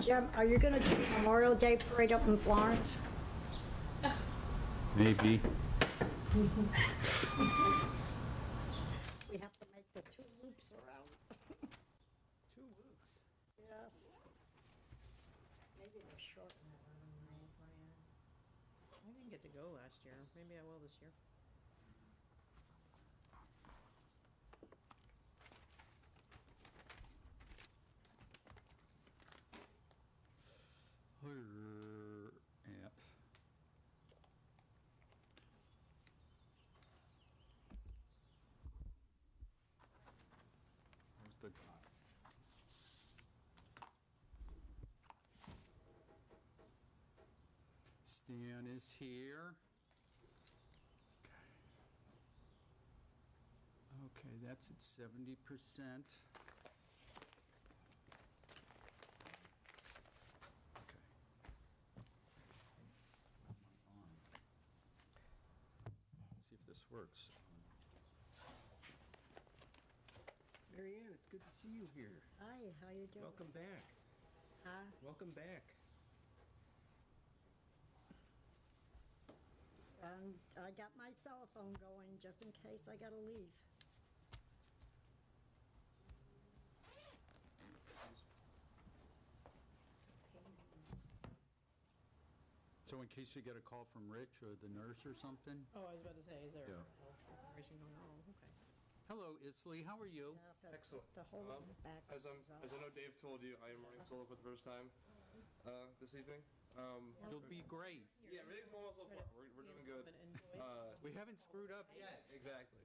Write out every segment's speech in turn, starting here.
Jim, are you going to do Memorial Day parade up in Florence? Maybe. We have to make the 2 loops around. 2 loops. Yes. Maybe they're short. I didn't get to go last year. Maybe I will this year. Yeah. Where's the dot? Stan is here. Okay, that's at 70%. Okay. Let's see if this works. Marianne, it's good to see you here. Hi, how you doing? Welcome back. Huh? Welcome back. I got my cell phone going just in case I got to leave. So in case you get a call from Rich or the nurse or something? Oh, I was about to say, is there Yeah. health consideration going on? Oh, okay. Hello, Isley, how are you? Yeah, Excellent. The whole back. As I know Dave told you, I am running solo for the first time this evening. You'll be great. Yeah, everything's going well so far. We're doing good. We haven't screwed up yet. Exactly.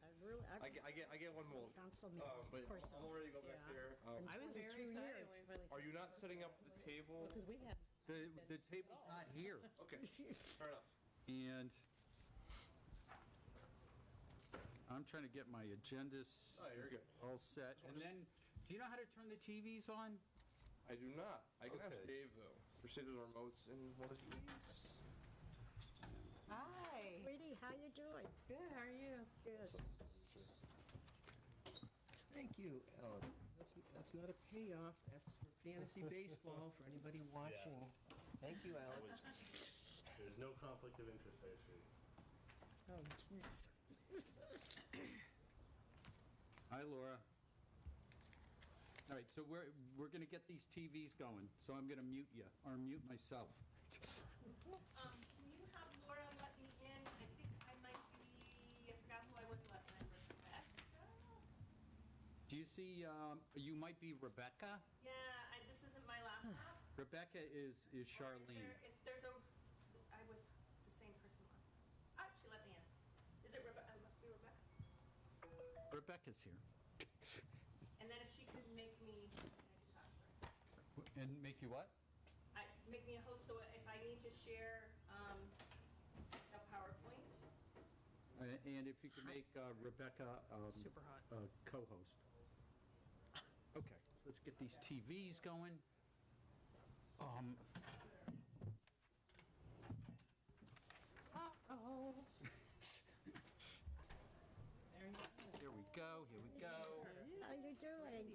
I get one mold. Council meeting, But of course. I'm already go back Yeah. there. I was very 22 excited years. when we finally. Are you not setting up the table? Because we had. The table's not here. Okay, fair enough. And I'm trying to get my agendas Oh, you're good. all set. And then, do you know how to turn the TVs on? I do not. I can ask Okay. Dave though. There's the remotes in one of these. Hi. Sweetie, how you doing? Good, how are you? Good. Thank you, Ellen. That's not a payoff. That's for fantasy baseball for anybody watching. Thank you, Alex. There's no conflict of interest, I assure you. Oh, jeez. Hi, Laura. All right, so we're going to get these TVs going. So I'm going to mute you, or mute myself. Can you have Laura let me in? I think I might be, I forgot who I was last time, Rebecca? Do you see, you might be Rebecca? Yeah, this isn't my laptop. Rebecca is Or is Charlene. there's a, I was the same person last time. Ah, she let me in. Is it Rebecca? It must be Rebecca. Rebecca's here. And then if she could make me, I could talk to her. And make you what? Make me a host, so if I need to share a PowerPoint. And if you could make Rebecca Super hot. a co-host. Okay, let's get these TVs going. Uh-oh. There you go. Here we go, here we go. How you doing?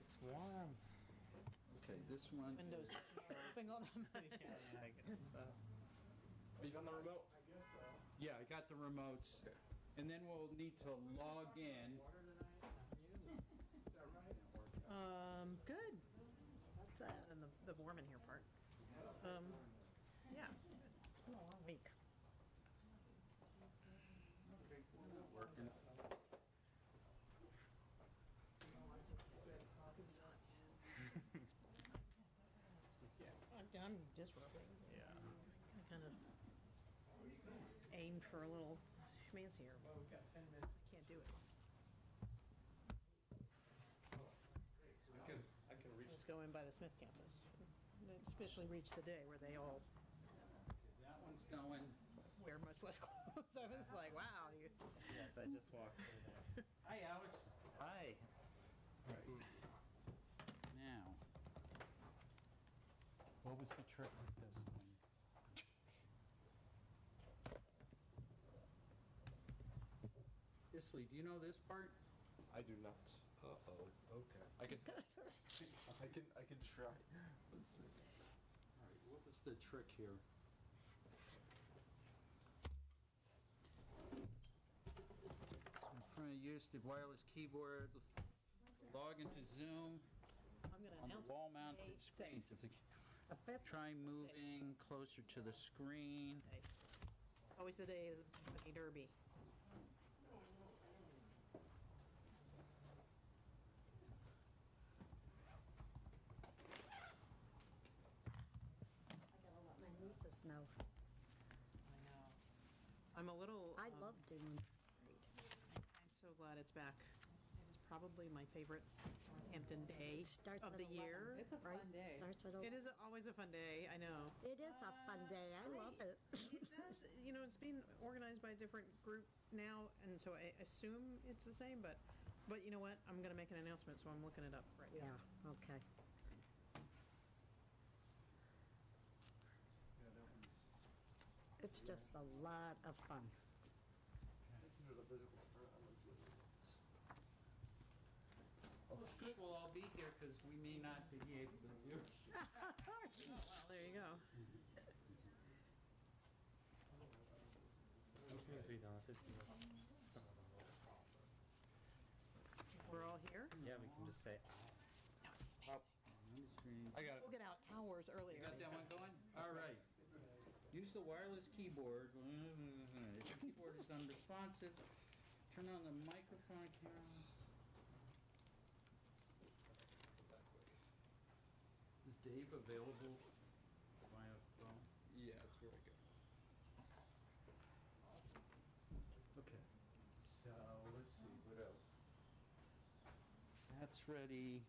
It's warm. Okay, this one. Windows open on them. I guess so. Are you on the remote? Yeah, I got the remotes. Okay. And then we'll need to log in. Good. What's that? And the warm in here part. Yeah. It's been a long week. Okay, working. I'm disrupting. Yeah. I kind of aimed for a little schmancy here. Well, we've got 10 minutes. I can't do it. I can reach. Let's go in by the Smith campus. Especially reach the day where they all That one's going. wear much less clothes. I was like, wow. Yes, I just walked in there. Hi, Alex. Hi. Now, what was the trick with this thing? Isley, do you know this part? I do not. Uh-oh. Okay. I can try. Let's see. All right, what was the trick here? In front of use the wireless keyboard, log into Zoom I'm going to on the announce. wall-mounted May screen. 6th. Try moving closer to the screen. Day. Always the day is Kentucky Derby. I gotta let my nieces know. I know. I'm a little. I love doing it. I'm so glad it's back. It is probably my favorite Hampton day It starts of at the 11, year. It's a fun right? day. Starts at It 11. is always a fun day, I know. It is a fun day. I love it. It does, it's being organized by a different group now, and so I assume it's the same, but you know what? I'm gonna make an announcement, so I'm looking it up right now. Yeah, okay. Yeah, that one's... It's just a lot of fun. There's a physical part. I like the other ones. Well, it's good we'll all be here because we may not be able to do it. Well, there you go. Which means we don't have to do some of them will conference. We're all here? Yeah, we can just say, I got it. We'll get out hours You earlier. got that one going? All right. Use the wireless keyboard. If the keyboard is unresponsive, turn on the microphone camera. Is Dave available via phone? Yeah, that's where I go. Okay. So let's see, what else? That's ready.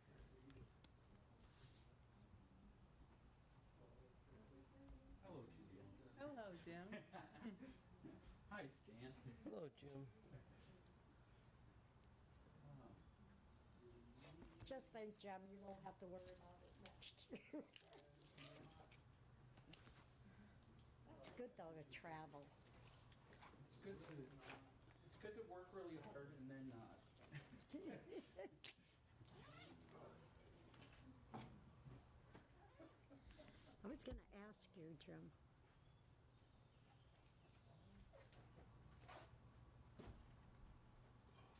Hello, Julian. Hello, Jim. Hi, Stan. Hello, Jim. Just think, Jem, you won't have to worry about it next year. It's good, though, to travel. It's good to work really hard and then not. I was going to ask you, Jim.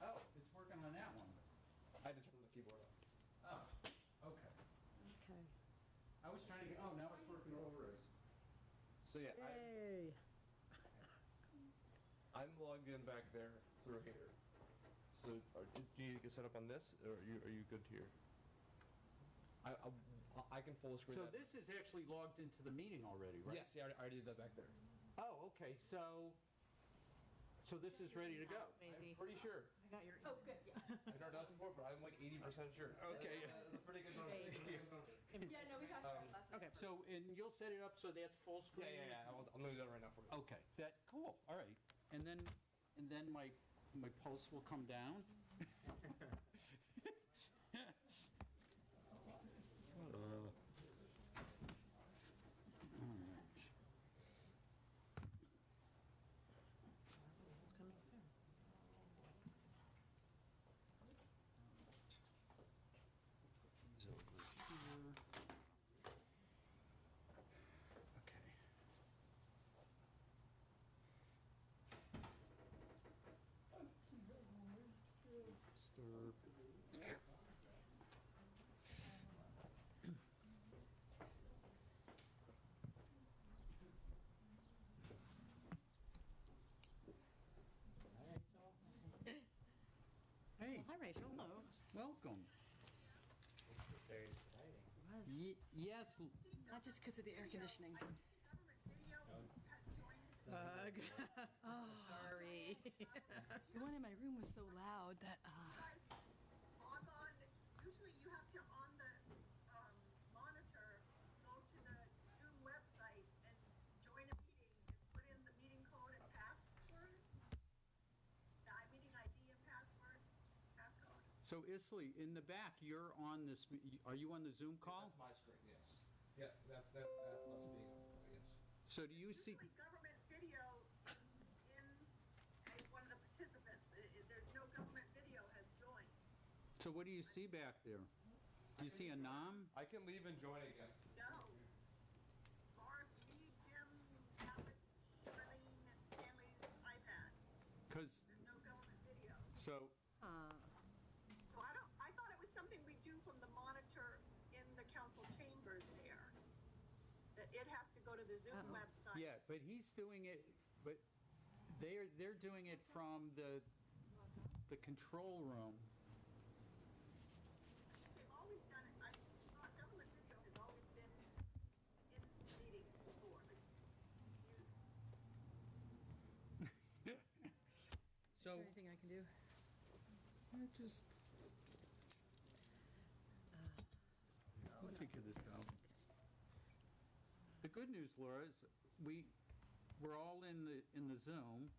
Oh, it's working on that one. I had to turn the keyboard off. Oh, okay. Okay. I was trying to get, oh, now it's working over us. So yeah, Yay. I'm logged in back there through here. So do you need to get set up on this, or are you good here? I can full screen So that. this is actually logged into the meeting already, right? Yes, yeah, I already did that back there. Oh, okay, so this is ready to go. Maisie, I'm pretty sure. I got your. Oh, good, yeah. I never done it before, but I'm like 80% sure. Okay. That's a pretty good number. Yeah, no, we talked about it last week. Okay. So, and you'll set it up so that's full screen? Yeah. I'm gonna do that right now for you. Okay, cool, all right. And then my pulse will come down? All right. It's coming soon. These over here. Okay. Stir. Hey, Hi, Rachel. Hello. welcome. it's very exciting. Yes, Not just because of the air conditioning. Bug. Oh, Sorry. the one in my room was so loud that, Log on, usually you have to, on the monitor, go to the Zoom website and join a meeting and put in the meeting code and password. The meeting ID and password, passcode. so Isley, in the back, you're on this, are you on the Zoom call? That's my screen, yes. Yeah, that's us being on the call, yes. So do you see, Usually government video in as one of the participants. There's no government video has joined. so what do you see back there? Do you see a nom? I can leave and join again. No. Barb, me, Jim, Alex, Charlene, Stanley's iPad. Because, There's no government video. so, So I thought it was something we do from the monitor in the council chambers there. That it has to go to the Zoom website. yeah, but he's doing it, but they're doing it from the control room. They've always done it, government video has always been in meetings before. So, Is there anything I can do? we'll figure this out. The good news, Laura, is we're all in the Zoom,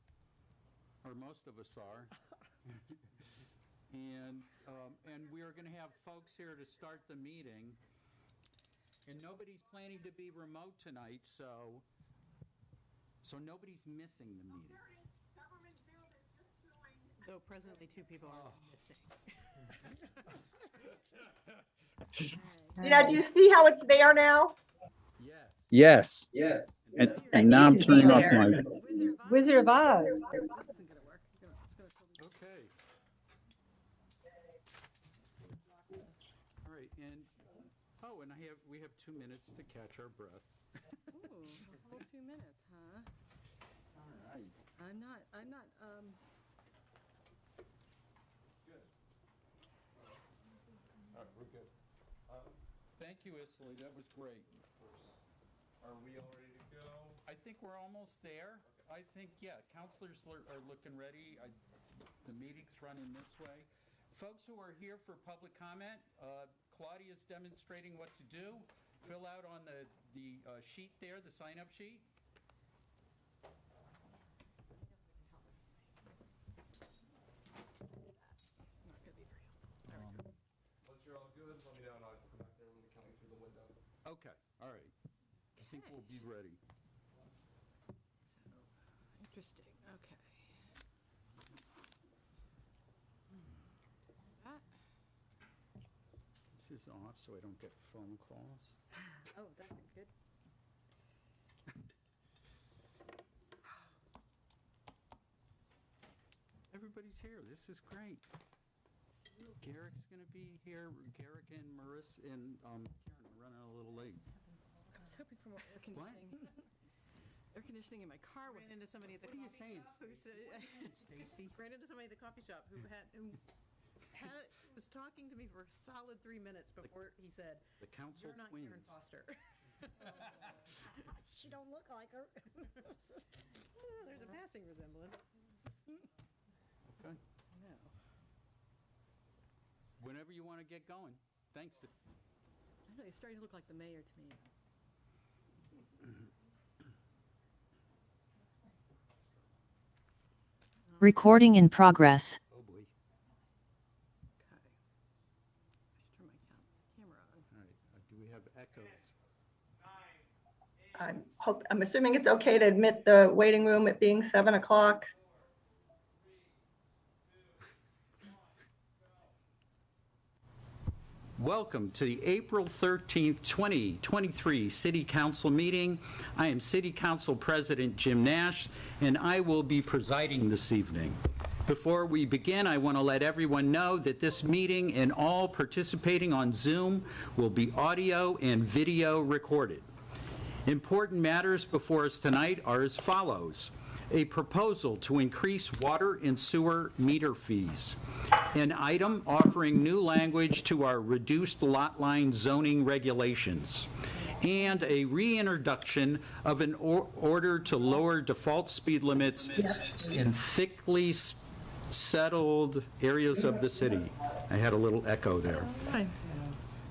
or most of us are. And we are going to have folks here to start the meeting. And nobody's planning to be remote tonight, so nobody's missing the meeting. Government Zoom is just joined. Though presently 2 people are missing. Do you see how it's there now? Yes. Yes. And now I'm turning off my... Wizard of Oz. This isn't gonna work. It's gonna totally... Okay. All right, and, we have 2 minutes to catch our breath. Ooh, a whole 2 minutes, huh? All right. I'm not, Good. All right, we're good. Thank you, Isley, that was great. Are we all ready to go? I think we're almost there. I think, yeah, counselors are looking ready. The meeting's running this way. Folks who are here for public comment, Claudia's demonstrating what to do. Fill out on the sheet there, the sign-up sheet. Once you're all good, let me know and I'll come back there when we count you through the window. Okay, all right. I think we'll be ready. interesting, okay. That, This is off so I don't get phone calls. oh, that's good. Everybody's here. This is great. Garrick's going to be here. Garrick and Marissa and Karen are running a little late. I was hoping for more air conditioning. Air conditioning in my car was... Ran into somebody at the What are you coffee saying, shop who said, Stacy? ran into somebody at the coffee shop who was talking to me for a solid 3 minutes before he said, The council "You're not twins. Karen Foster." She don't look like her. There's a passing resemblance. Okay. No. Whenever you want to get going. Thanks. I know, you're starting to look like the mayor to me. Recording in progress. Oh, boy. Okay. I should turn my camera on. All right. Do we have echoes? I'm assuming it's okay to admit the waiting room at being 7 o'clock. Welcome to the April 13th, 2023 City Council meeting. I am City Council President Jim Nash, and I will be presiding this evening. Before we begin, I want to let everyone know that this meeting and all participating on Zoom will be audio and video recorded. Important matters before us tonight are as follows. A proposal to increase water and sewer meter fees. An item offering new language to our reduced lot line zoning regulations. And a reintroduction of an order to lower default speed limits in thickly settled areas of the city. I had a little echo there. Fine.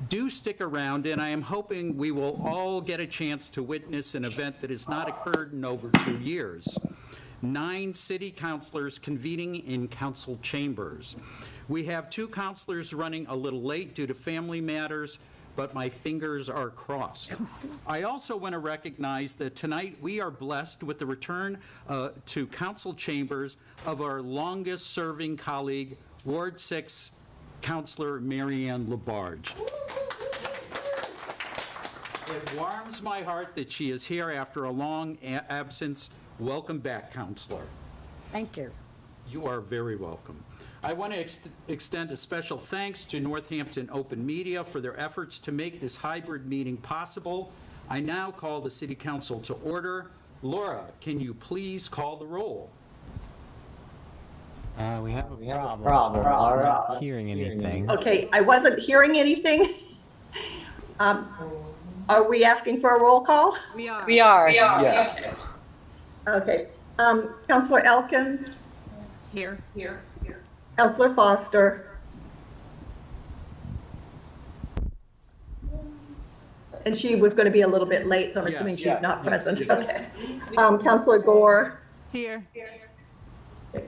Do stick around, and I am hoping we will all get a chance to witness an event that has not occurred in over 2 years. 9 city councilors convening in council chambers. We have 2 councilors running a little late due to family matters, but my fingers are crossed. I also want to recognize that tonight we are blessed with the return to council chambers of our longest-serving colleague, Ward 6 Councilor Marianne Labarge. It warms my heart that she is here after a long absence. Welcome back, Counselor. Thank you. You are very welcome. I want to extend a special thanks to Northampton Open Media for their efforts to make this hybrid meeting possible. I now call the City Council to order. Laura, can you please call the roll? We have a problem. I'm not hearing anything. Okay, I wasn't hearing anything. Are we asking for a roll call? We are. Yes. Okay. Counselor Elkins, Here. Counselor Foster. And she was going to be a little bit late, so I'm assuming she's not present. Okay. Counselor Gore, Here.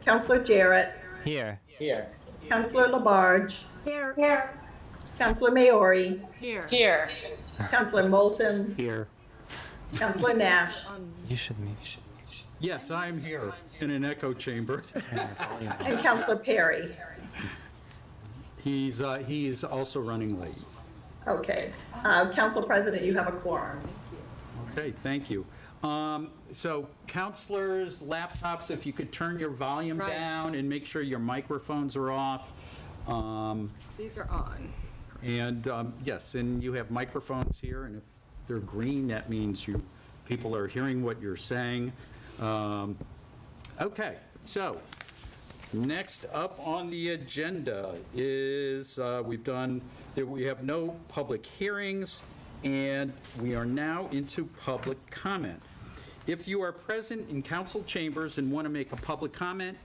Counselor Jarrett, Here. Counselor Labarge, Here. Counselor Maori, Here. Counselor Moulton, Here. Counselor Nash, You should be. Yes, I'm here in an echo chamber. and Counselor Perry. He is also running late. Okay. Council President, you have a quorum. Okay, thank you. So counselors, laptops, if you could turn your volume Right. down and make sure your microphones are off. These are on. And yes, and you have microphones here, and if they're green, that means people are hearing what you're saying. Okay, so next up on the agenda is we have no public hearings, and we are now into public comment. If you are present in council chambers and want to make a public comment,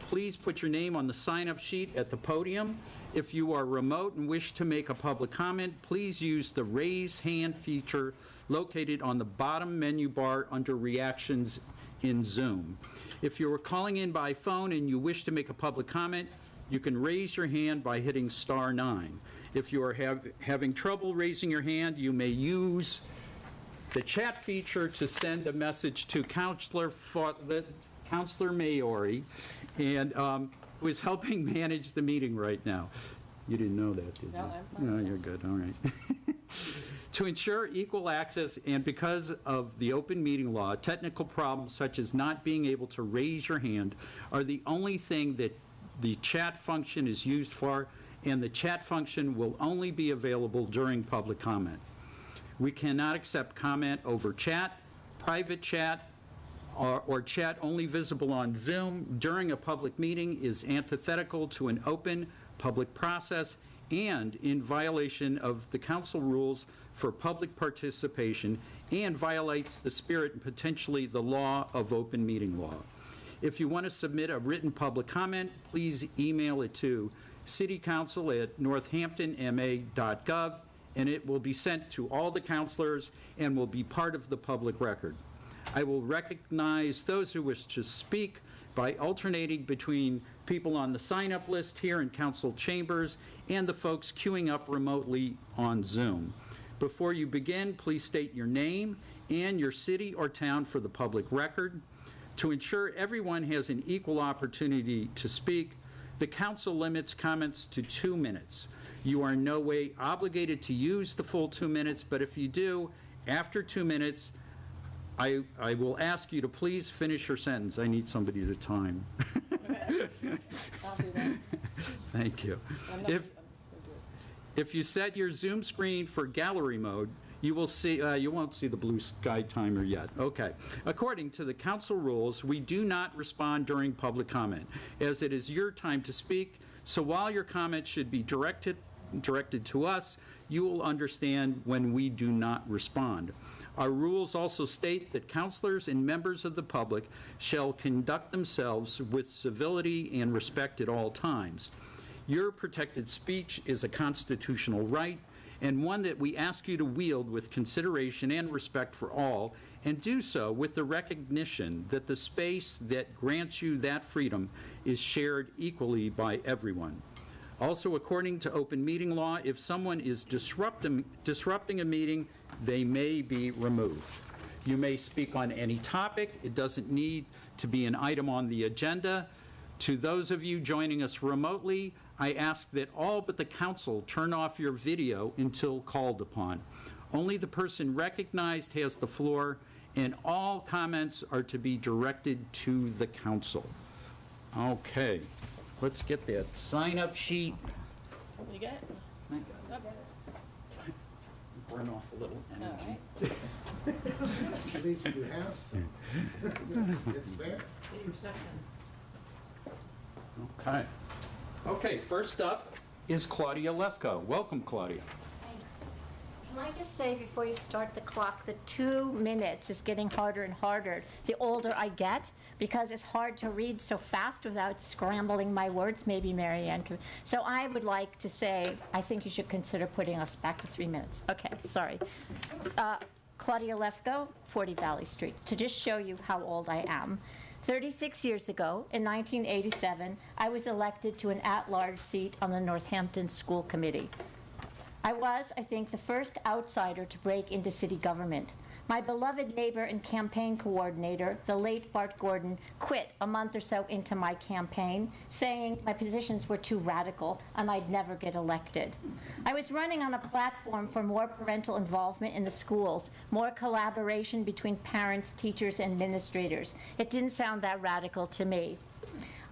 please put your name on the sign-up sheet at the podium. If you are remote and wish to make a public comment, please use the raise hand feature located on the bottom menu bar under reactions in Zoom. If you are calling in by phone and you wish to make a public comment, you can raise your hand by hitting *9. If you are having trouble raising your hand, you may use the chat feature to send a message to Counselor Maori, and who is helping manage the meeting right now. You didn't know that, did you? No, I'm fine. No, you're good, all right. To ensure equal access, and because of the open meeting law, technical problems such as not being able to raise your hand are the only thing that the chat function is used for, and the chat function will only be available during public comment. We cannot accept comment over chat, private chat, or chat only visible on Zoom during a public meeting is antithetical to an open public process and in violation of the council rules for public participation, and violates the spirit and potentially the law of open meeting law. If you want to submit a written public comment, please email it to citycouncil@northamptonma.gov, and it will be sent to all the councilors and will be part of the public record. I will recognize those who wish to speak by alternating between people on the sign-up list here in council chambers and the folks queuing up remotely on Zoom. Before you begin, please state your name and your city or town for the public record. To ensure everyone has an equal opportunity to speak, the council limits comments to 2 minutes. You are in no way obligated to use the full 2 minutes, but if you do, after 2 minutes, I will ask you to please finish your sentence. I need somebody to time. I'll do that. Thank you. If you set your Zoom screen for gallery mode, you won't see the blue sky timer yet. Okay. According to the council rules, we do not respond during public comment, as it is your time to speak. So while your comment should be directed to us, you will understand when we do not respond. Our rules also state that councilors and members of the public shall conduct themselves with civility and respect at all times. Your protected speech is a constitutional right, and one that we ask you to wield with consideration and respect for all, and do so with the recognition that the space that grants you that freedom is shared equally by everyone. Also, according to open meeting law, if someone is disrupting a meeting, they may be removed. You may speak on any topic. It doesn't need to be an item on the agenda. To those of you joining us remotely, I ask that all but the council turn off your video until called upon. Only the person recognized has the floor, and all comments are to be directed to the council. Okay, let's get that sign-up sheet. What do you got? Burn off a little All energy. right. At least you have some. It's fair. Get your steps in. Okay. Okay, first up is Claudia Lefko. Welcome, Claudia. Thanks. Can I just say before you start the clock that 2 minutes is getting harder and harder the older I get, because it's hard to read so fast without scrambling my words. Maybe Marianne can. So I would like to say, I think you should consider putting us back to 3 minutes. Okay, sorry. Claudia Lefko, 40 Valley Street. To just show you how old I am, 36 years ago, in 1987, I was elected to an at-large seat on the Northampton School Committee. I was, I think, the first outsider to break into city government. My beloved neighbor and campaign coordinator, the late Bart Gordon, quit a month or so into my campaign, saying my positions were too radical and I'd never get elected. I was running on a platform for more parental involvement in the schools, more collaboration between parents, teachers, and administrators. It didn't sound that radical to me.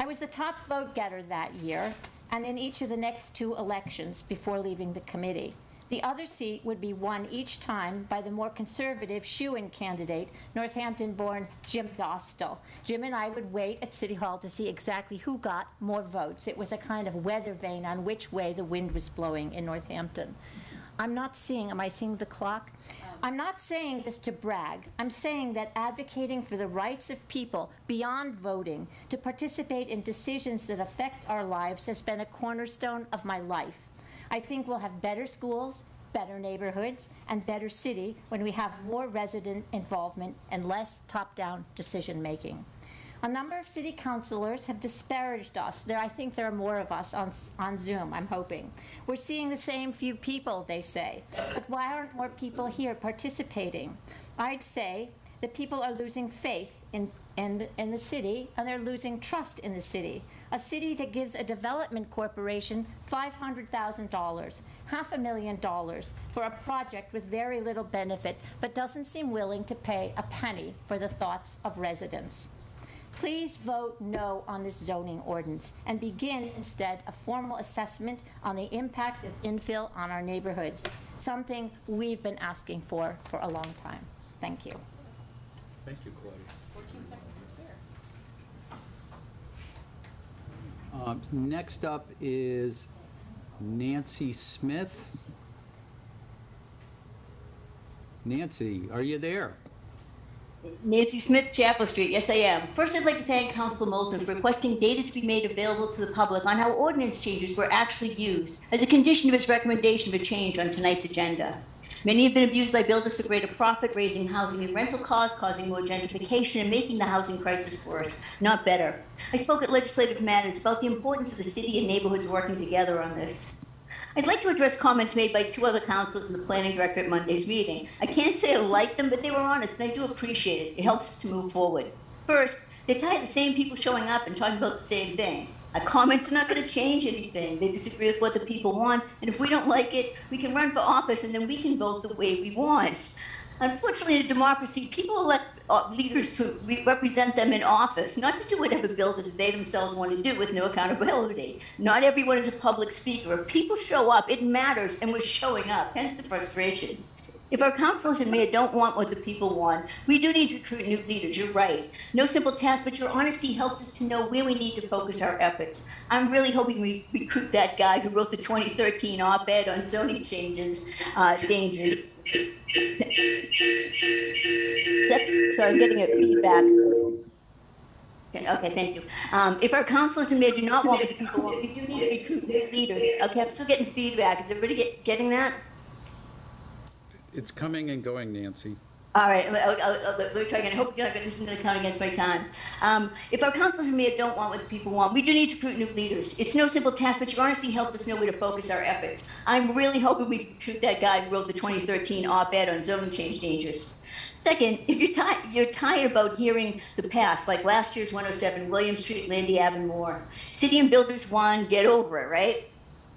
I was the top vote getter that year and in each of the next 2 elections before leaving the committee. The other seat would be won each time by the more conservative shoo-in candidate, Northampton-born Jim Dostal. Jim and I would wait at City Hall to see exactly who got more votes. It was a kind of weather vane on which way the wind was blowing in Northampton. I'm not seeing, am I seeing the clock? I'm not saying this to brag. I'm saying that advocating for the rights of people beyond voting to participate in decisions that affect our lives has been a cornerstone of my life. I think we'll have better schools, better neighborhoods, and better city when we have more resident involvement and less top-down decision-making. A number of city councilors have disparaged us. I think there are more of us on Zoom, I'm hoping. We're seeing the same few people, they say. But why aren't more people here participating? I'd say that people are losing faith in the city, and they're losing trust in the city. A city that gives a development corporation $500,000, $500,000 for a project with very little benefit, but doesn't seem willing to pay a penny for the thoughts of residents. Please vote no on this zoning ordinance and begin instead a formal assessment on the impact of infill on our neighborhoods, something we've been asking for a long time. Thank you. Thank you, Claudia. 14 seconds is fair. Next up is Nancy Smith. Nancy, are you there? Nancy Smith, Chapel Street. Yes, I am. First, I'd like to thank Councilor Moulton for requesting data to be made available to the public on how ordinance changes were actually used as a condition of his recommendation for change on tonight's agenda. Many have been abused by builders for greater profit, raising housing and rental costs, causing more gentrification, and making the housing crisis worse, not better. I spoke at Legislative Matters about the importance of the city and neighborhoods working together on this. I'd like to address comments made by 2 other councilors in the planning director at Monday's meeting. I can't say I like them, but they were honest, and I do appreciate it. It helps us to move forward. First, they're tired of the same people showing up and talking about the same thing. Our comments are not going to change anything. They disagree with what the people want, and if we don't like it, we can run for office, and then we can vote the way we want. Unfortunately, in a democracy, people elect leaders to represent them in office, not to do whatever builders they themselves want to do with no accountability. Not everyone is a public speaker. If people show up, it matters, and we're showing up, hence the frustration. If our councilors and mayor don't want what the people want, we do need to recruit new leaders, you're right. No simple task, but your honesty helps us to know where we need to focus our efforts. I'm really hoping we recruit that guy who wrote the 2013 op-ed on zoning changes, dangers. Sorry, I'm getting a feedback. Okay, thank you. If our councilors and mayor do not want what the people want, we do need to recruit new leaders. Okay, I'm still getting feedback. Is everybody getting that? It's coming and going, Nancy. All right, let me try again. I hope you're not going to listen to the count against my time. If our councilors and mayor don't want what the people want, we do need to recruit new leaders. It's no simple task, but your honesty helps us know where to focus our efforts. I'm really hoping we recruit that guy who wrote the 2013 op-ed on zoning change dangers. Second, if you're tired about hearing the past, like last year's 107, William Street, Landy Ave, and more. City and builders won, get over it, right?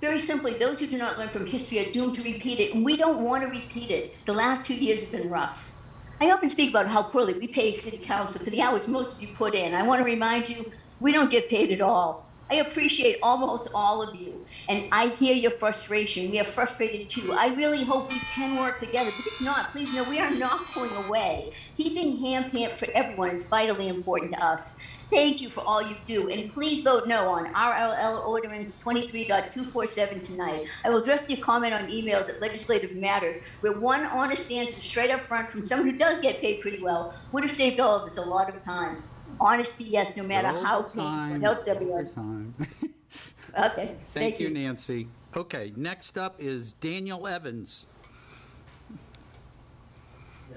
Very simply, those who do not learn from history are doomed to repeat it, and we don't want to repeat it. The last 2 years have been rough. I often speak about how poorly we pay City Council for the hours most of you put in. I want to remind you, we don't get paid at all. I appreciate almost all of you, and I hear your frustration. We are frustrated too. I really hope we can work together, but if not, please know we are not going away. Keeping hand for everyone is vitally important to us. Thank you for all you do, and please vote no on RLL Ordinance 23.247 tonight. I will address your comment on emails at Legislative Matters, where one honest answer straight up front from someone who does get paid pretty well would have saved all of us a lot of time. Honesty, yes, no matter how painful. It helps everyone. Okay, Thank you, Nancy. Okay, next up is Daniel Evans.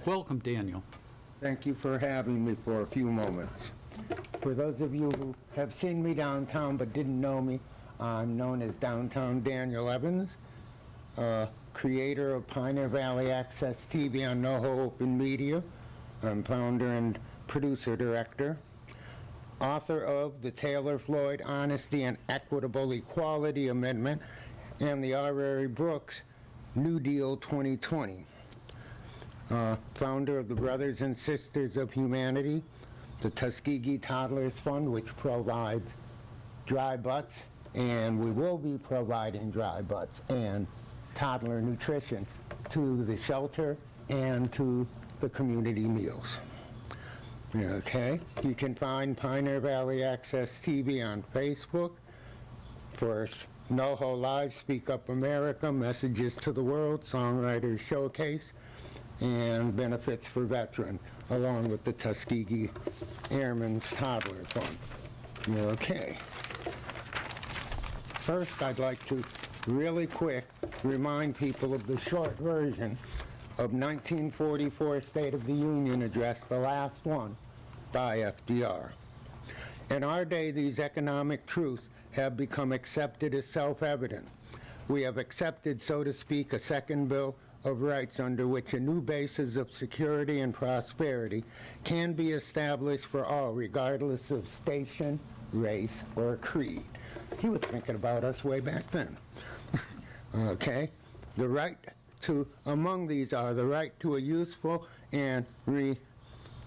Welcome, Daniel. Thank you for having me for a few moments. For those of you who have seen me downtown but didn't know me, I'm known as Downtown Daniel Evans, creator of Pioneer Valley Access TV on NoHo Open Media. I'm founder and producer-director. Author of the Taylor Floyd Honesty and Equitable Equality Amendment and the R. Brooks New Deal 2020. Founder of the Brothers and Sisters of Humanity, the Tuskegee Toddlers Fund, which provides dry butts, and we will be providing dry butts and toddler nutrition to the shelter and to the community meals. Okay, you can find Pioneer Valley Access TV on Facebook for NoHo Live, Speak Up America, Messages to the World, Songwriters Showcase, and benefits for veterans, along with the Tuskegee Airmen's Toddler Fund. Okay. First, I'd like to really quick remind people of the short version of 1944 State of the Union address, the last one, by FDR. In our day, these economic truths have become accepted as self-evident. We have accepted, so to speak, a second Bill of Rights under which a new basis of security and prosperity can be established for all, regardless of station, race, or creed. He was thinking about us way back then. Okay? The right to, among these are the right to a useful and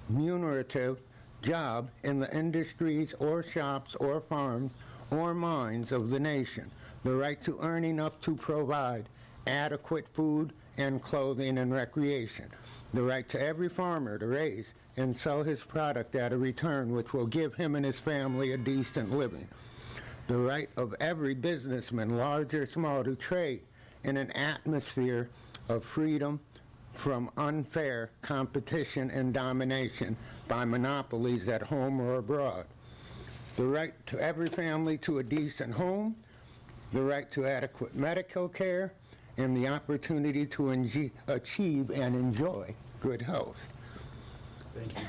remunerative job in the industries or shops or farms or mines of the nation, the right to earn enough to provide adequate food and clothing and recreation, the right to every farmer to raise and sell his product at a return which will give him and his family a decent living, the right of every businessman, large or small, to trade in an atmosphere of freedom from unfair competition and domination by monopolies at home or abroad, the right to every family to a decent home, the right to adequate medical care, and the opportunity to achieve and enjoy good health.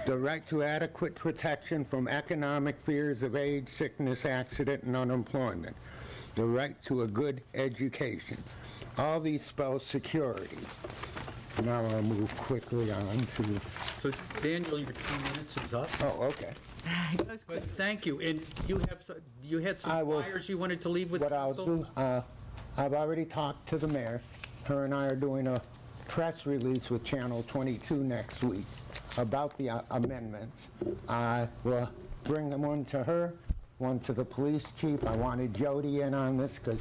The right to adequate protection from economic fears of age, sickness, accident, and unemployment. The right to a good education. All these spell security. Now I'll move quickly on to... So, Daniel, your 2 minutes is up. Oh, okay. But thank you. And you had some flyers you wanted to leave with what council? I'll do, I've already talked to the mayor. Her and I are doing a press release with Channel 22 next week about the amendments. I will bring them one to her, one to the police chief. I wanted Jody in on this because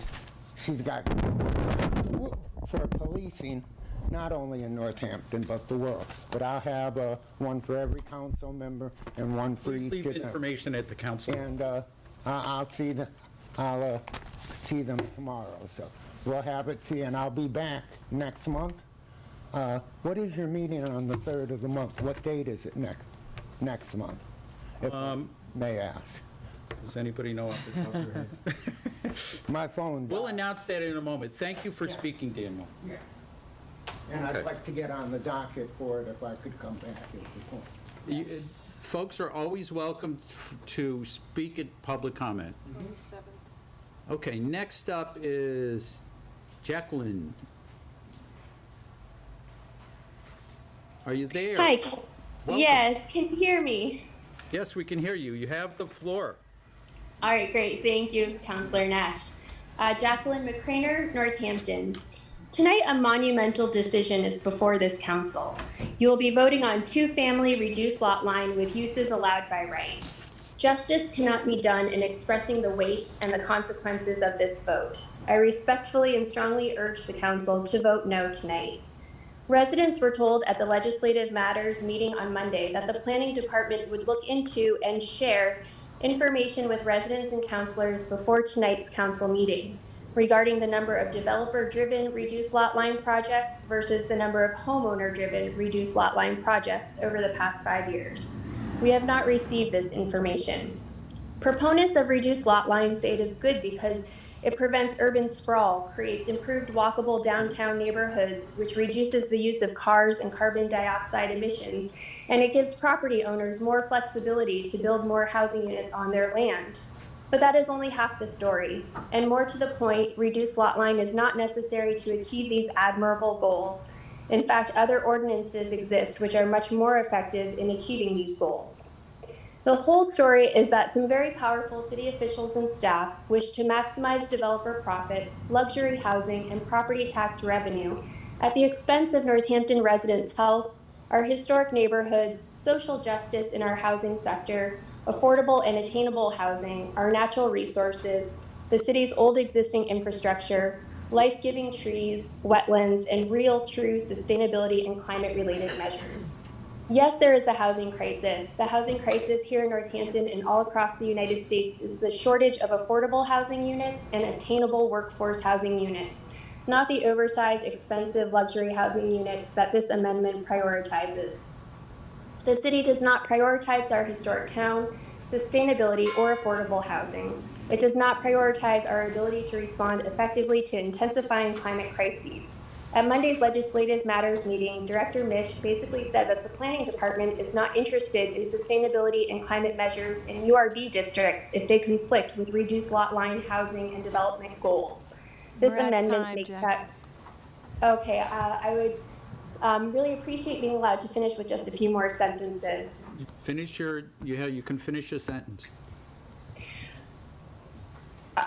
she's got, for policing, not only in Northampton, but the world. But I'll have one for every council member and one for Please each. leave information at the council. And I'll see them tomorrow. So we'll have it to you, and I'll be back next month. What is your meeting on the 3rd of the month? What date is it next month? If I may ask. Does anybody know off the top of their heads? My phone. We'll announce that in a moment. Thank you for speaking, Daniel. Yeah. And I'd like to get on the docket for it if I could come back at the point. Yes. Folks are always welcome to speak at public comment. Okay, next up is Jacqueline. Are you there? Hi. Welcome. Yes, can you hear me? Yes, we can hear you. You have the floor. All right, great. Thank you, Councilor Nash. Jacqueline McCormack, Northampton. Tonight, a monumental decision is before this council. You will be voting on two-family reduced lot line with uses allowed by right. Justice cannot be done in expressing the weight and the consequences of this vote. I respectfully and strongly urge the council to vote no tonight. Residents were told at the Legislative Matters meeting on Monday that the Planning Department would look into and share information with residents and councilors before tonight's council meeting regarding the number of developer-driven reduced lot line projects versus the number of homeowner-driven reduced lot line projects over the past 5 years. We have not received this information. Proponents of reduced lot lines say it is good because it prevents urban sprawl, creates improved walkable downtown neighborhoods, which reduces the use of cars and carbon dioxide emissions, and it gives property owners more flexibility to build more housing units on their land. But that is only half the story, and more to the point, reduced lot line is not necessary to achieve these admirable goals. In fact, other ordinances exist which are much more effective in achieving these goals. The whole story is that some very powerful city officials and staff wish to maximize developer profits, luxury housing, and property tax revenue at the expense of Northampton residents' health, our historic neighborhoods, social justice in our housing sector, affordable and attainable housing, our natural resources, the city's old existing infrastructure, life-giving trees, wetlands, and real, true sustainability and climate-related measures. Yes, there is a housing crisis. The housing crisis here in Northampton and all across the United States is the shortage of affordable housing units and attainable workforce housing units, not the oversized, expensive luxury housing units that this amendment prioritizes. The city does not prioritize our historic town, sustainability, or affordable housing. It does not prioritize our ability to respond effectively to intensifying climate crises. At Monday's Legislative Matters meeting, Director Mish basically said that the Planning Department is not interested in sustainability and climate measures in URB districts if they conflict with reduced lot line housing and development goals. This amendment makes that... Okay, I would really appreciate being allowed to finish with just a few more sentences. Finish your, you can finish your sentence.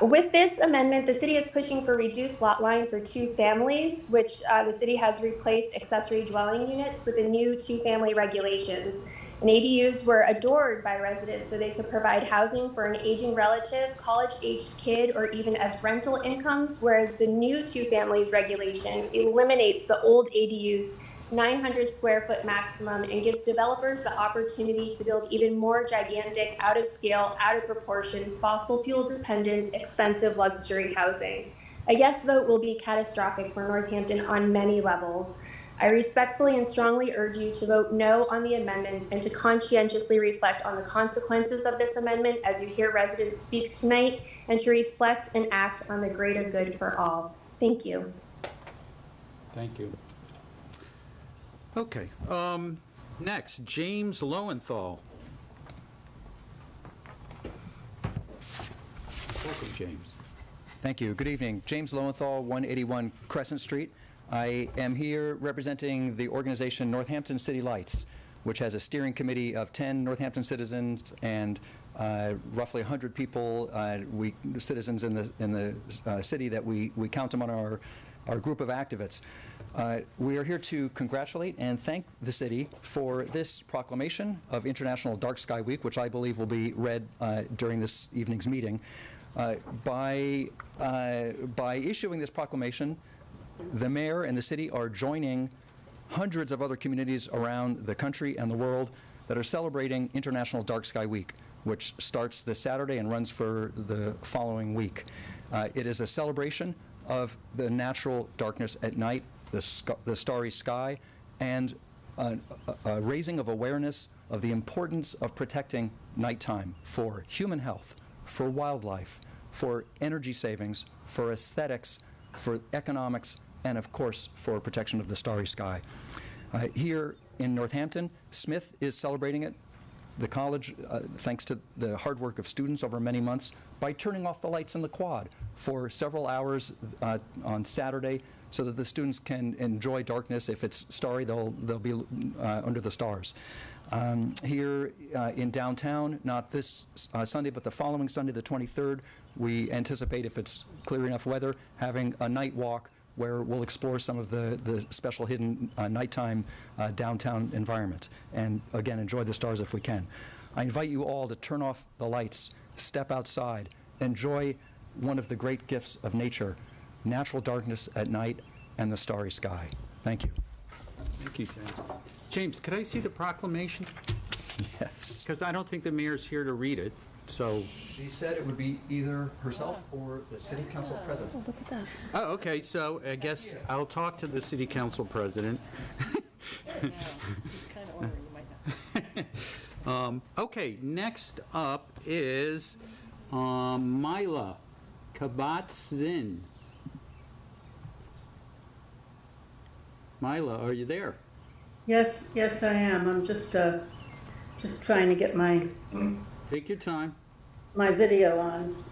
With this amendment, the city is pushing for reduced lot line for two families, which the city has replaced accessory dwelling units with the new two-family regulations. And ADUs were adored by residents so they could provide housing for an aging relative, college-aged kid, or even as rental incomes, whereas the new two-families regulation eliminates the old ADUs 900 square foot maximum and gives developers the opportunity to build even more gigantic, out of scale, out of proportion, fossil fuel dependent, expensive luxury housing. A yes vote will be catastrophic for Northampton on many levels. I respectfully and strongly urge you to vote no on the amendment and to conscientiously reflect on the consequences of this amendment as you hear residents speak tonight, and to reflect and act on the greater good for all. Thank you. Thank you. Okay, next, James Lowenthal. Welcome, James. Thank you. Good evening. James Lowenthal, 181 Crescent Street. I am here representing the organization Northampton City Lights, which has a steering committee of 10 Northampton citizens and roughly 100 people, citizens in the city that we count them on our group of activists. We are here to congratulate and thank the city for this proclamation of International Dark Sky Week, which I believe will be read during this evening's meeting. By issuing this proclamation, the mayor and the city are joining hundreds of other communities around the country and the world that are celebrating International Dark Sky Week, which starts this Saturday and runs for the following week. It is a celebration of the natural darkness at night, the starry sky, and a raising of awareness of the importance of protecting nighttime for human health, for wildlife, for energy savings, for aesthetics, for economics, and of course for protection of the starry sky. Here in Northampton, Smith is celebrating it. The college, thanks to the hard work of students over many months, by turning off the lights in the quad for several hours on Saturday so that the students can enjoy darkness. If it's starry, they'll be under the stars. Here in downtown, not this Sunday, but the following Sunday, the 23rd, we anticipate, if it's clear enough weather, having a night walk where we'll explore some of the special hidden nighttime downtown environment, and again, enjoy the stars if we can. I invite you all to turn off the lights, step outside, enjoy one of the great gifts of nature, natural darkness at night and the starry sky. Thank you. Thank you, James. James, could I see the proclamation? Yes. Because I don't think the mayor's here to read it, so. She said it would be either herself or the city council president. Oh, look at that. Oh, okay, so I guess I'll talk to the city council president. Okay, next up is Myra OBrien. Myra, are you there? Yes, I am. I'm just trying to get my Take your time. video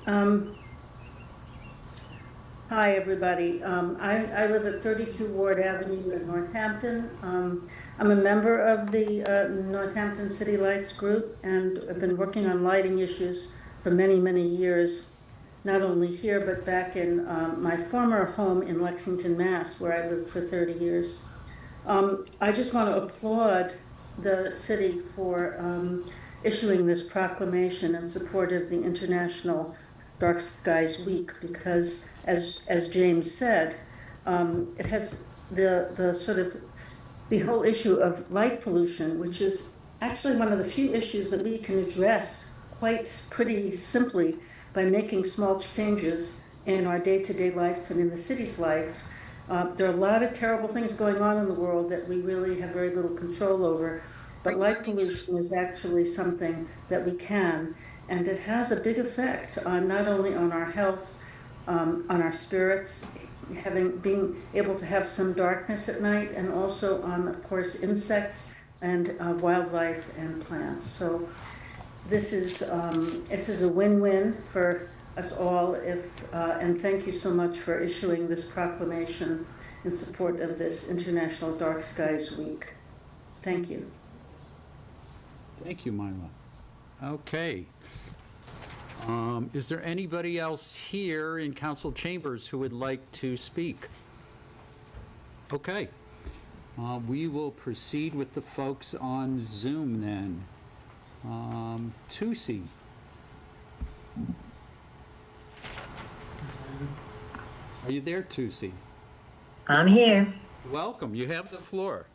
on. Hi, everybody. I live at 32 Ward Avenue in Northampton. I'm a member of the Northampton City Lights group, and I've been working on lighting issues for many, many years, not only here, but back in my former home in Lexington, Mass., where I lived for 30 years. I just want to applaud the city for issuing this proclamation in support of the International Dark Skies Week, because, as James said, it has the sort of the whole issue of light pollution, which is actually one of the few issues that we can address pretty simply by making small changes in our day-to-day life and in the city's life. There are a lot of terrible things going on in the world that we really have very little control over, but light pollution is actually something that we can, and it has a big effect on not only on our health, on our spirits, being able to have some darkness at night, and also on, of course, insects and wildlife and plants. So this is a win-win for us all, and thank you so much for issuing this proclamation in support of this International Dark Skies Week. Thank you. Thank you, Myra. Okay. Is there anybody else here in council chambers who would like to speak? Okay. We will proceed with the folks on Zoom then. Tusi. Are you there, Tusi? I'm here. Welcome. You have the floor.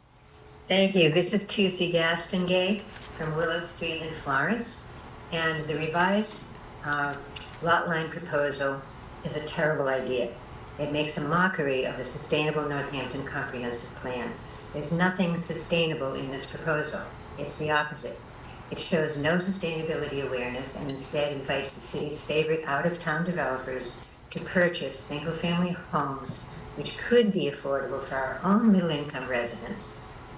Thank you. This is Tusi Gaston Gay from Willow Street in Florence, and the revised lot line proposal is a terrible idea. It makes a mockery of the Sustainable Northampton Comprehensive Plan. There's nothing sustainable in this proposal. It's the opposite. It shows no sustainability awareness and instead invites the city's favorite out-of-town developers to purchase single-family homes which could be affordable for our own middle-income residents,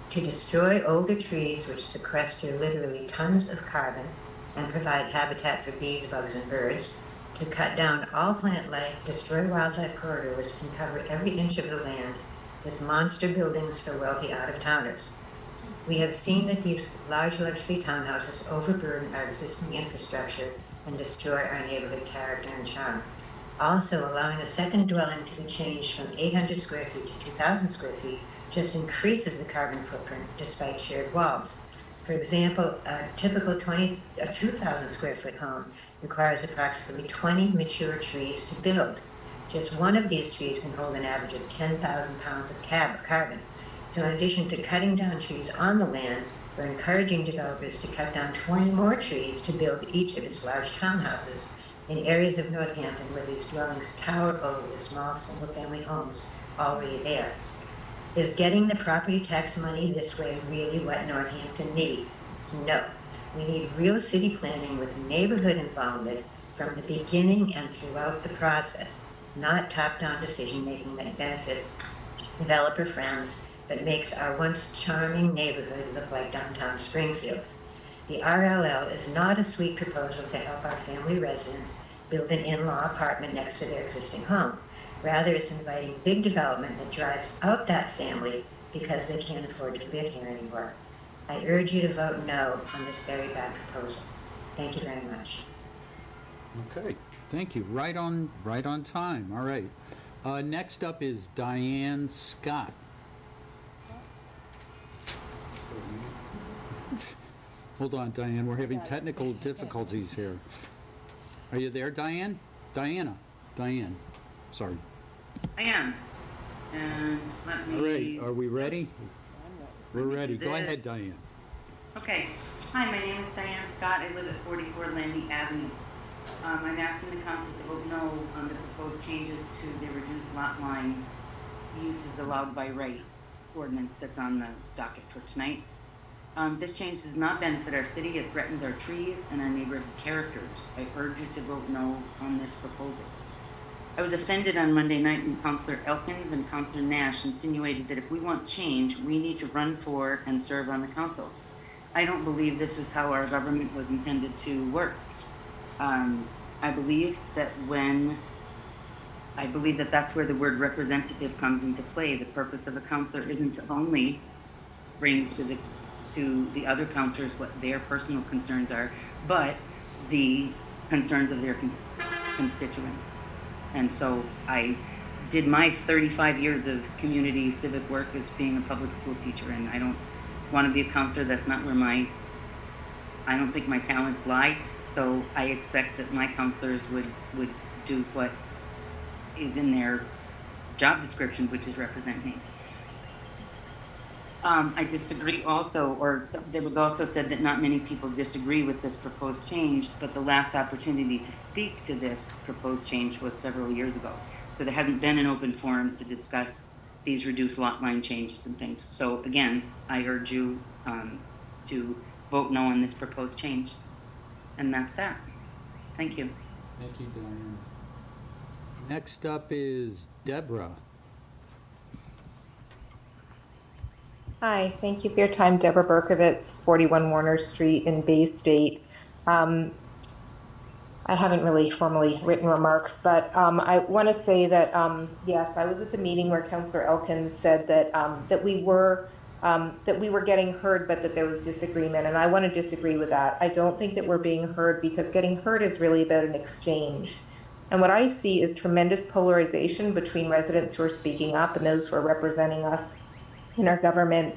to destroy older trees which sequester literally tons of carbon and provide habitat for bees, bugs, and birds, to cut down all plant life, destroy wildlife corridors, and cover every inch of the land with monster buildings for wealthy out-of-towners. We have seen that these large luxury townhouses overburden our existing infrastructure and destroy our neighborhood character and charm. Also, allowing a second dwelling to be changed from 800 square feet to 2,000 square feet just increases the carbon footprint despite shared walls. For example, a typical 2,000 square foot home requires approximately 20 mature trees to build. Just one of these trees can hold an average of 10,000 pounds of carbon. So in addition to cutting down trees on the land, we're encouraging developers to cut down 20 more trees to build each of its large townhouses in areas of Northampton where these dwellings tower over the small single-family homes already there. Is getting the property tax money this way really what Northampton needs? No. We need real city planning with neighborhood involvement from the beginning and throughout the process, not top-down decision-making that benefits developer friends but makes our once charming neighborhood look like downtown Springfield. The RLL is not a sweet proposal to help our family residents build an in-law apartment next to their existing home. Rather, it's inviting big development that drives out that family because they can't afford to live here anymore. I urge you to vote no on this very bad proposal. Thank you very much. Okay, thank you. Right on time. All right. Next up is Diane Scott. Hold on, Diane. We're having technical difficulties here. Are you there, Diane? Diane. Sorry. I am. And let me... All right. Are we ready? We're ready. Go ahead, Diane. Okay. Hi, my name is Diane Scott. I live at 44 Landy Avenue. I'm asking the council to vote no on the proposed changes to the reduced lot line uses allowed by right ordinance that's on the docket for tonight. This change does not benefit our city. It threatens our trees and our neighborhood characters. I urge you to vote no on this proposal. I was offended on Monday night when Councillor Elkins and Councillor Nash insinuated that if we want change, we need to run for and serve on the council. I don't believe this is how our government was intended to work. I believe that that's where the word representative comes into play. The purpose of a councillor isn't to only bring to the other councillors what their personal concerns are, but the concerns of their constituents. And so I did my 35 years of community civic work as being a public school teacher, and I don't want to be a counselor. That's not where I don't think my talents lie. So I expect that my counselors would do what is in their job description, which is represent me. I disagree also, or there was also said that not many people disagree with this proposed change, but the last opportunity to speak to this proposed change was several years ago. So there hasn't been an open forum to discuss these reduced lot line changes and things. So again, I urge you to vote no on this proposed change. And that's that. Thank you. Thank you, Diane. Next up is Deborah. Hi, thank you for your time. Deborah Berkovitz, 41 Warner Street in Bay State. I haven't really formally written remarks, but I want to say that, yes, I was at the meeting where Councillor Elkins said that, that we were getting heard, but that there was disagreement, and I want to disagree with that. I don't think that we're being heard, because getting heard is really about an exchange. And what I see is tremendous polarization between residents who are speaking up and those who are representing us in our government,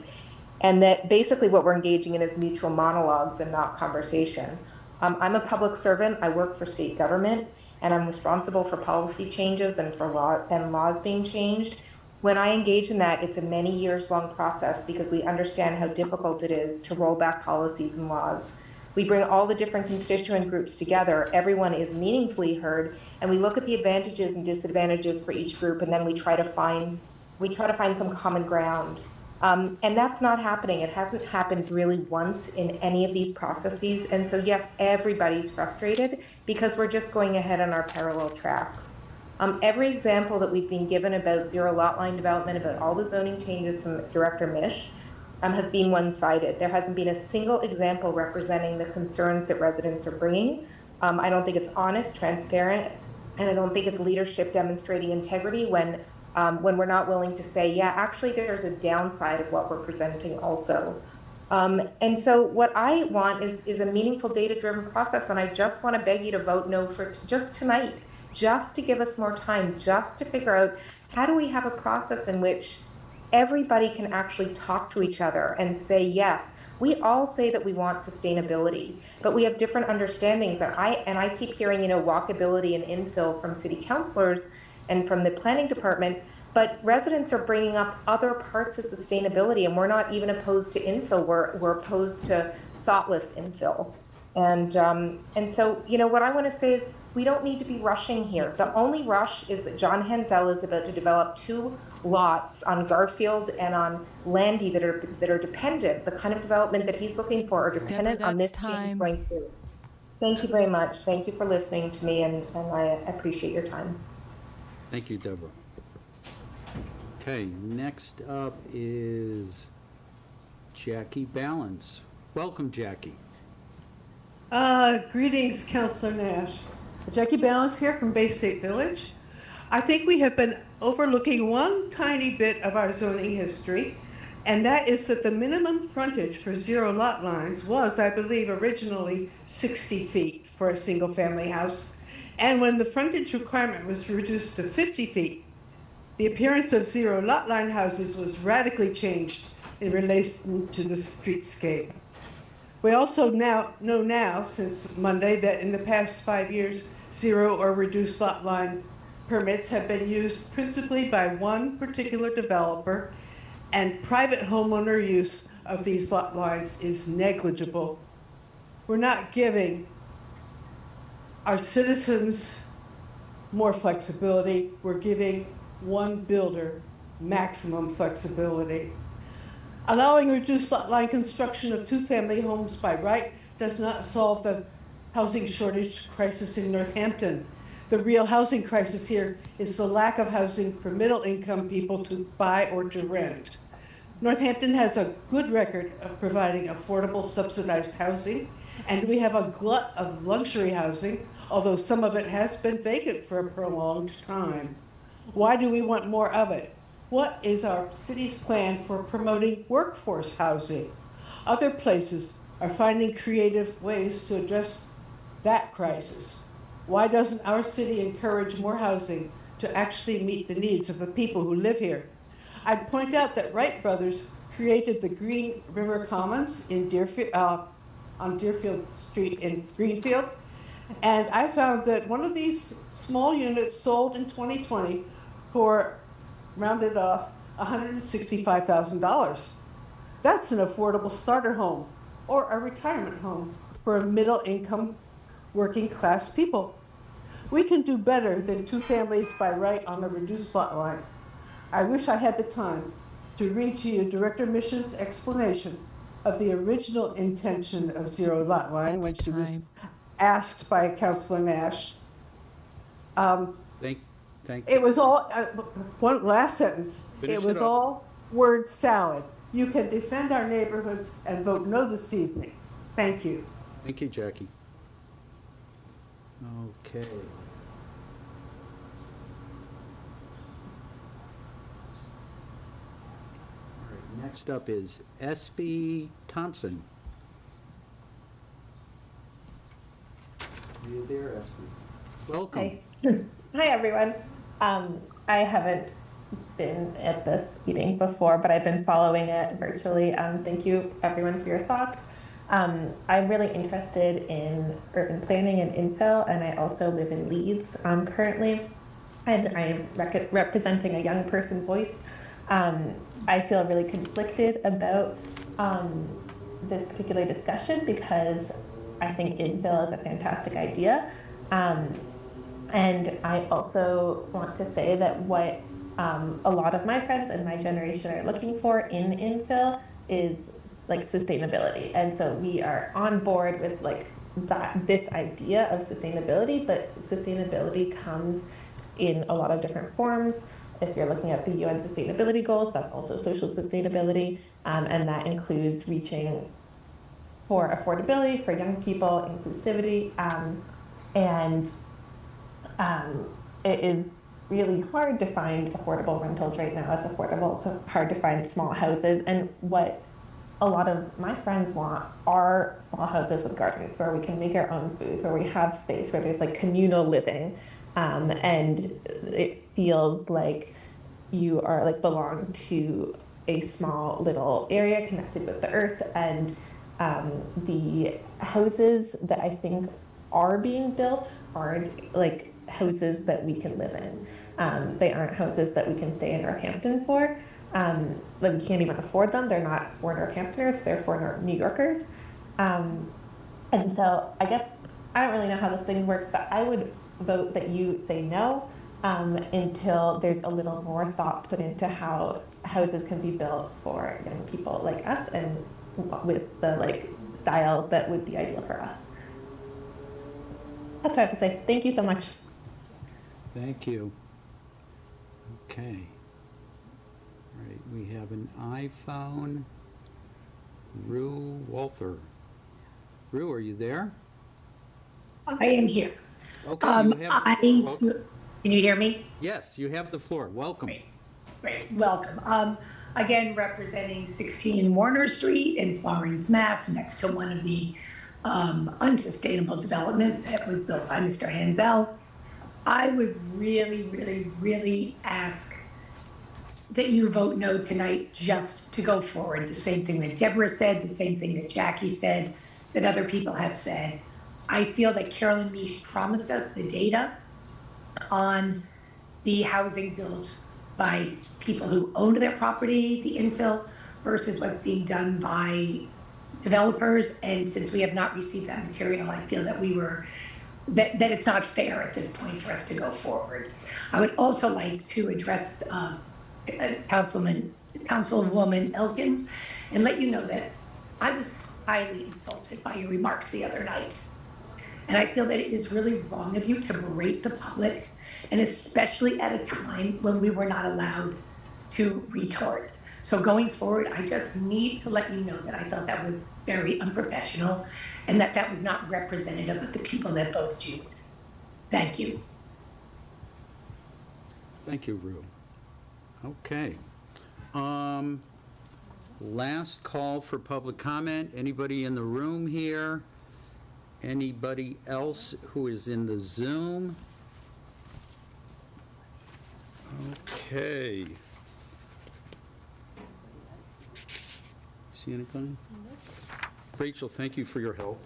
and that basically what we're engaging in is mutual monologues and not conversation. I'm a public servant. I work for state government, and I'm responsible for policy changes and for laws being changed. When I engage in that, it's a many years long process, because we understand how difficult it is to roll back policies and laws. We bring all the different constituent groups together. Everyone is meaningfully heard, and we look at the advantages and disadvantages for each group, and then we try to find some common ground. And that's not happening. It hasn't happened really once in any of these processes. And so, yes, everybody's frustrated because we're just going ahead on our parallel tracks. Every example that we've been given about zero lot line development, about all the zoning changes from Director Mish, have been one-sided. There hasn't been a single example representing the concerns that residents are bringing. I don't think it's honest, transparent, and I don't think it's leadership demonstrating integrity when we're not willing to say, yeah, actually there's a downside of what we're presenting also. And so what I want is a meaningful data-driven process, and I just want to beg you to vote no for just tonight, just to give us more time, just to figure out how do we have a process in which everybody can actually talk to each other and say, yes, we all say that we want sustainability, but we have different understandings. And I keep hearing, walkability and infill from city councilors and from the planning department, but residents are bringing up other parts of sustainability, and we're not even opposed to infill. We're opposed to thoughtless infill. And so, what I want to say is we don't need to be rushing here. The only rush is that John Hensel is about to develop 2 lots on Garfield and on Landy that are dependent. The kind of development that he's looking for are dependent on this change going through. Thank you very much. Thank you for listening to me, and I appreciate your time. Thank you, Deborah. Okay, next up is Jackie Balance. Welcome, Jackie. Greetings, Councillor Nash. Jackie Balance here from Bay State Village. I think we have been overlooking one tiny bit of our zoning history, and that is that the minimum frontage for zero lot lines was, I believe, originally 60 feet for a single-family house. And when the frontage requirement was reduced to 50 feet, the appearance of zero lot line houses was radically changed in relation to the streetscape. We also know since Monday, that in the past 5 years, zero or reduced lot line permits have been used principally by one particular developer, and private homeowner use of these lot lines is negligible. We're not giving our citizens more flexibility, we're giving one builder maximum flexibility. Allowing reduced lot line construction of two-family homes by right does not solve the housing shortage crisis in Northampton. The real housing crisis here is the lack of housing for middle-income people to buy or to rent. Northampton has a good record of providing affordable subsidized housing, and we have a glut of luxury housing, although some of it has been vacant for a prolonged time. Why do we want more of it? What is our city's plan for promoting workforce housing? Other places are finding creative ways to address that crisis. Why doesn't our city encourage more housing to actually meet the needs of the people who live here? I'd point out that Wright Brothers created the Green River Commons in Deerfield, on Deerfield Street in Greenfield, and I found that one of these small units sold in 2020 for, rounded off, $165,000. That's an affordable starter home or a retirement home for middle-income working class people. We can do better than two families by right on a reduced lot line. I wish I had the time to read to you Director Mish's explanation of the original intention of zero lot line when she was asked by Councilor Nash. Thank It was all, one last sentence, Finish it was it up. all word salad. You can defend our neighborhoods and vote no this evening. Thank you. Thank you, Jackie. Okay. All right, next up is S.B. Thompson. Are you there, S.B.? Welcome. Hi. Hi, everyone. I haven't been at this meeting before, but I've been following it virtually. Thank you, everyone, for your thoughts. I'm really interested in urban planning and infill, and I also live in Leeds currently, and I'm representing a young person voice. I feel really conflicted about this particular discussion because I think infill is a fantastic idea. And I also want to say that what a lot of my friends and my generation are looking for in infill is like sustainability. And so we are on board with like this idea of sustainability, but sustainability comes in a lot of different forms. If you're looking at the UN sustainability goals, that's also social sustainability, and that includes reaching for affordability for young people, inclusivity, and it is really hard to find affordable rentals right now. It's hard to find small houses, and what a lot of my friends want are small houses with gardens where we can make our own food, where we have space, where there's like communal living, and it feels like you are like belong to a small little area connected with the earth. And the houses that I think are being built aren't like houses that we can live in. They aren't houses that we can stay in Northampton for. Like we can't even afford them. They're not for Northamptoners, they're for New Yorkers. And so I guess I don't really know how this thing works, but I would vote that you say no until there's a little more thought put into how houses can be built for young people like us and with the like style that would be ideal for us. That's what I have to say. Thank you so much. Thank you. Okay. All right, we have an iPhone. Rue Walther. Rue, are you there? I am here. Okay, you have Can you hear me? Yes, you have the floor. Welcome. Great. Welcome. Again, representing 16 Warner Street in Florence, Mass, next to one of the unsustainable developments that was built by Mr. Hansel. I would really, really, really ask that you vote no tonight just to go forward. The same thing that Deborah said, the same thing that Jackie said, that other people have said. I feel that Carolyn Meesh promised us the data on the housing built by people who owned their property, the infill, versus what's being done by developers. And since we have not received that material, I feel that that it's not fair at this point for us to go forward. I would also like to address Councilwoman Elkins and let you know that I was highly insulted by your remarks the other night. And I feel that it is really wrong of you to berate the public, and especially at a time when we were not allowed to retort. So going forward, I just need to let you know that I thought that was very unprofessional and that was not representative of the people that voted you. Thank you. Thank you, Rue. Okay. Last call for public comment. Anybody in the room here? Anybody else who is in the Zoom? Okay. See anything? Rachel, thank you for your help.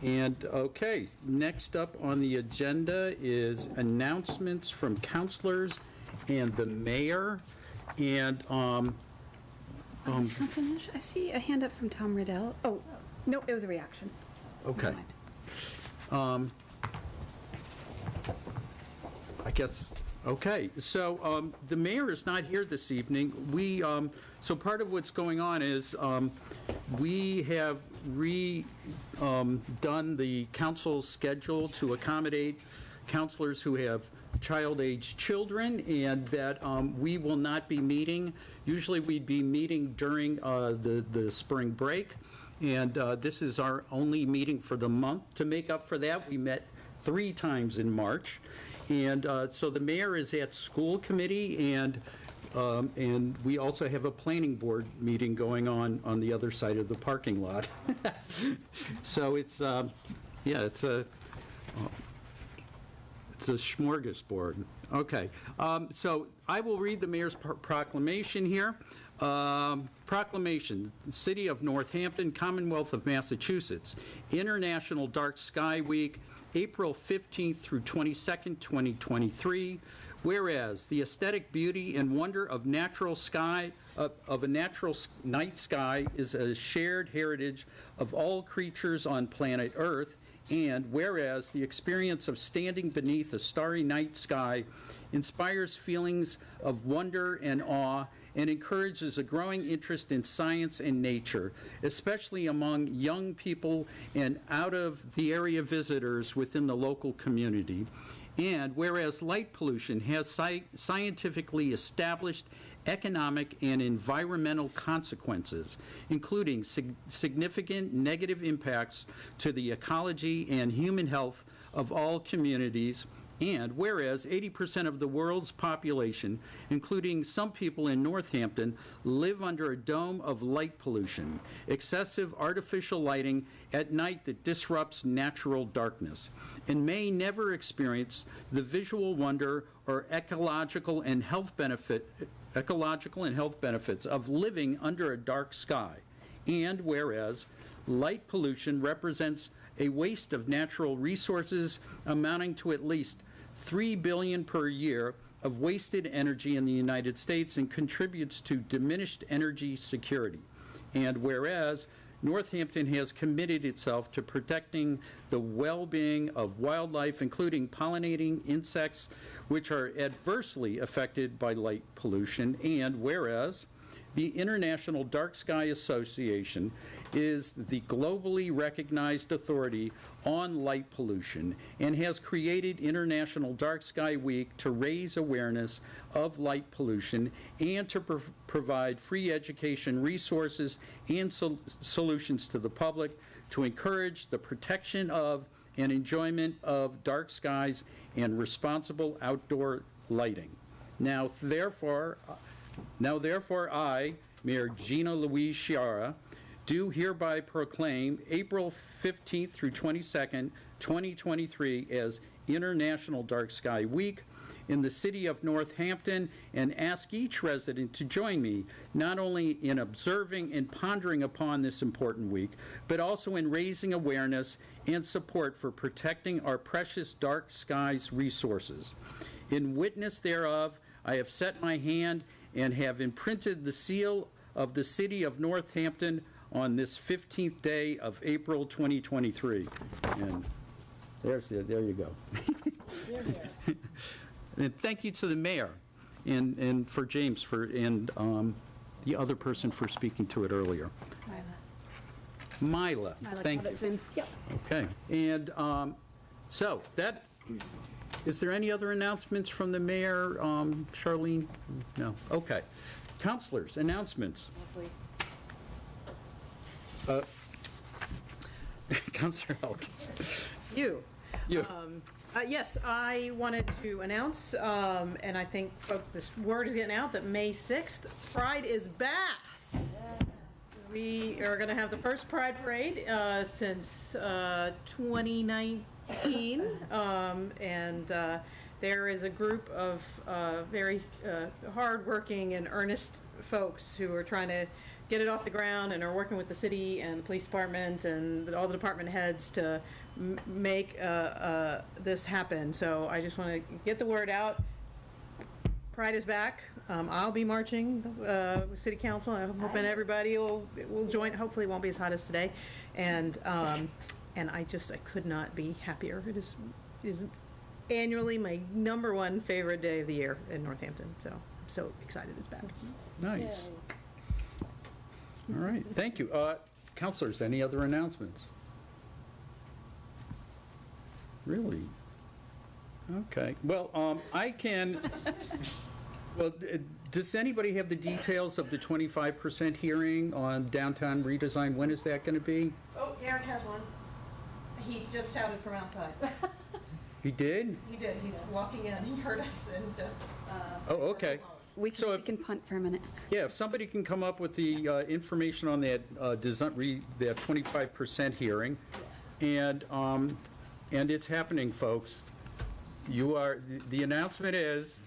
And okay, next up on the agenda is announcements from counselors and the mayor. And Councilor Nash, I see a hand up from Tom Riddell. Oh, no, it was a reaction. Okay. I guess, okay. So the mayor is not here this evening. So part of what's going on is we have done the council schedule to accommodate counselors who have child-age children, and that we will not be meeting. Usually we'd be meeting during the spring break, and this is our only meeting for the month. To make up for that, we met 3 times in March, and so the mayor is at school committee, and we also have a planning board meeting going on the other side of the parking lot. So it's it's a smorgasbord. Okay, so I will read the mayor's proclamation here. Proclamation, City of Northampton, Commonwealth of Massachusetts, International Dark Sky Week, April 15th through 22nd, 2023. Whereas the aesthetic beauty and wonder of natural sky, of a natural night sky is a shared heritage of all creatures on planet Earth, and whereas the experience of standing beneath a starry night sky inspires feelings of wonder and awe and encourages a growing interest in science and nature, especially among young people and out-of-the-area visitors within the local community. And whereas light pollution has scientifically established economic and environmental consequences, including significant negative impacts to the ecology and human health of all communities. And whereas 80% of the world's population, including some people in Northampton, live under a dome of light pollution, excessive artificial lighting at night that disrupts natural darkness, and may never experience the visual wonder or ecological and health benefits of living under a dark sky. And whereas light pollution represents a waste of natural resources amounting to at least $3 billion per year of wasted energy in the United States and contributes to diminished energy security. And whereas Northampton has committed itself to protecting the well-being of wildlife, including pollinating insects, which are adversely affected by light pollution. And whereas the International Dark Sky Association is the globally recognized authority on light pollution and has created International Dark Sky Week to raise awareness of light pollution and to provide free education resources and solutions to the public to encourage the protection of and enjoyment of dark skies and responsible outdoor lighting. Now therefore I, Mayor Gina Louise Sciarra, do hereby proclaim April 15th through 22nd, 2023 as International Dark Sky Week in the city of Northampton, and ask each resident to join me not only in observing and pondering upon this important week, but also in raising awareness and support for protecting our precious dark skies resources. In witness thereof, I have set my hand and have imprinted the seal of the city of Northampton on this 15th day of April 2023. And there you go. And thank you to the mayor and for James and the other person for speaking to it earlier. Myla. Thank you. Yep. Okay. And so that, is there any other announcements from the mayor, Charlene? No. Okay. Councilors, announcements. Councilor Elkins. You. You. Yes, I wanted to announce, and I think, folks, this word is getting out that May 6th, Pride is back. Yes. We are going to have the first Pride Parade since 2019, and there is a group of very hard-working and earnest folks who are trying to get it off the ground and are working with the city and the police department and all the department heads to make this happen. So I just want to get the word out. Pride is back. I'll be marching with City Council. I'm hoping everybody will join. Hopefully it won't be as hot as today. And I could not be happier. It is annually my #1 favorite day of the year in Northampton. So I'm so excited it's back. Nice. All right. Thank you. Councilors, any other announcements? Really? Okay. Well, I can. Well, does anybody have the details of the 25% hearing on downtown redesign? When is that going to be? Oh, Eric has one. He just shouted from outside. He did? He did. He's walking in. He heard us and just. Oh, okay. We can punt for a minute. Yeah, if somebody can come up with the information on that that 25% hearing, and it's happening, folks. The announcement is.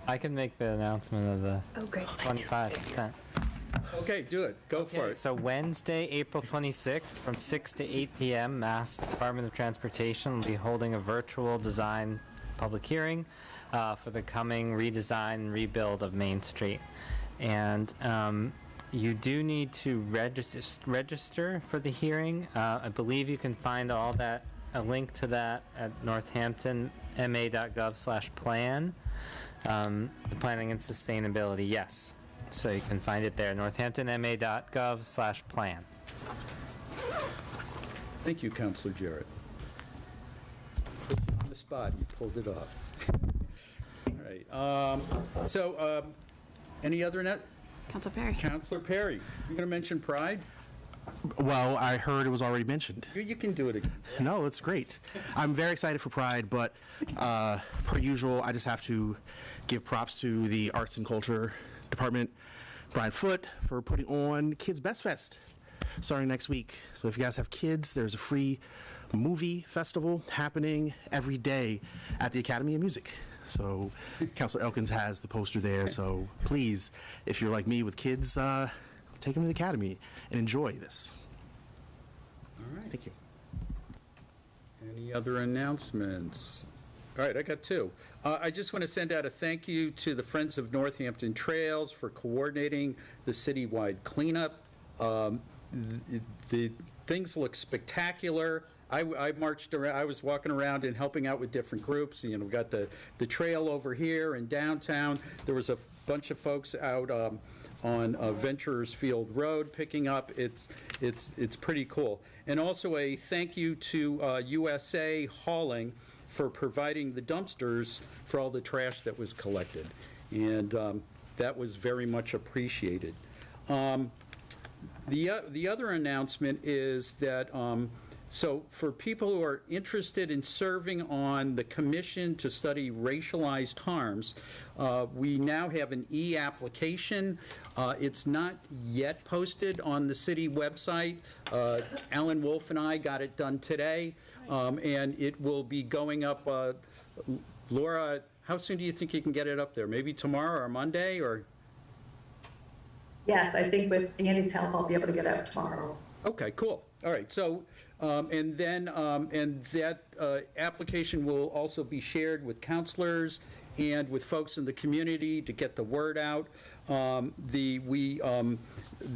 I can make the announcement of the 25%. Okay, do it. Go for it. So Wednesday, April 26th, from 6 to 8 p.m., Mass Department of Transportation will be holding a virtual design public hearing for the coming redesign and rebuild of Main Street. And you do need to register for the hearing. I believe you can find a link to that at northamptonma.gov/plan. The planning and sustainability, yes. So you can find it there, northamptonma.gov/plan. Thank you, Councilor Jarrett. Put you on the spot, you pulled it off. All right. Any other net? Councilor Perry. Councilor Perry, you going to mention Pride? Well, I heard it was already mentioned. You can do it again. No, it's great. I'm very excited for Pride, but per usual, I just have to give props to the Arts and Culture Department, Brian Foote, for putting on Kids Best Fest starting next week. So if you guys have kids, there's a free movie festival happening every day at the Academy of Music. So Councilor Elkins has the poster there. So please, if you're like me with kids, take them to the Academy and enjoy this. All right. Thank you. Any other announcements? All right, I got two. I just want to send out a thank you to the Friends of Northampton Trails for coordinating the citywide cleanup. The things look spectacular. I marched around, I was walking around and helping out with different groups. You know, we got the trail over here in downtown. There was a bunch of folks out on Venturers Field Road picking up. It's pretty cool. And also a thank you to USA Hauling for providing the dumpsters for all the trash that was collected. And that was very much appreciated. The other announcement is that So for people who are interested in serving on the Commission to Study Racialized Harms, we now have an e-application. It's not yet posted on the city website. Alan Wolf and I got it done today, and it will be going up. Laura, how soon do you think you can get it up there? Maybe tomorrow or Monday, or? Yes, I think with Andy's help, I'll be able to get out tomorrow. Okay, cool. All right, so, and that application will also be shared with counselors and with folks in the community to get the word out.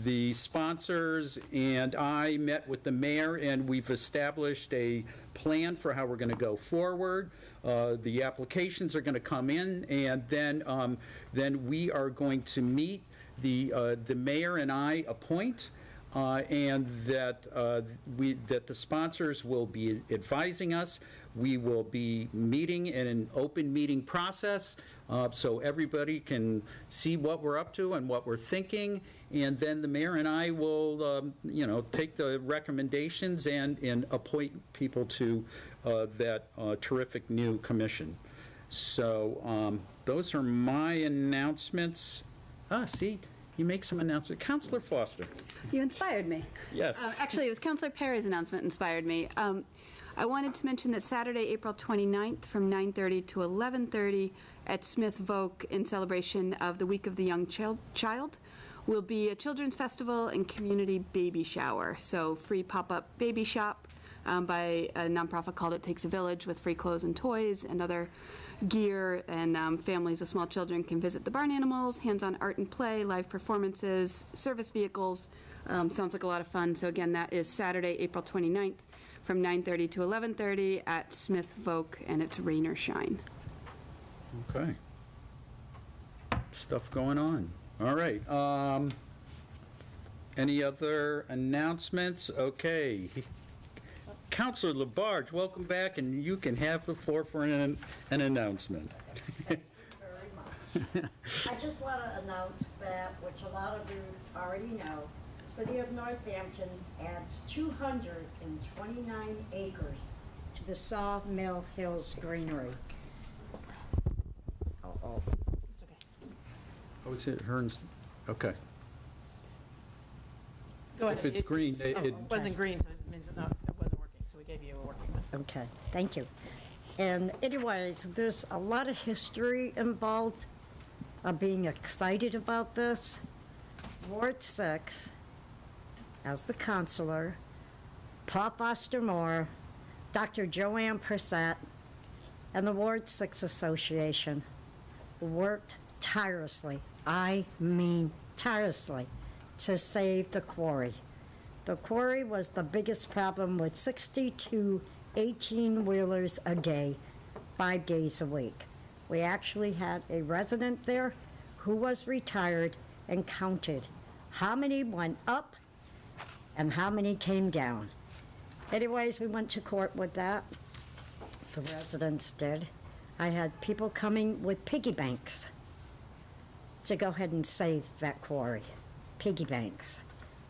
The sponsors and I met with the mayor, and we've established a plan for how we're going to go forward. The applications are going to come in, and then we are going to meet. The mayor and I appoint, and that the sponsors will be advising us. We will be meeting in an open meeting process, so everybody can see what we're up to and what we're thinking. And then the mayor and I will, take the recommendations and appoint people to that terrific new commission. So those are my announcements. See, you make some announcements. Councilor Foster. You inspired me. Yes. Actually, it was Councilor Perry's announcement inspired me. I wanted to mention that Saturday, April 29th from 9:30 to 11:30 at Smith Voc in celebration of the Week of the Young Child will be a children's festival and community baby shower. So free pop-up baby shop by a nonprofit called It Takes a Village with free clothes and toys and other gear, and families with small children can visit the barn animals, hands-on art and play, live performances, service vehicles. Sounds like a lot of fun. So again, that is Saturday, April 29th from 9:30 to 11:30 at Smith Voc, and it's rain or shine. Okay. Stuff going on. All right. Any other announcements? Okay. Councilor Labarge, welcome back, and you can have the floor for an announcement. Thank you very much. I just want to announce that, which a lot of you already know, the City of Northampton adds 229 acres to the Sawmill Hills Greenery. Oh, it's at Hearns. Okay. Go ahead. If it's green, it wasn't green, so it means it wasn't working, so we gave you a working one. Okay, thank you. And anyways, there's a lot of history involved. I'm being excited about this. Ward 6, as the counselor, Paul Foster Moore, Dr. Joanne Persett, and the Ward 6 Association worked tirelessly, I mean tirelessly, to save the quarry. The quarry was the biggest problem with 62 18-wheelers a day, 5 days a week. We actually had a resident there who was retired and counted how many went up and how many came down. Anyways, we went to court with that. The residents did. I had people coming with piggy banks to go ahead and save that quarry. Piggy banks.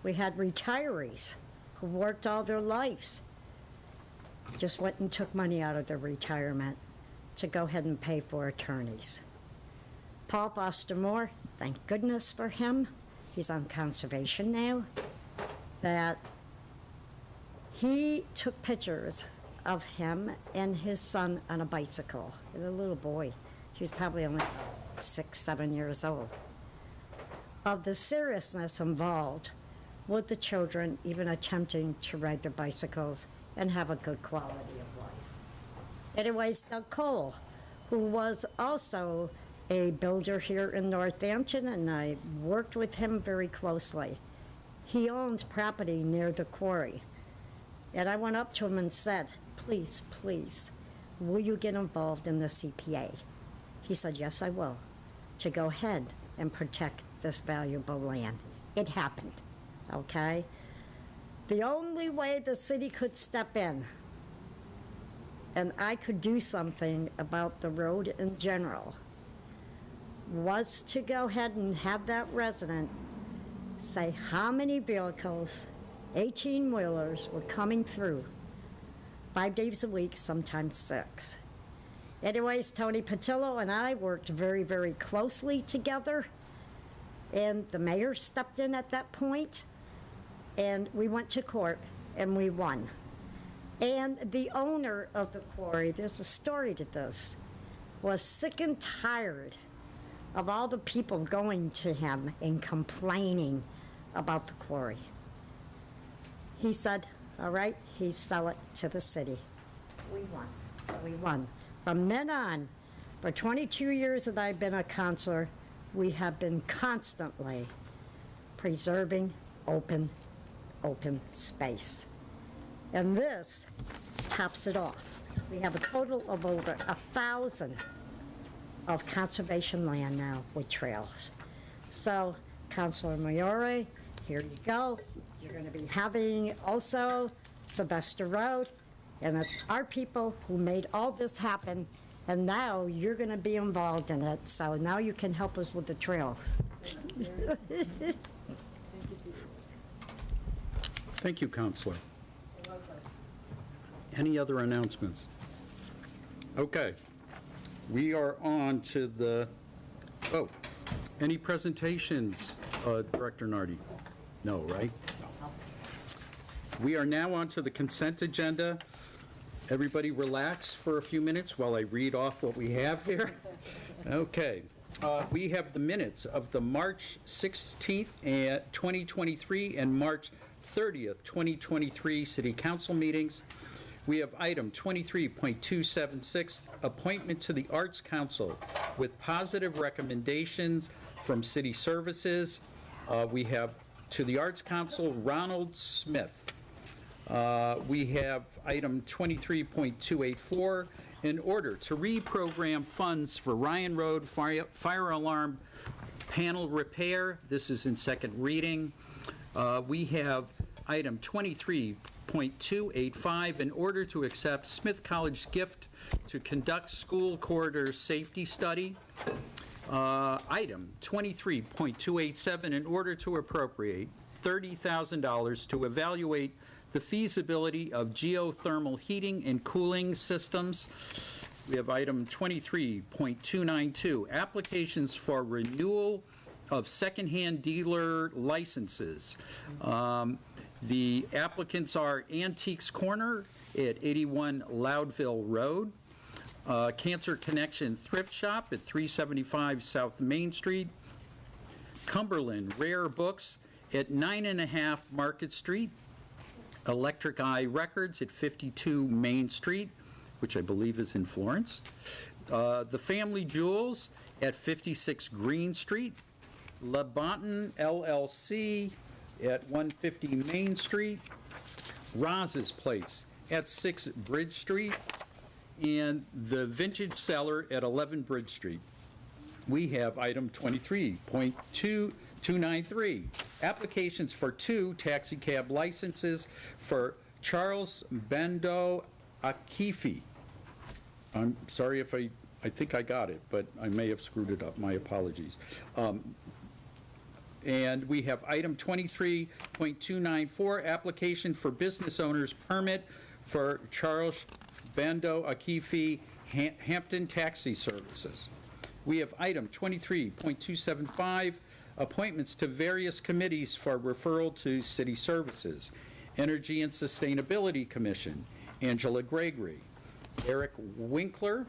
We had retirees who worked all their lives, just went and took money out of their retirement to go ahead and pay for attorneys. Paul Foster Moore, thank goodness for him, he's on conservation now, that he took pictures of him and his son on a bicycle, the little boy. He was probably only 6, 7 years old. Of the seriousness involved with the children even attempting to ride their bicycles and have a good quality of life. Anyways, Doug Cole, who was also a builder here in Northampton, and I worked with him very closely. He owns property near the quarry. And I went up to him and said, please, please, will you get involved in the CPA? He said, yes, I will, to go ahead and protect this valuable land. It happened, okay? The only way the city could step in and I could do something about the road in general was to go ahead and have that resident say how many vehicles, 18-wheelers, were coming through 5 days a week, sometimes 6. Anyways, Tony Patillo and I worked very, very closely together, and the mayor stepped in at that point, and we went to court, and we won. And the owner of the quarry, there's a story to this, was sick and tired of all the people going to him and complaining about the quarry. He said, all right, he'd sell it to the city. We won. We won. From then on, for 22 years that I've been a counselor, we have been constantly preserving open space. And this tops it off. We have a total of over 1,000 of conservation land now with trails. So, Councilor Mayore, here you go. You're going to be having also Sylvester Road, and it's our people who made all this happen, and now you're going to be involved in it, so now you can help us with the trails. Thank you, Counselor. Any other announcements? Okay. We are on to the, any presentations, Director Nardi? No, right? No. We are now on to the consent agenda. Everybody relax for a few minutes while I read off what we have here. Okay. We have the minutes of the March 16th, 2023 and March 30th, 2023 City Council meetings. We have item 23.276, appointment to the Arts Council with positive recommendations from City Services. We have to the Arts Council, Ronald Smith. We have item 23.284, in order to reprogram funds for Ryan Road fire alarm panel repair. This is in second reading. We have item 23.285, in order to accept Smith College gift to conduct school corridor safety study. Item 23.287, in order to appropriate $30,000 to evaluate the feasibility of geothermal heating and cooling systems. We have item 23.292, applications for renewal of secondhand dealer licenses. The applicants are Antiques Corner at 81 Loudville Road, Cancer Connection Thrift Shop at 375 South Main Street, Cumberland Rare Books at 9.5 Market Street, Electric Eye Records at 52 Main Street, which I believe is in Florence, The Family Jewels at 56 Green Street, LeBonton LLC at 150 Main Street, Roz's Place at 6 Bridge Street, and the Vintage Cellar at 11 Bridge Street. We have item 23.293, applications for 2 taxi cab licenses for Charles Bendo Akifi. I'm sorry if I think I got it, but I may have screwed it up. My apologies. And we have item 23.294, application for business owners permit for Charles Bando Akifi Hampton Taxi Services. We have item 23.275, appointments to various committees for referral to City Services. Energy and Sustainability Commission, Angela Gregory. Eric Winkler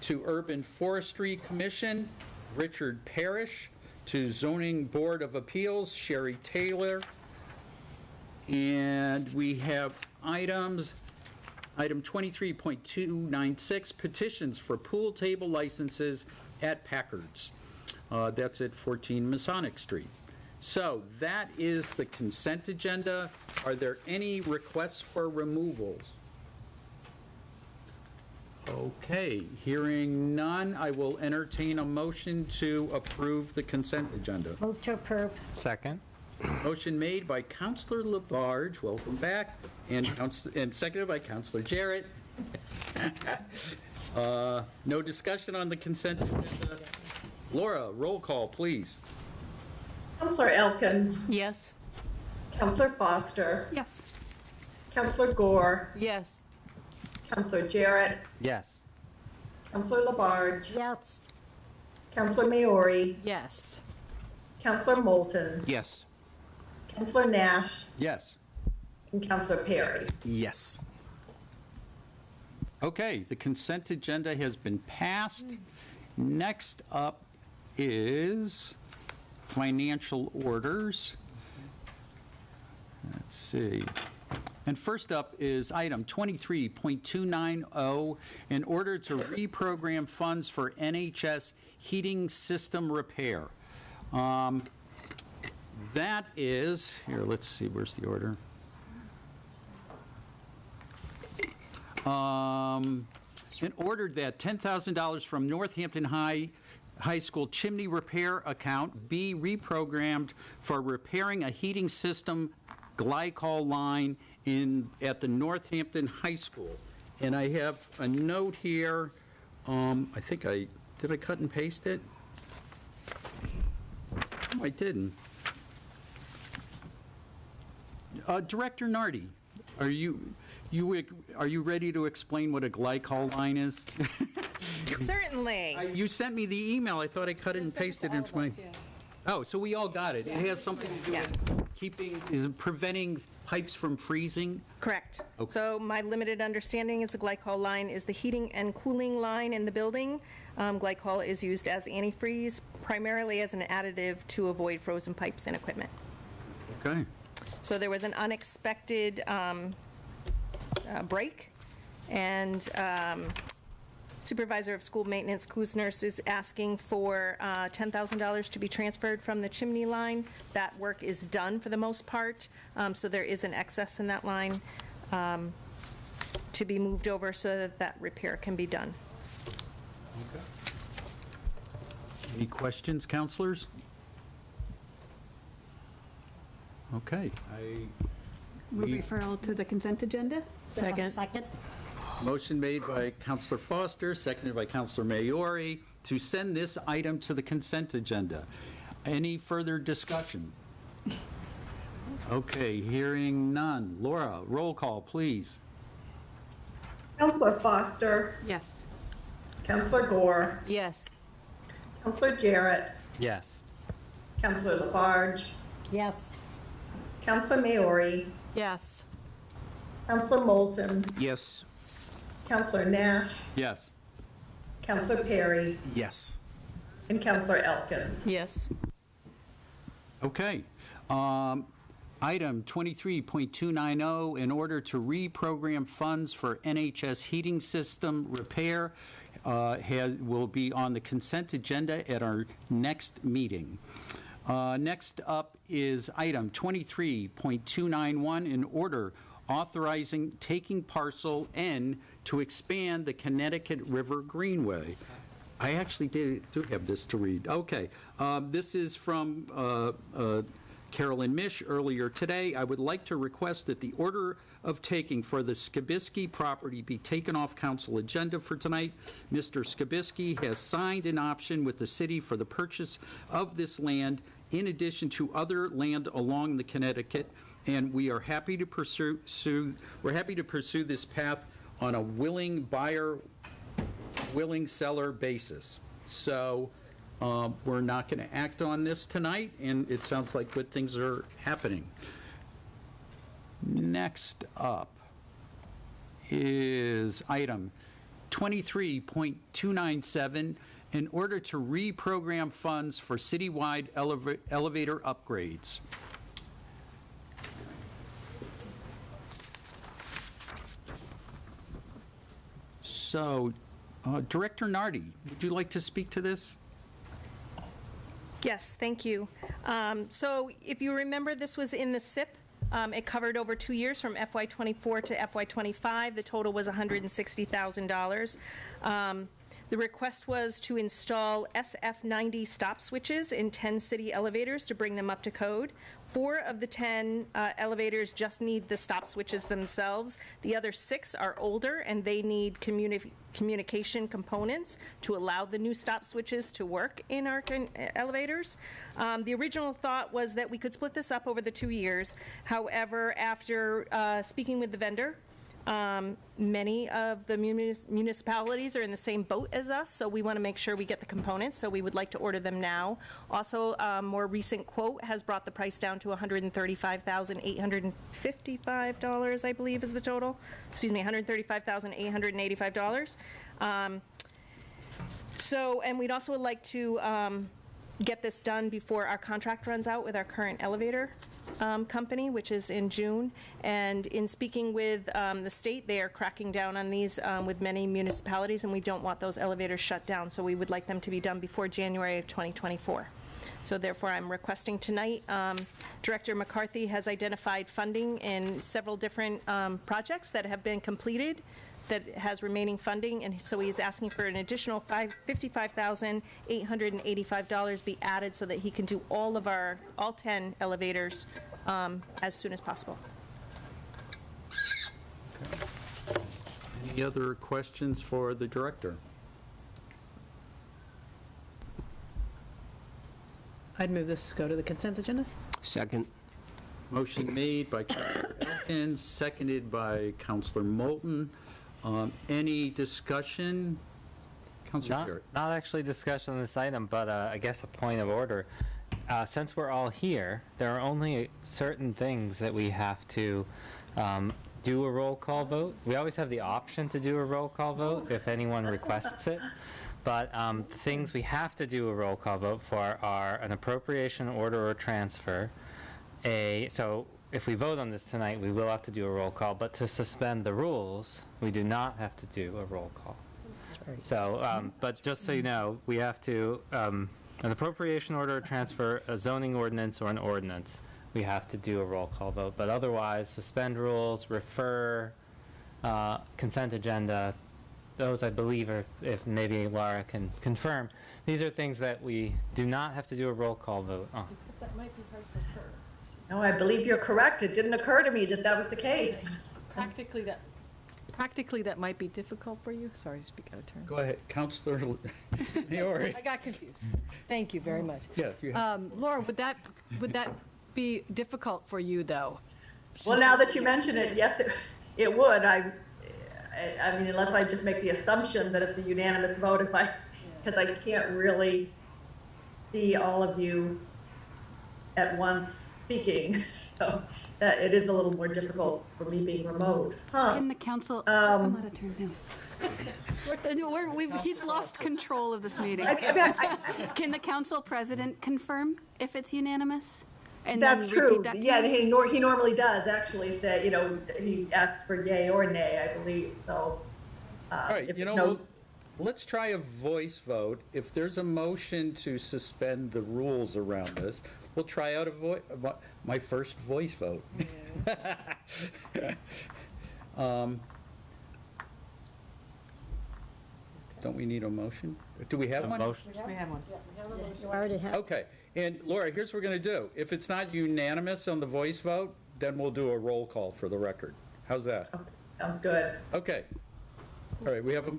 to Urban Forestry Commission, Richard Parrish. To Zoning Board of Appeals, Sherry Taylor. And we have item 23.296, petitions for pool table licenses at Packard's. That's at 14 Masonic Street. So that is the consent agenda. Are there any requests for removals? Okay, hearing none, I will entertain a motion to approve the consent agenda. Move to approve. Second. Motion made by Councilor Labarge, welcome back, and seconded by Councilor Jarrett. No discussion on the consent agenda. Laura, roll call, please. Councilor Elkins. Yes. Councilor Foster. Yes. Councilor Gore. Yes. Counselor Jarrett, Yes. Counselor Labarge, Yes. Counselor Maori, Yes. Counselor Moulton, Yes. Counselor Nash, Yes. and Counselor Perry. Yes. Okay, the consent agenda has been passed. Next up is financial orders. Let's see. And first up is item 23.290, in order to reprogram funds for NHS heating system repair. That is, here, let's see, where's the order? In order that $10,000 from Northampton High School chimney repair account be reprogrammed for repairing a heating system glycol line at the Northampton High School. And I have a note here, did I cut and paste it? No, I didn't. Director Nardi, are you ready to explain what a glycol line is? Certainly. You sent me the email. I thought I cut it and pasted it into my. Oh, so we all got it. It has something to do with preventing pipes from freezing? Correct. Okay. So my limited understanding is the glycol line is the heating and cooling line in the building. Glycol is used as antifreeze, primarily as an additive to avoid frozen pipes and equipment. Okay. So there was an unexpected break, and Supervisor of School Maintenance Kusners is asking for $10,000 to be transferred from the chimney line. That work is done for the most part, so there is an excess in that line to be moved over so that that repair can be done. Okay. Any questions, counselors? Okay. Move referral to the consent agenda? Second. Second. Motion made by Counselor Foster, seconded by Counselor Maori, to send this item to the consent agenda. Any further discussion? Okay, hearing none. Laura, roll call, please. Counselor Foster, Yes. Counselor Gore, Yes. Counselor Jarrett, Yes. Counselor Labarge, Yes. Counselor Maori, Yes. Counselor Moulton, Yes. Counselor Nash, Yes. Counselor Perry, Yes. and Counselor Elkins. Yes. Okay. Item 23.290, in order to reprogram funds for NHS heating system repair, will be on the consent agenda at our next meeting. Next up is item 23.291, in order authorizing taking parcel N to expand the Connecticut River Greenway. I actually do have this to read. Okay. This is from Carolyn Mish earlier today. I would like to request that the order of taking for the Skibisky property be taken off council agenda for tonight. Mr. Skibisky has signed an option with the city for the purchase of this land in addition to other land along the Connecticut, and we are happy to pursue this path on a willing buyer, willing seller basis. So we're not going to act on this tonight, and it sounds like good things are happening. Next up is item 23.297, in order to reprogram funds for citywide elevator upgrades. So, Director Nardi, would you like to speak to this? Yes, thank you. So if you remember, this was in the SIP. It covered over 2 years from FY24 to FY25. The total was $160,000. The request was to install SF90 stop switches in 10 city elevators to bring them up to code. 4 of the 10 elevators just need the stop switches themselves. The other 6 are older, and they need communication components to allow the new stop switches to work in our elevators. The original thought was that we could split this up over the 2 years. However, after speaking with the vendor, Many of the municipalities are in the same boat as us, so we want to make sure we get the components, so we would like to order them now. Also, a more recent quote has brought the price down to $135,855, I believe is the total. Excuse me, $135,885. And we'd also like to get this done before our contract runs out with our current elevator company, which is in June. And in speaking with the state, they are cracking down on these with many municipalities, and we don't want those elevators shut down. So we would like them to be done before January of 2024. So therefore, I'm requesting tonight, Director McCarthy has identified funding in several different projects that have been completed that has remaining funding, and so he's asking for an additional $55,885 be added so that he can do all 10 elevators as soon as possible. Any other questions for the director? I'd move this go to the consent agenda. Second. Motion made by Councilor Elkins, seconded by Councilor Moulton. Any discussion? Councilor Garrett. Not actually discussion on this item, but I guess a point of order. Since we're all here, there are only certain things that we have to do a roll call vote. We always have the option to do a roll call vote if anyone requests it. But the things we have to do a roll call vote for are an appropriation order or transfer. So if we vote on this tonight, we will have to do a roll call, but to suspend the rules, we do not have to do a roll call. So, but just so you know, we have to, an appropriation order or transfer, a zoning ordinance or an ordinance, we have to do a roll call vote. But otherwise, suspend rules, refer, consent agenda, those I believe are, if maybe Laura can confirm, these are things that we do not have to do a roll call vote on. That might be hard for her. No, I believe you're correct. It didn't occur to me that that was the case. Practically, that might be difficult for you. Sorry to speak out of turn. Go ahead, Councilor Maori. I got confused. Thank you very much. Yes, you Laura, would that be difficult for you, though? Well, now that you mention it, yes, it would. I mean, unless I just make the assumption that it's a unanimous vote, because I can't really see all of you at once speaking, so it is a little more difficult for me being remote. Can the council, I'm out of turn now. He's lost control of this meeting. Can the council president confirm if it's unanimous? And that's true. That yeah, he normally does actually say, he asks for yay or nay, I believe. So, all right, let's try a voice vote. If there's a motion to suspend the rules around this, we'll try out my first voice vote. Don't we need a motion? Do we have one? Motion. We have one. You already have. Okay. And Laura, here's what we're going to do. If it's not unanimous on the voice vote, then we'll do a roll call for the record. How's that? Okay, sounds good. Okay. All right, we have a...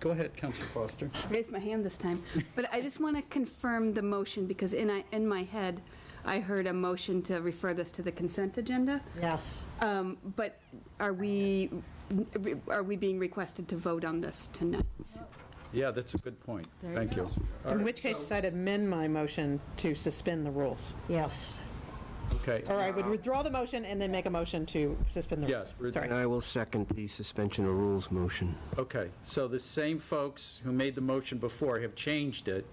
Go ahead, Councilor Foster. I raised my hand this time. But I just want to confirm the motion, because in my head, I heard a motion to refer this to the consent agenda. Yes. But are we being requested to vote on this tonight? Yeah, that's a good point. Thank you. In which case, I'd amend my motion to suspend the rules. Yes. Okay. Or I would withdraw the motion and then make a motion to suspend the rules. Yes. Sorry. And I will second the suspension of rules motion. Okay, so the same folks who made the motion before have changed it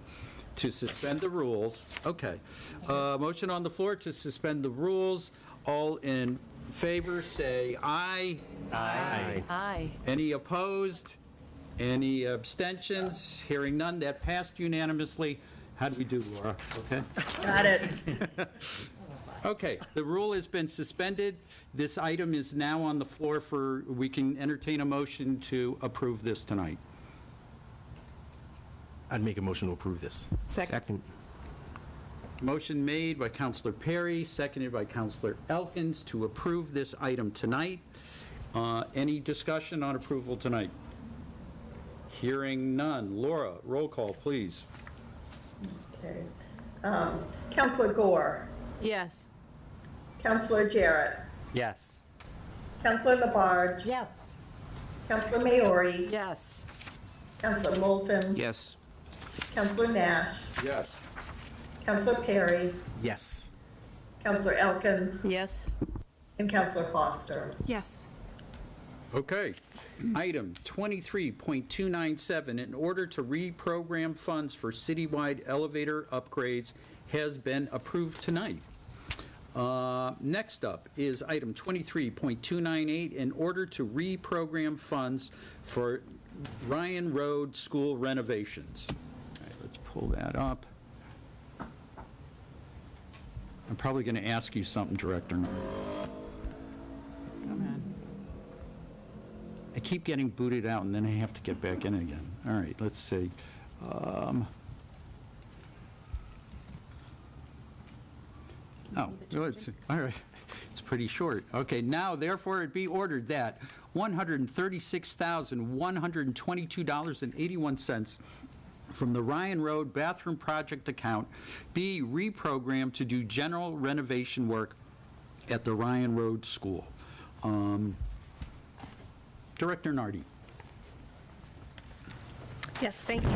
to suspend the rules. Okay. Motion on the floor to suspend the rules. All in favor, say aye. Aye. Aye. Any opposed? Any abstentions? Hearing none, that passed unanimously. How do we do, Laura? Okay? Got it. Okay, the rule has been suspended. This item is now on the floor we can entertain a motion to approve this tonight. I'd make a motion to approve this. Second. Motion made by Councilor Perry, seconded by Councilor Elkins to approve this item tonight. Any discussion on approval tonight? Hearing none. Laura, roll call, please. Okay. Councilor Gore. Yes. Councilor Jarrett. Yes. Councilor Labarge. Yes. Counselor Maori, Yes. Counselor Moulton, Yes. Counselor Nash, Yes. Counselor Perry, Yes. Counselor Elkins, Yes. and Counselor Foster. Yes. Okay. Item 23.297, in order to reprogram funds for citywide elevator upgrades, has been approved tonight. Next up is item 23.298, in order to reprogram funds for Ryan Road School renovations. All right, let's pull that up. I'm probably going to ask you something, Director. Come on. I keep getting booted out, and then I have to get back in again. All right, let's see. Oh, it's, all right. It's pretty short. Okay, now therefore it be ordered that $136,122.81 from the Ryan Road Bathroom Project account be reprogrammed to do general renovation work at the Ryan Road School. Director Nardi. Yes, thank you.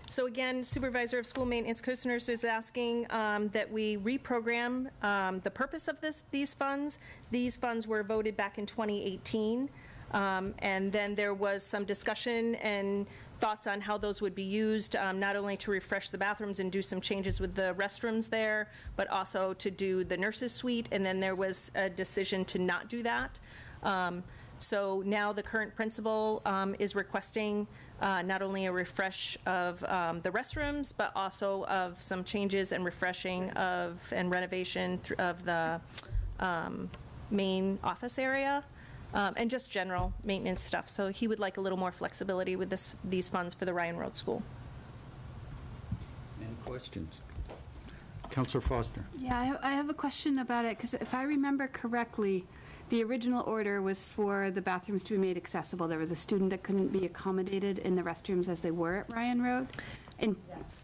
So again, Supervisor of School Maintenance Kuciners is asking that we reprogram the purpose of these funds. These funds were voted back in 2018, and then there was some discussion and thoughts on how those would be used, not only to refresh the bathrooms and do some changes with the restrooms there, but also to do the nurses' suite, and then there was a decision to not do that. So now the current principal is requesting not only a refresh of the restrooms, but also of some changes and refreshing of and renovation of the main office area, and just general maintenance stuff. So he would like a little more flexibility with these funds for the Ryan Road School. Any questions? Councilor Foster. Yeah, I have a question about it, because if I remember correctly, the original order was for the bathrooms to be made accessible. There was a student that couldn't be accommodated in the restrooms as they were at Ryan Road. And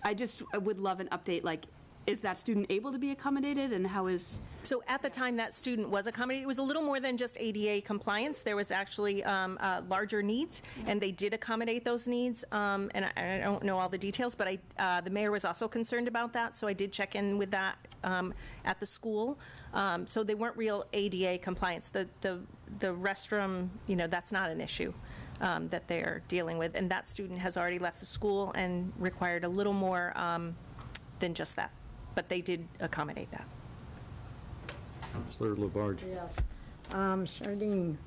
I would love an update, like, is that student able to be accommodated, and how is? So at the time that student was accommodated, it was a little more than just ADA compliance. There was actually larger needs, and they did accommodate those needs. And I don't know all the details, but the mayor was also concerned about that, so I did check in with that at the school. So they weren't real ADA compliance. The restroom, that's not an issue that they're dealing with, and that student has already left the school and required a little more than just that. But they did accommodate that. Councilor Labarge. Yes. Charlene,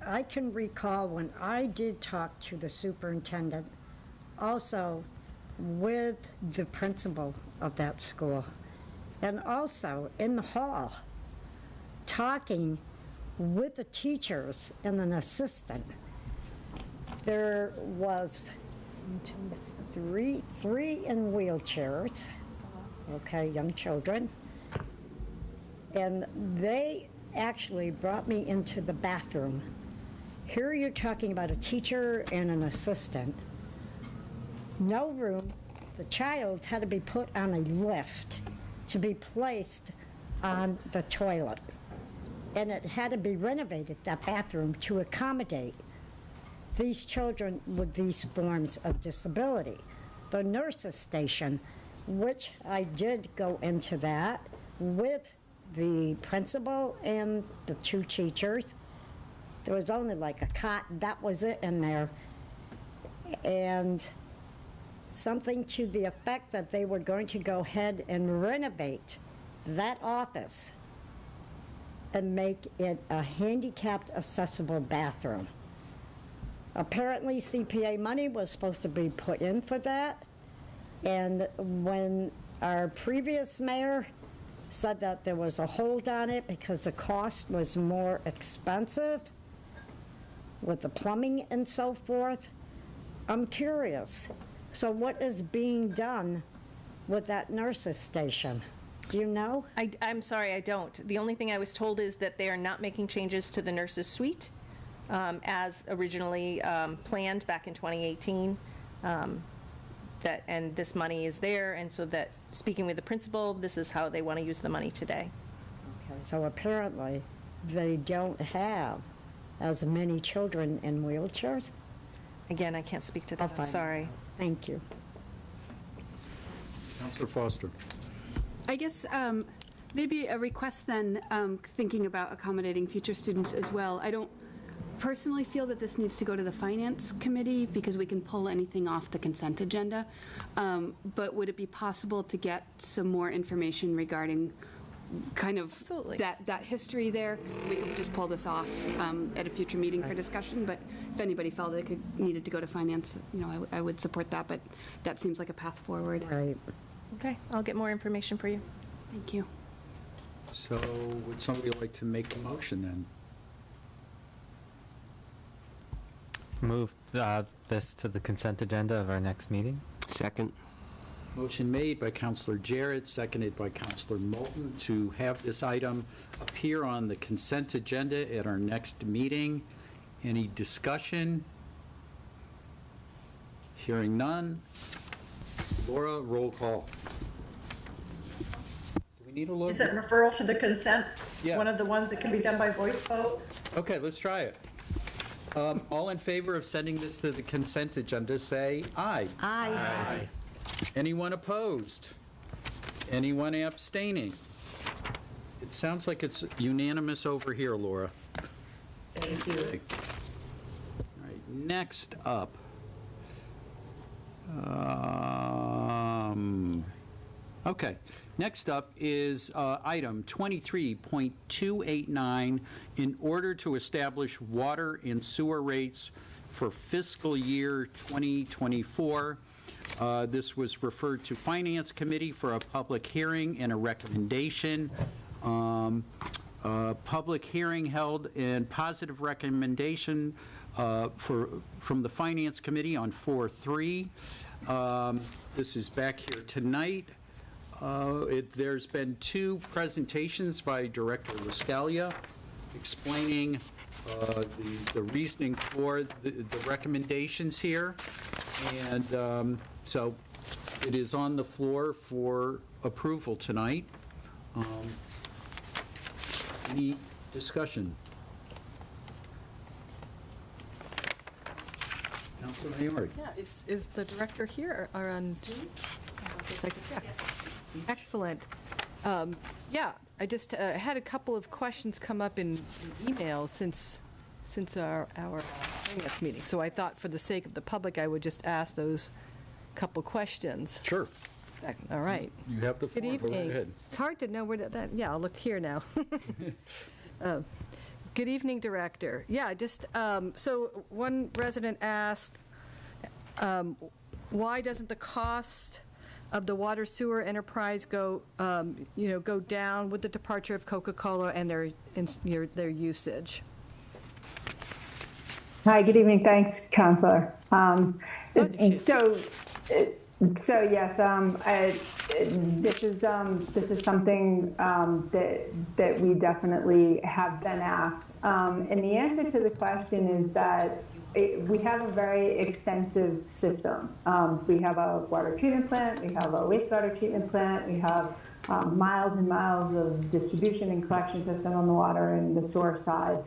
I can recall when I did talk to the superintendent, also with the principal of that school, and also in the hall, talking with the teachers and an assistant. There was 1, 2, 3 in wheelchairs, okay, young children. And they actually brought me into the bathroom. Here you're talking about a teacher and an assistant. No room. The child had to be put on a lift to be placed on the toilet. And it had to be renovated, that bathroom, to accommodate these children with these forms of disability. The nurses' station, which I did go into that with the principal and the 2 teachers. There was only like a cot, that was it in there. And something to the effect that they were going to go ahead and renovate that office and make it a handicapped accessible bathroom. Apparently CPA money was supposed to be put in for that, and when our previous mayor said that there was a hold on it because the cost was more expensive with the plumbing and so forth, I'm curious. So what is being done with that nurses' station? Do you know? I'm sorry, I don't. The only thing I was told is that they are not making changes to the nurses' suite as originally planned back in 2018. And this money is there, and so that, speaking with the principal, this is how they want to use the money today. Okay, so apparently they don't have as many children in wheelchairs. Again, I can't speak to that, I'm sorry. Thank you. Councilor Foster. I guess maybe a request then, thinking about accommodating future students as well. I don't personally feel that this needs to go to the Finance Committee because we can pull anything off the consent agenda. But would it be possible to get some more information regarding kind of that history there? We could just pull this off at a future meeting for discussion, but if anybody felt it needed to go to Finance, I would support that, but that seems like a path forward. Right. Okay, I'll get more information for you. Thank you. So would somebody like to make a motion then? Move this to the consent agenda of our next meeting. Second. Motion made by Councilor Jarrett, seconded by Councilor Moulton to have this item appear on the consent agenda at our next meeting. Any discussion? Hearing none. Laura, roll call. Do we need a Is it referral to the consent? Yeah. One of the ones that can be done by voice vote? Okay, let's try it. All in favor of sending this to the consent agenda, say aye. Aye. Anyone opposed? Anyone abstaining? It sounds like it's unanimous over here, Laura. Thank you. Okay. All right, next up. Okay, next up is item 23.289, in order to establish water and sewer rates for fiscal year 2024. This was referred to Finance Committee for a public hearing and a recommendation. Public hearing held and positive recommendation from the Finance Committee on 4/3. This is back here tonight. There's been two presentations by Director Riscalia explaining the reasoning for the recommendations here. And so it is on the floor for approval tonight. Any discussion? Councilor Mayork. Yeah, is the director here or on Zoom? Yeah. Excellent. Yeah, I just had a couple of questions come up in emails since our finance meeting. So I thought for the sake of the public, I would just ask those couple questions. Sure. All right. You have the floor. Good Go evening. ahead. It's hard to know where that, yeah, I'll look here now. Good evening, Director. Yeah, just, so one resident asked, why doesn't the cost of the water sewer enterprise go down with the departure of Coca-Cola and their usage? Hi, good evening. Thanks, Counselor. So yes, this is something that we definitely have been asked, and the answer to the question is that we have a very extensive system. We have a water treatment plant, we have a wastewater treatment plant, we have miles and miles of distribution and collection system on the water and the sewer side.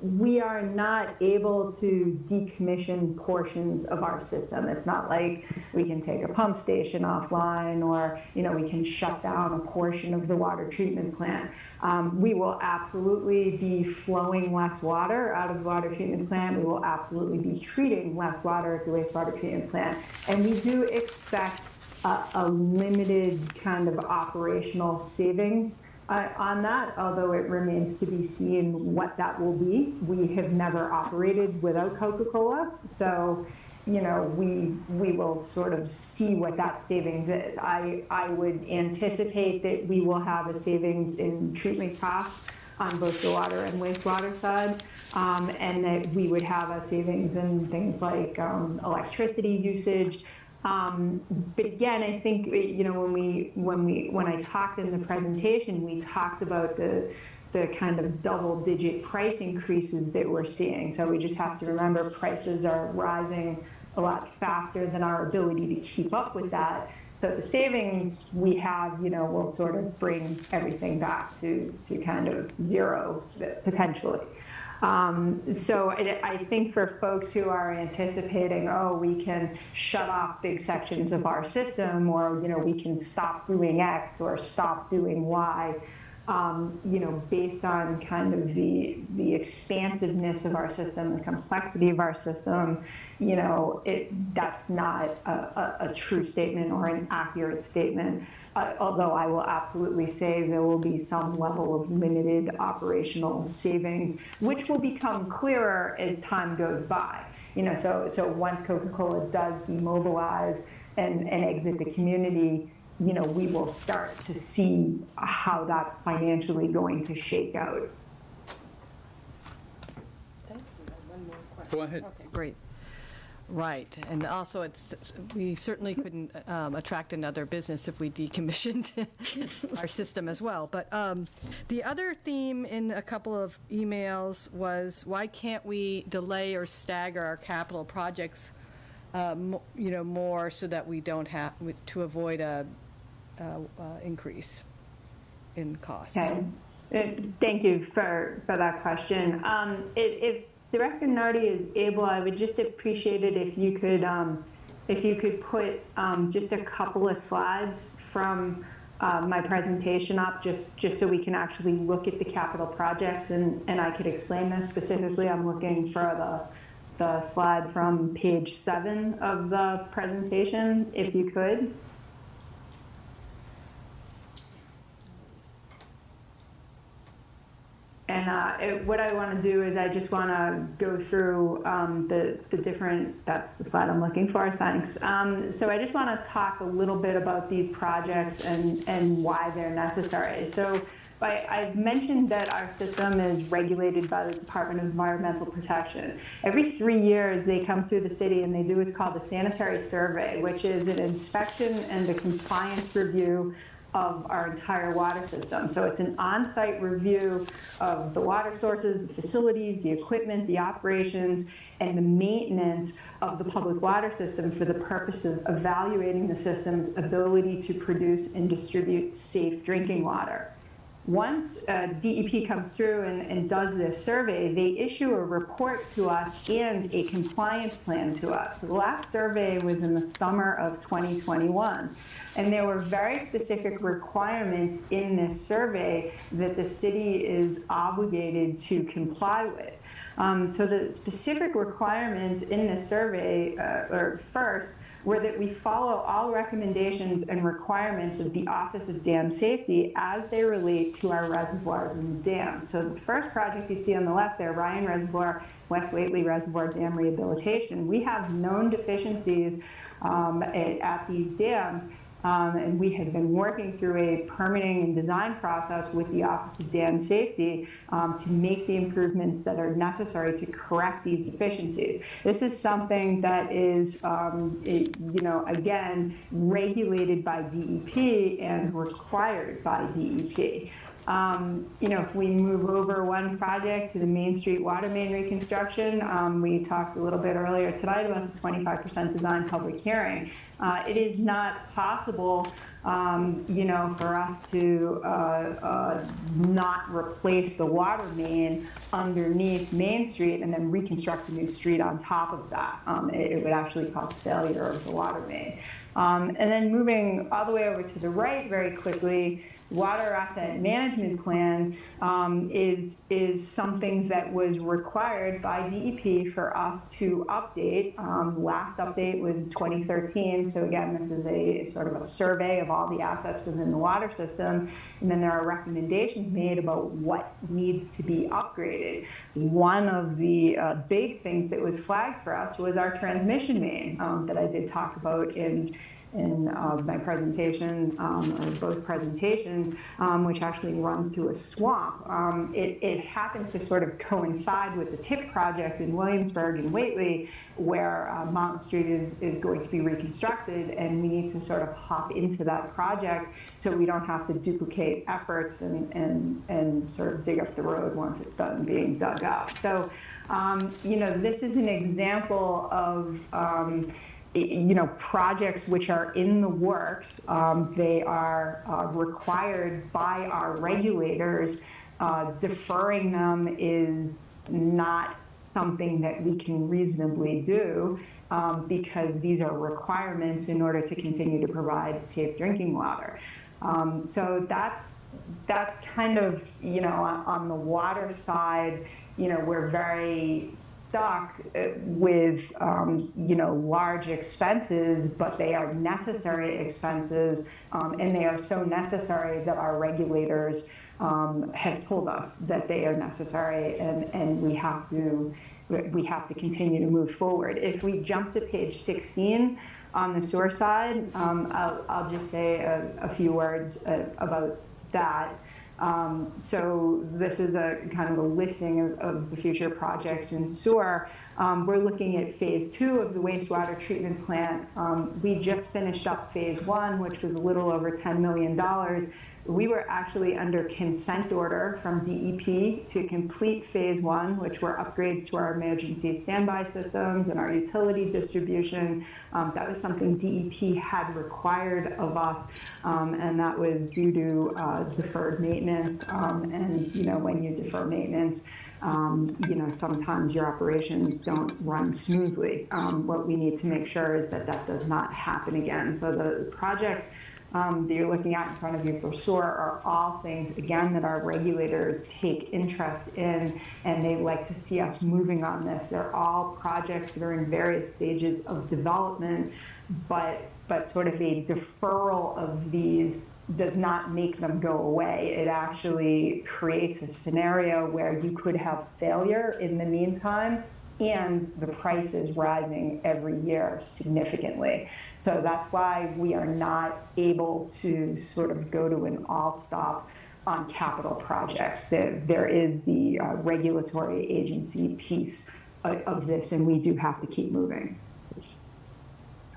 We are not able to decommission portions of our system. It's not like we can take a pump station offline or, we can shut down a portion of the water treatment plant. We will absolutely be flowing less water out of the water treatment plant. We will absolutely be treating less water at the wastewater treatment plant. And we do expect a limited kind of operational savings on that, although it remains to be seen what that will be. We have never operated without Coca-Cola, so we will sort of see what that savings is. I would anticipate that we will have a savings in treatment costs on both the water and wastewater side, and that we would have a savings in things like electricity usage. But again, I think when I talked in the presentation, we talked about the kind of double-digit price increases that we're seeing. So we just have to remember prices are rising a lot faster than our ability to keep up with that. So the savings we have, will sort of bring everything back to kind of zero, potentially. So I think for folks who are anticipating, oh, we can shut off big sections of our system, or, we can stop doing X or stop doing Y, based on kind of the expansiveness of our system, the complexity of our system, that's not a true statement or an accurate statement. Although I will absolutely say there will be some level of limited operational savings, which will become clearer as time goes by. So once Coca-Cola does demobilize and exit the community, we will start to see how that's financially going to shake out. Thank you. One more question. Go ahead. Okay, great. Right, and also we certainly couldn't attract another business if we decommissioned our system as well. But the other theme in a couple of emails was, why can't we delay or stagger our capital projects, more, so that we don't have to avoid a increase in costs? Okay. Thank you for that question. If Director Nardi is able, I would just appreciate it if you could put just a couple of slides from my presentation up, just so we can actually look at the capital projects, and I could explain this specifically. I'm looking for the slide from page 7 of the presentation, if you could. And what I want to do is I just want to go through the different, that's the slide I'm looking for, thanks. So I just want to talk a little bit about these projects and why they're necessary. So I've mentioned that our system is regulated by the Department of Environmental Protection. Every 3 years, they come through the city and they do what's called a sanitary survey, which is an inspection and a compliance review of our entire water system. So it's an on-site review of the water sources, the facilities, the equipment, the operations, and the maintenance of the public water system for the purpose of evaluating the system's ability to produce and distribute safe drinking water. Once DEP comes through and does this survey, they issue a report to us and a compliance plan to us. So the last survey was in the summer of 2021, and there were very specific requirements in this survey that the city is obligated to comply with. So the specific requirements in this survey, first, were that we follow all recommendations and requirements of the Office of Dam Safety as they relate to our reservoirs and the dam. So the first project you see on the left there, Ryan Reservoir, West Whately Reservoir Dam Rehabilitation, we have known deficiencies at these dams. And we had been working through a permitting and design process with the Office of Dam Safety to make the improvements that are necessary to correct these deficiencies. This is something that is, again, regulated by DEP and required by DEP. If we move over one project to the Main Street water main reconstruction, we talked a little bit earlier tonight about the 25% design public hearing. It is not possible, for us to not replace the water main underneath Main Street and then reconstruct a new street on top of that. It would actually cause failure of the water main. And then moving all the way over to the right very quickly, Water Asset Management Plan is something that was required by DEP for us to update. Last update was 2013, so again, this is a sort of a survey of all the assets within the water system, and then there are recommendations made about what needs to be upgraded. One of the big things that was flagged for us was our transmission main that I did talk about in my presentation, or both presentations, which actually runs through a swamp. It happens to sort of coincide with the TIP project in Williamsburg and Whately, where Mountain Street is going to be reconstructed, and we need to sort of hop into that project so we don't have to duplicate efforts and sort of dig up the road once it's done being dug up. So, this is an example of projects which are in the works. They are required by our regulators. Deferring them is not something that we can reasonably do because these are requirements in order to continue to provide safe drinking water. So that's kind of, on the water side, we're very stuck with, large expenses, but they are necessary expenses, and they are so necessary that our regulators have told us that they are necessary, and we have to continue to move forward. If we jump to page 16 on the sewer side, I'll just say a few words about that. So this is a kind of a listing of the future projects in sewer. We're looking at phase 2 of the wastewater treatment plant. We just finished up phase 1, which was a little over $10 million. We were actually under consent order from DEP to complete phase 1, which were upgrades to our emergency standby systems and our utility distribution. That was something DEP had required of us, and that was due to deferred maintenance. And when you defer maintenance, sometimes your operations don't run smoothly. What we need to make sure is that that does not happen again. So the projects that you're looking at in front of you for sewer are all things, again, that our regulators take interest in, and they like to see us moving on this. They're all projects that are in various stages of development, but sort of a deferral of these does not make them go away. It actually creates a scenario where you could have failure in the meantime, and the price is rising every year significantly. So that's why we are not able to sort of go to an all-stop on capital projects. There is the regulatory agency piece of this, and we do have to keep moving.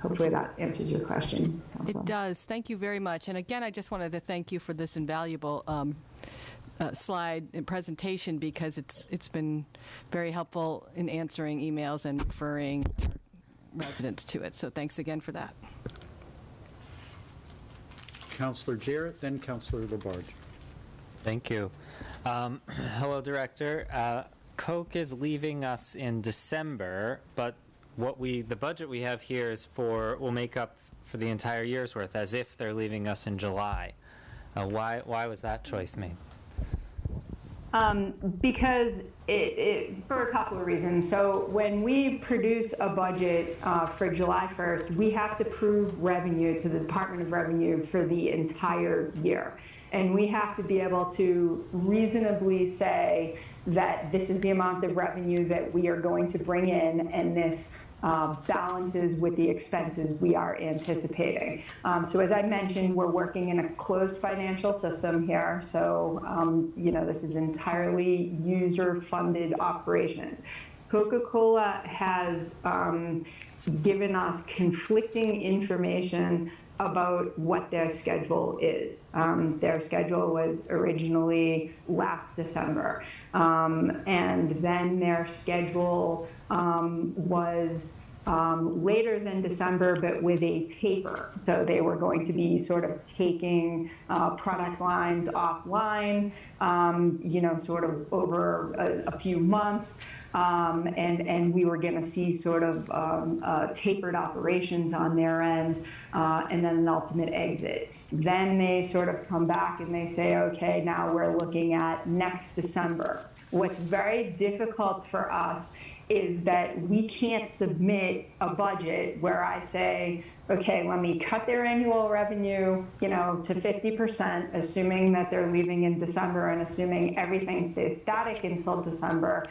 Hopefully that answers your question, Council. It does. Thank you very much. And again, I just wanted to thank you for this invaluable slide and presentation, because it's been very helpful in answering emails and referring residents to it. So thanks again for that. Councilor Jarrett, then Councilor Labarge. Thank you. Hello, Director. Coke is leaving us in December, but the budget we have here is will make up for the entire year's worth, as if they're leaving us in July. Why was that choice made? Because for a couple of reasons. So when we produce a budget for July 1st, we have to prove revenue to the Department of Revenue for the entire year. And we have to be able to reasonably say that this is the amount of revenue that we are going to bring in, and this balances with the expenses we are anticipating. So as I mentioned, we're working in a closed financial system here. So, this is entirely user-funded operations. Coca-Cola has given us conflicting information about what their schedule is. Their schedule was originally last December, and then their schedule was later than December, but with a taper. So they were going to be sort of taking product lines offline, sort of over a few months. And we were going to see sort of tapered operations on their end, and then an ultimate exit. Then they sort of come back and they say, okay, now we're looking at next December. What's very difficult for us is that we can't submit a budget where I say, okay, let me cut their annual revenue, to 50%, assuming that they're leaving in December and assuming everything stays static until December.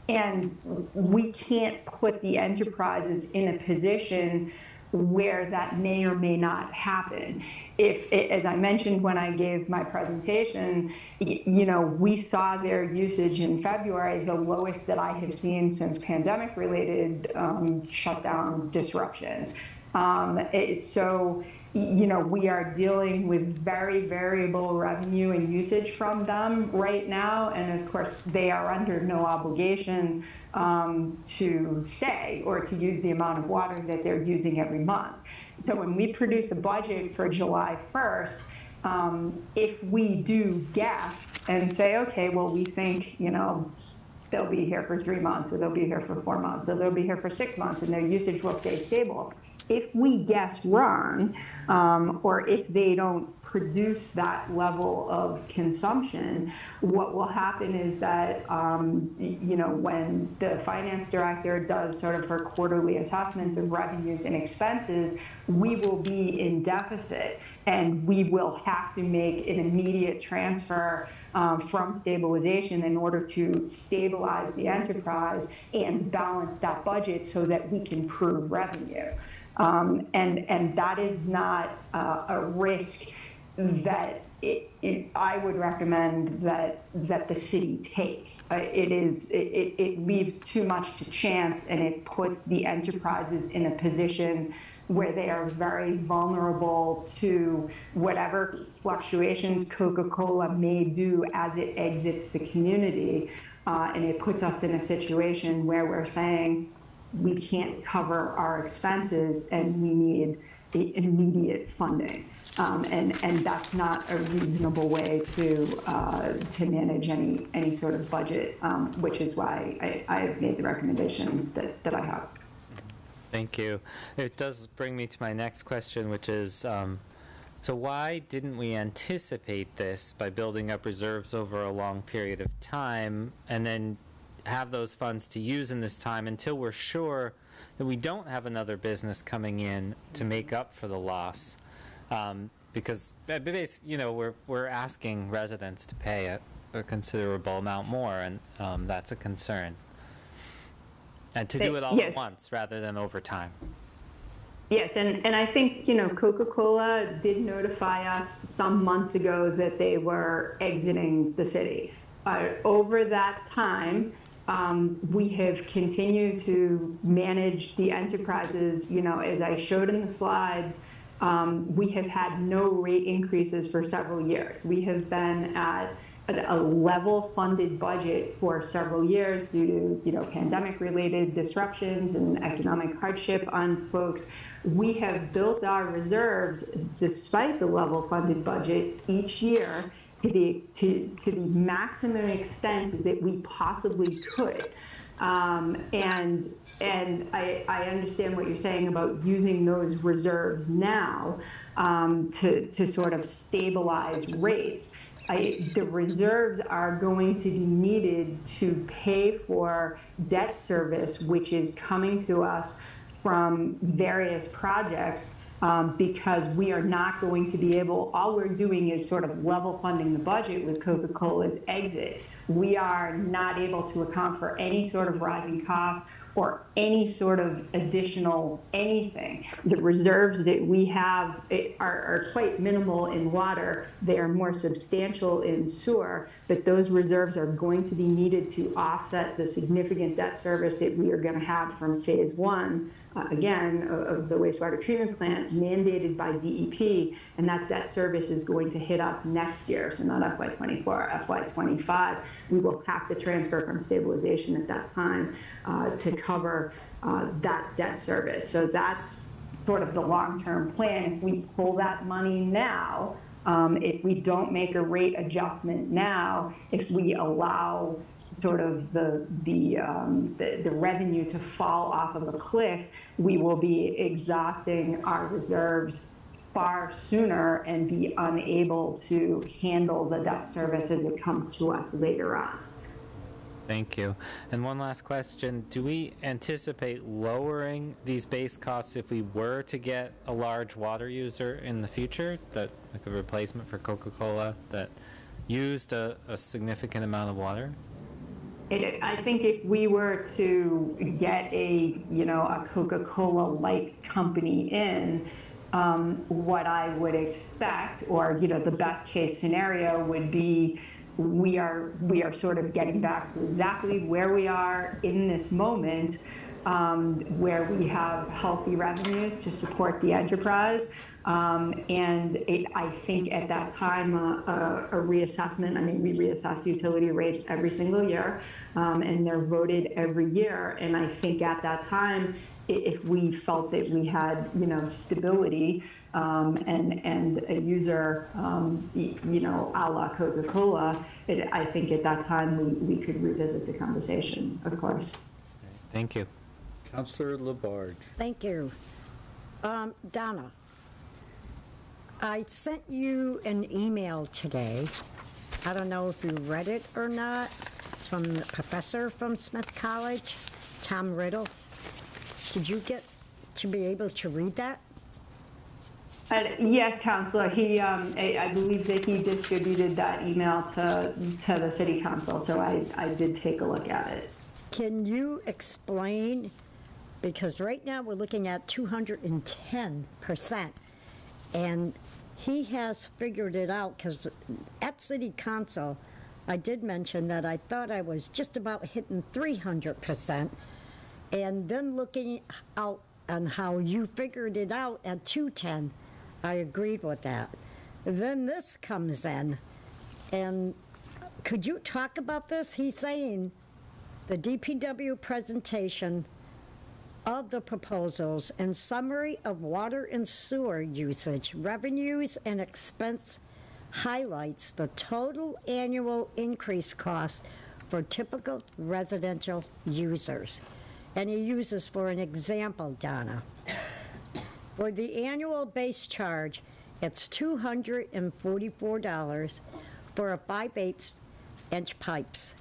And we can't put the enterprises in a position where that may or may not happen. As I mentioned when I gave my presentation, we saw their usage in February, the lowest that I have seen since pandemic-related shutdown disruptions. So, you know, we are dealing with very variable revenue and usage from them right now. And of course, they are under no obligation to say or to use the amount of water that they're using every month. So when we produce a budget for July 1st, if we do guess and say, okay, well, we think, you know, they'll be here for 3 months, or they'll be here for 4 months, or they'll be here for 6 months, and their usage will stay stable. If we guess wrong, or if they don't produce that level of consumption, what will happen is that, you know, when the finance director does sort of her quarterly assessment of revenues and expenses, we will be in deficit, and we will have to make an immediate transfer from stabilization in order to stabilize the enterprise and balance that budget so that we can prove revenue. And that is not a risk that I would recommend that the city take. It leaves too much to chance, and it puts the enterprises in a position where they are very vulnerable to whatever fluctuations Coca-Cola may do as it exits the community. And it puts us in a situation where we're saying we can't cover our expenses and we need immediate funding. And that's not a reasonable way to manage any sort of budget, which is why I have made the recommendation that I have. Thank you. It does bring me to my next question, which is, so why didn't we anticipate this by building up reserves over a long period of time and then have those funds to use in this time until we're sure that we don't have another business coming in to make up for the loss? Because basically, you know, we're asking residents to pay a considerable amount more, and that's a concern. And to do it all at once rather than over time. Yes, and I think, you know, Coca-Cola did notify us some months ago that they were exiting the city. Over that time, we have continued to manage the enterprises. You know, as I showed in the slides, we have had no rate increases for several years. We have been at a level funded budget for several years due to, you know, pandemic related disruptions and economic hardship on folks. We have built our reserves despite the level funded budget each year to the maximum extent that we possibly could. And I understand what you're saying about using those reserves now to sort of stabilize rates. The reserves are going to be needed to pay for debt service, which is coming to us from various projects, because we are not going to be able, all we're doing is sort of level funding the budget with Coca-Cola's exit. We are not able to account for any sort of rising costs or any sort of additional anything. The reserves that we have are quite minimal in water. They are more substantial in sewer, but those reserves are going to be needed to offset the significant debt service that we are going to have from phase one, again, of the wastewater treatment plant mandated by DEP, and that debt service is going to hit us next year, so not FY24, FY25. We will have to transfer from stabilization at that time to cover that debt service. So that's sort of the long-term plan. If we pull that money now, if we don't make a rate adjustment now, if we allow sort of the revenue to fall off of a cliff, we will be exhausting our reserves far sooner and be unable to handle the debt service as it comes to us later on. Thank you. And one last question. Do we anticipate lowering these base costs if we were to get a large water user in the future, that like a replacement for Coca-Cola that used a significant amount of water? I think if we were to get a Coca-Cola-like company in, what I would expect, or the best case scenario would be we are sort of getting back to exactly where we are in this moment, where we have healthy revenues to support the enterprise. I think at that time, a reassessment, I mean, we reassess utility rates every single year, and they're voted every year. And I think at that time, if we felt that we had, stability and a user, a la Coca-Cola, I think at that time we could revisit the conversation, of course. Thank you. Councilor Labarge. Thank you. Donna, I sent you an email today. I don't know if you read it or not. It's from the professor from Smith College, Tom Riddle. Did you get to be able to read that? Yes, Councilor. He, I believe that he distributed that email to the City Council, so I did take a look at it. Can you explain, because right now we're looking at 210%, and he has figured it out, because at City Council, I did mention that I thought I was just about hitting 300%, and then looking out on how you figured it out at 210, I agreed with that. Then this comes in, and could you talk about this? He's saying the DPW presentation of the proposals and summary of water and sewer usage, revenues and expense highlights the total annual increase cost for typical residential users. And he uses, for an example, Donna, for the annual base charge, it's $244 for a 5/8-inch pipes.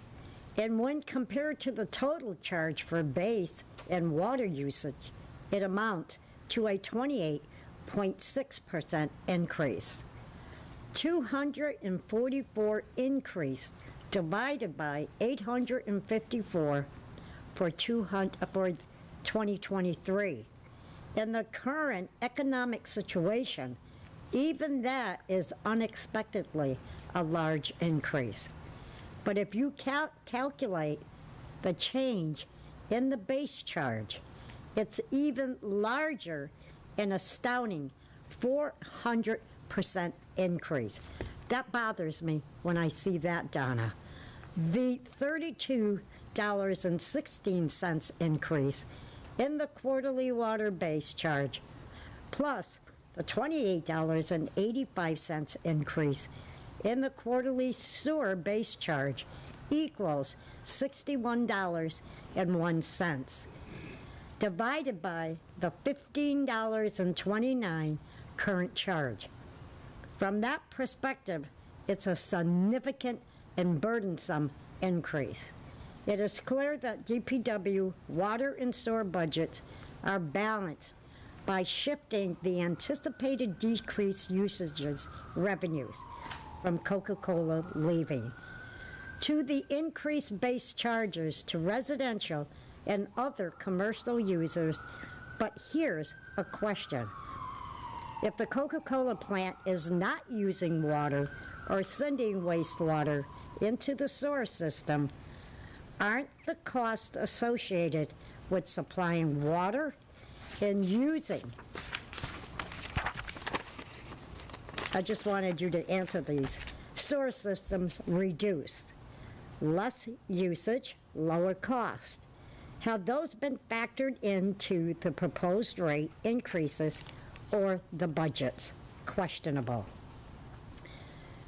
And when compared to the total charge for base and water usage, it amounts to a 28.6% increase. 244 increase divided by 854 for 2023. In the current economic situation, even that is unexpectedly a large increase. But if you calculate the change in the base charge, it's even larger, an astounding 400% increase. That bothers me when I see that, Donna. The $32.16 increase in the quarterly water base charge, plus the $28.85 increase in the quarterly sewer base charge, equals $61.01, divided by the $15.29 current charge. From that perspective, it's a significant and burdensome increase. It is clear that DPW water and sewer budgets are balanced by shifting the anticipated decreased usages revenues from Coca-Cola leaving to the increased base charges to residential and other commercial users. But here's a question. If the Coca-Cola plant is not using water or sending wastewater into the sewer system, aren't the costs associated with supplying water and using? I just wanted you to answer these. Sewer systems reduced. Less usage, lower cost. Have those been factored into the proposed rate increases or the budgets? Questionable.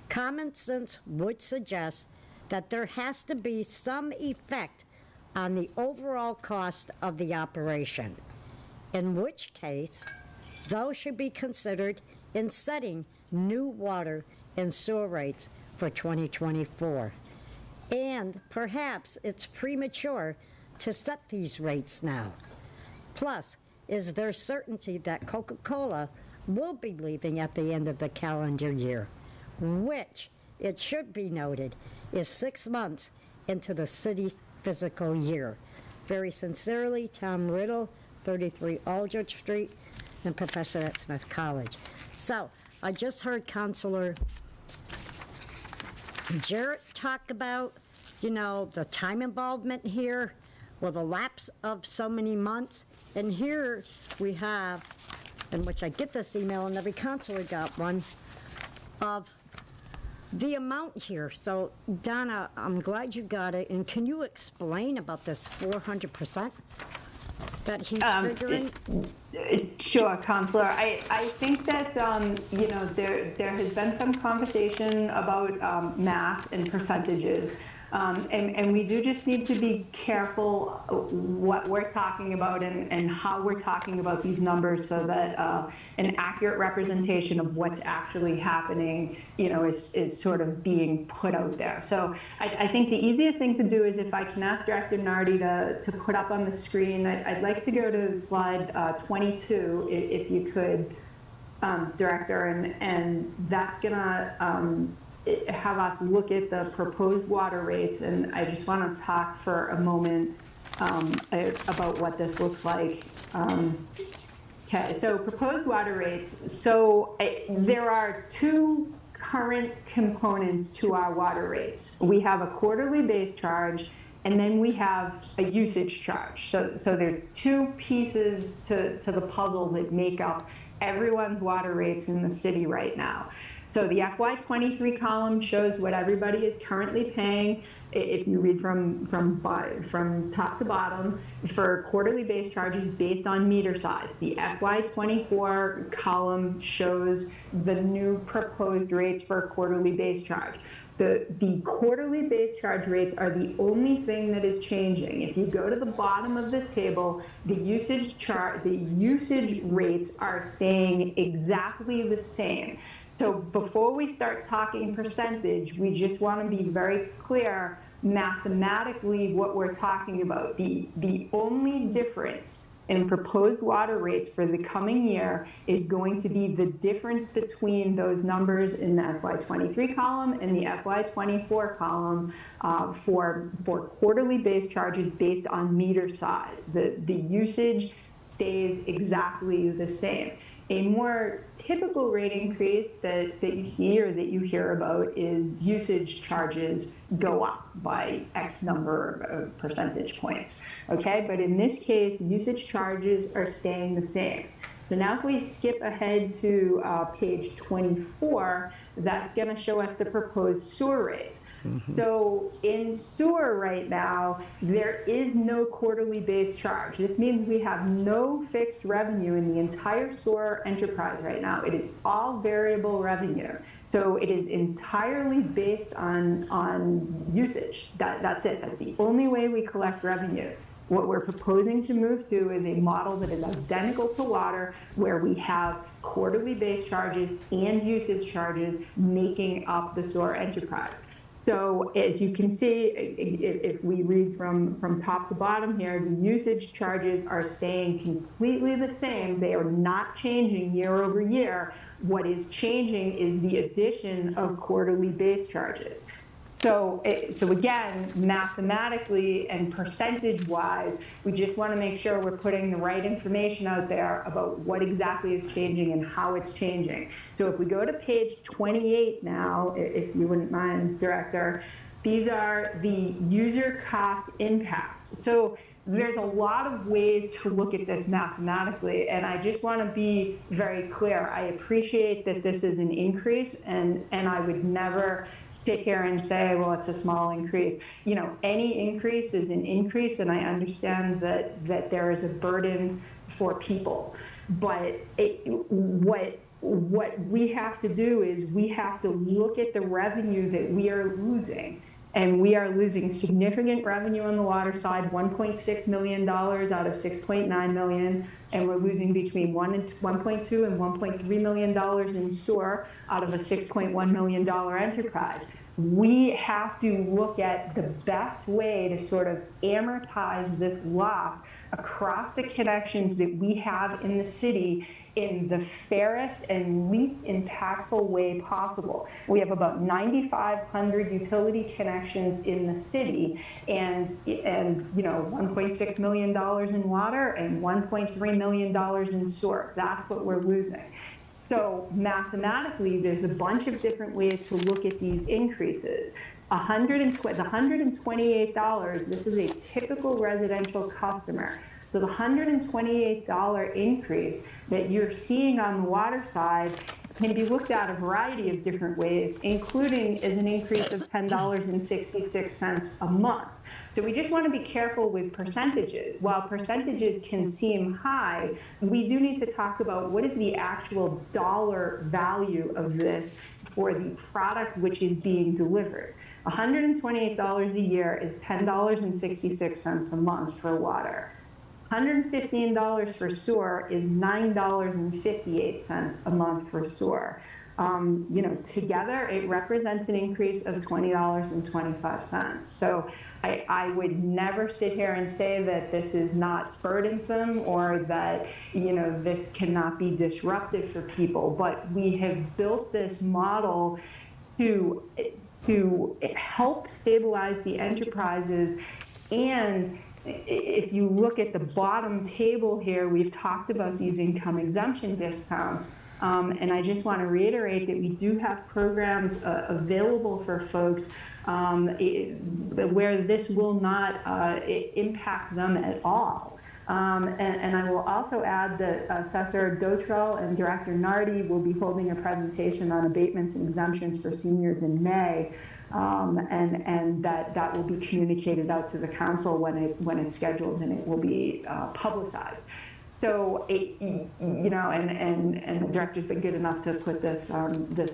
Common sense would suggest that there has to be some effect on the overall cost of the operation, in which case those should be considered in setting new water and sewer rates for 2024. And perhaps it's premature to set these rates now. Plus, is there certainty that Coca-Cola will be leaving at the end of the calendar year, which, it should be noted, is 6 months into the city's fiscal year? Very sincerely, Tom Riddle, 33 Aldrich Street, and professor at Smith College. So, I just heard Councilor Jarrett talk about, the time involvement here. with a lapse of so many months. And here we have, in which I get this email, and every counselor got one, of the amount here. So Donna, I'm glad you got it, and can you explain about this 400% that he's figuring? Sure, Counselor. I think that, you know, there has been some conversation about math and percentages. And we do just need to be careful what we're talking about and how we're talking about these numbers, so that an accurate representation of what's actually happening, you know, is sort of being put out there. So I think the easiest thing to do is, if I can ask Director Nardi to put up on the screen, I'd like to go to slide 22, if you could, Director, and that's gonna have us look at the proposed water rates, and I just want to talk for a moment about what this looks like. Okay, so proposed water rates. So there are two current components to our water rates. We have a quarterly base charge, and then we have a usage charge. So there are two pieces to the puzzle that make up everyone's water rates in the city right now. So the FY23 column shows what everybody is currently paying, if you read from top to bottom, for quarterly base charges based on meter size. The FY24 column shows the new proposed rates for a quarterly base charge. The quarterly base charge rates are the only thing that is changing. If you go to the bottom of this table, the usage rates are staying exactly the same. So before we start talking percentage, we just want to be very clear mathematically what we're talking about. The only difference in proposed water rates for the coming year is going to be the difference between those numbers in the FY23 column and the FY24 column for quarterly base charges based on meter size. The usage stays exactly the same. A more typical rate increase that you see or that you hear about is usage charges go up by X number of percentage points, okay? But in this case, usage charges are staying the same. So now if we skip ahead to page 24, that's gonna show us the proposed sewer rates. So in sewer right now, there is no quarterly base charge. This means we have no fixed revenue in the entire sewer enterprise right now. It is all variable revenue. So it is entirely based on usage. That's it. That's the only way we collect revenue. What we're proposing to move to is a model that is identical to water, where we have quarterly base charges and usage charges making up the sewer enterprise. So as you can see, if we read from top to bottom here, the usage charges are staying completely the same. They are not changing year over year. What is changing is the addition of quarterly base charges. So again, mathematically and percentage-wise, we just want to make sure we're putting the right information out there about what exactly is changing and how it's changing. So if we go to page 28 now, if you wouldn't mind, Director, these are the user cost impacts. So there's a lot of ways to look at this mathematically, and I just want to be very clear. I appreciate that this is an increase, and I would never sit here and say, well, it's a small increase. You know, any increase is an increase, and I understand that there is a burden for people. But what we have to do is we have to look at the revenue that we are losing. And we are losing significant revenue on the water side, $1.6 million out of $6.9 million, and we're losing between $1.2 and $1.3 million in sewer out of a $6.1 million enterprise. We have to look at the best way to sort of amortize this loss across the connections that we have in the city in the fairest and least impactful way possible. We have about 9,500 utility connections in the city, and you know, $1.6 million in water and $1.3 million in sewer. That's what we're losing. So mathematically, there's a bunch of different ways to look at these increases. the $128, this is a typical residential customer. So the $128 increase that you're seeing on the water side can be looked at a variety of different ways, including as an increase of $10.66 a month. So we just want to be careful with percentages. While percentages can seem high, we do need to talk about what is the actual dollar value of this for the product which is being delivered. $128 a year is $10.66 a month for water. $115 for sewer is $9.58 a month for sewer. Together it represents an increase of $20.25. So I would never sit here and say that this is not burdensome or that, this cannot be disruptive for people, but we have built this model to help stabilize the enterprises. And if you look at the bottom table here, we've talked about these income exemption discounts. And I just want to reiterate that we do have programs available for folks where this will not impact them at all. And I will also add that Assessor Dotrell and Director Nardi will be holding a presentation on abatements and exemptions for seniors in May. And that will be communicated out to the council when it's scheduled, and it will be publicized. So, and the director's been good enough to put this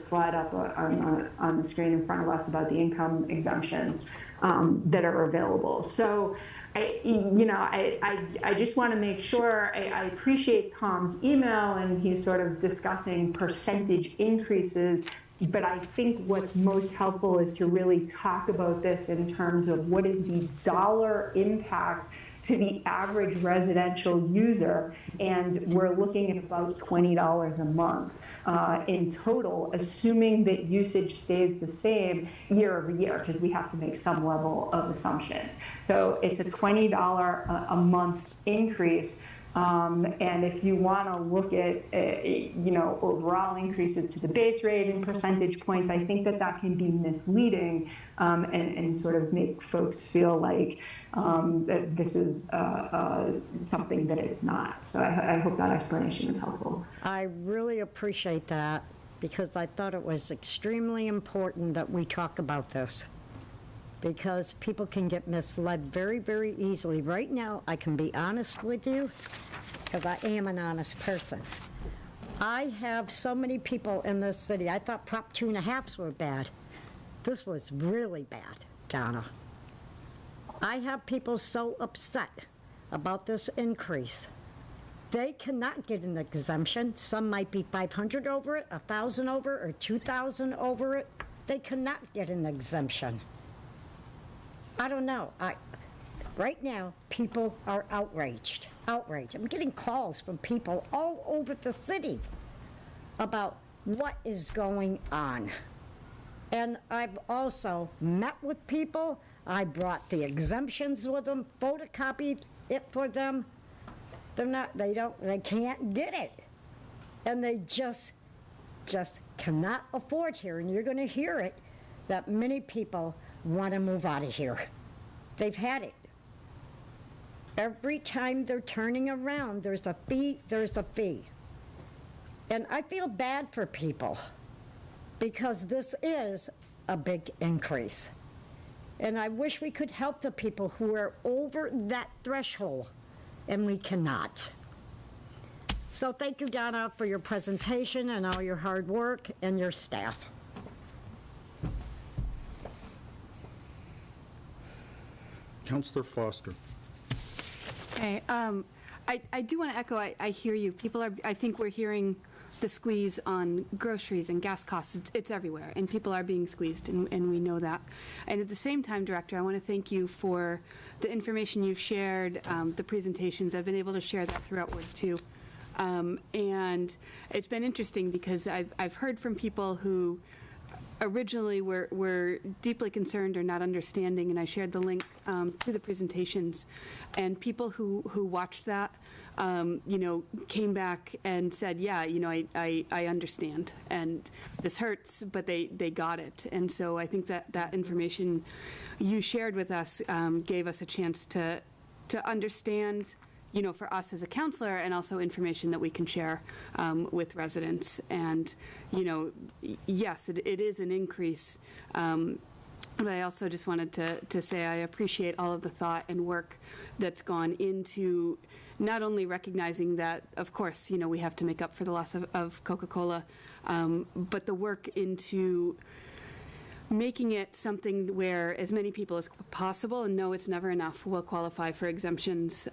slide up on the screen in front of us about the income exemptions that are available. So, I just want to make sure, I appreciate Tom's email, and he's sort of discussing percentage increases. But I think what's most helpful is to really talk about this in terms of what is the dollar impact to the average residential user, and we're looking at about $20 a month in total, assuming that usage stays the same year over year, because we have to make some level of assumptions. So it's a $20 a month increase. And if you want to look at, overall increases to the base rate in percentage points, I think that can be misleading and sort of make folks feel like that this is something that it's not. So I hope that explanation is helpful. I really appreciate that, because I thought it was extremely important that we talk about this, because people can get misled very, very easily. Right now, I can be honest with you, because I am an honest person. I have so many people in this city. I thought Prop 2.5s were bad. This was really bad, Donna. I have people so upset about this increase. They cannot get an exemption. Some might be 500 over it, 1,000 over it, or 2,000 over it. They cannot get an exemption. I don't know. Right now, people are outraged. I'm getting calls from people all over the city about what is going on. And I've also met with people. I brought the exemptions with them, photocopied it for them. They can't get it. And they just cannot afford here. And you're going to hear it, that many people want to move out of here. They've had it. Every time they're turning around, there's a fee. And I feel bad for people, because this is a big increase. And I wish we could help the people who are over that threshold, and we cannot. So thank you, Donna, for your presentation and all your hard work, and your staff. Councillor Foster. Okay, I do want to echo, I hear you. I think we're hearing the squeeze on groceries and gas costs. It's everywhere, and people are being squeezed, and we know that. And at the same time, Director, I want to thank you for the information you've shared, the presentations. I've been able to share that throughout work too. And it's been interesting, because I've heard from people who originally were deeply concerned or not understanding, and I shared the link to the presentations, and people who watched that came back and said, yeah, I understand, and this hurts, but they got it. And so I think that information you shared with us gave us a chance to understand, for us as a counselor, and also information that we can share with residents. And, yes, it is an increase. But I also just wanted to say I appreciate all of the thought and work that's gone into not only recognizing that, of course, we have to make up for the loss of Coca-Cola, but the work into making it something where as many people as possible, and no, it's never enough, will qualify for exemptions.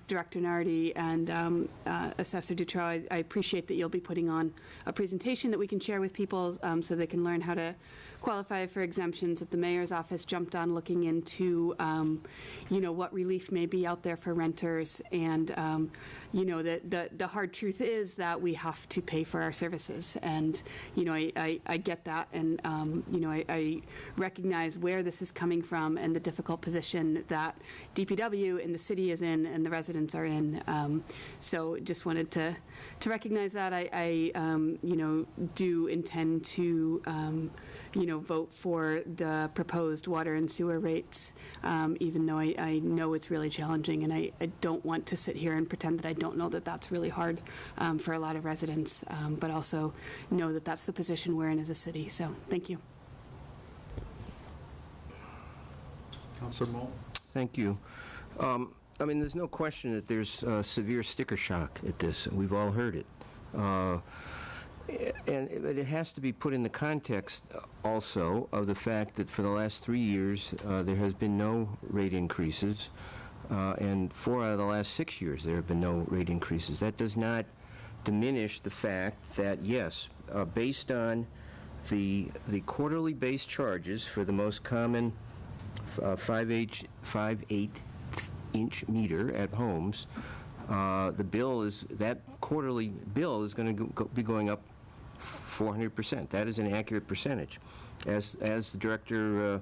Director Nardi and Assessor Dutroux, I appreciate that you'll be putting on a presentation that we can share with people so they can learn how to qualify for exemptions. That the mayor's office jumped on looking into, what relief may be out there for renters. And, the hard truth is that we have to pay for our services. And, I get that. And, I recognize where this is coming from and the difficult position that DPW and the city is in and the residents are in. So just wanted to recognize that. I do intend to, vote for the proposed water and sewer rates, even though I know it's really challenging, and I don't want to sit here and pretend that I don't know that that's really hard for a lot of residents, but also know that that's the position we're in as a city. So thank you. Councilor Moll. Thank you. There's no question that there's severe sticker shock at this. We've all heard it. And it has to be put in the context also of the fact that for the last 3 years, there has been no rate increases, and 4 out of the last 6 years, there have been no rate increases. That does not diminish the fact that, yes, based on the quarterly base charges for the most common 5/8-inch meter at homes, that quarterly bill is going to be going up 400%. That is an accurate percentage. As the Director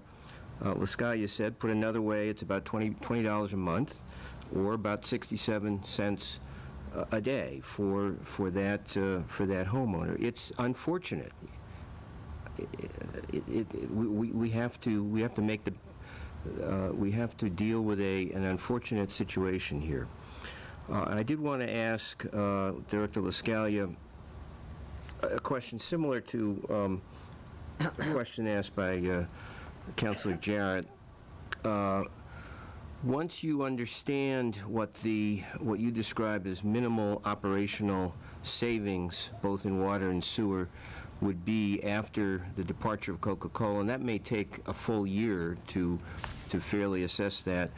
Laskaya said, put another way, it's about $20 a month, or about 67 cents a day for that homeowner. It's unfortunate. We have to make we have to deal with an unfortunate situation here. I did want to ask Director Laskaya a question similar to a question asked by Councilor Jarrett. Once you understand what you described as minimal operational savings, both in water and sewer, would be after the departure of Coca-Cola, and that may take a full year to fairly assess that,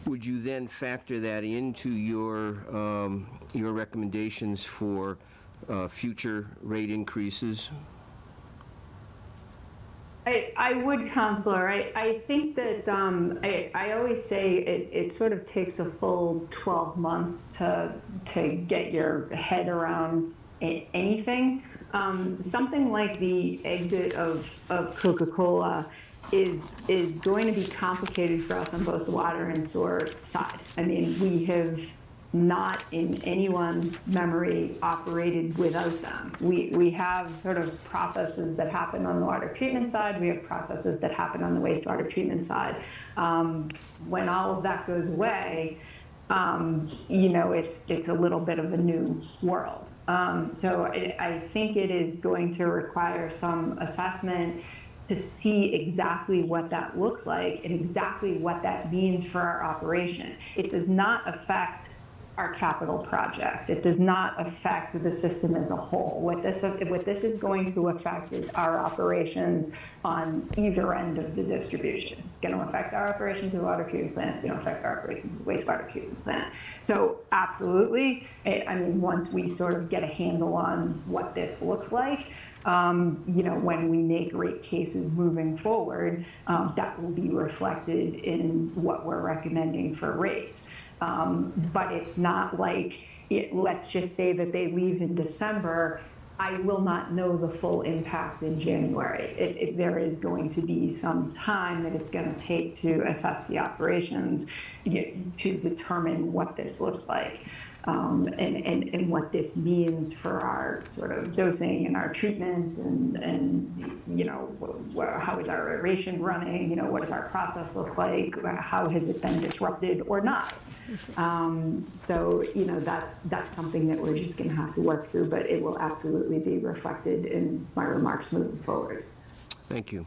would you then factor that into your recommendations for future rate increases? I would, Counselor. I think that I always say it sort of takes a full 12 months to get your head around anything. Something like the exit of Coca-Cola is going to be complicated for us on both the water and sewer side. I mean, we have not in anyone's memory operated without them. We have sort of processes that happen on the water treatment side. We have processes that happen on the wastewater treatment side. When all of that goes away, it's a little bit of a new world. So I think it is going to require some assessment to see exactly what that looks like and exactly what that means for our operation. It does not affect our capital project. It does not affect the system as a whole. What this is going to affect is our operations on either end of the distribution. It's going to affect our operations of the water treatment plant. It's going to affect our operations of the wastewater treatment plant. So absolutely, once we sort of get a handle on what this looks like, when we make rate cases moving forward, that will be reflected in what we're recommending for rates. But it's not like, let's just say that they leave in December I will not know the full impact in January. There is going to be some time that it's going to take to assess the operations, to determine what this looks like. And what this means for our sort of dosing and our treatment, and how is our aeration running, what does our process look like, how has it been disrupted or not. So that's something that we're just going to have to work through, but it will absolutely be reflected in my remarks moving forward. Thank you.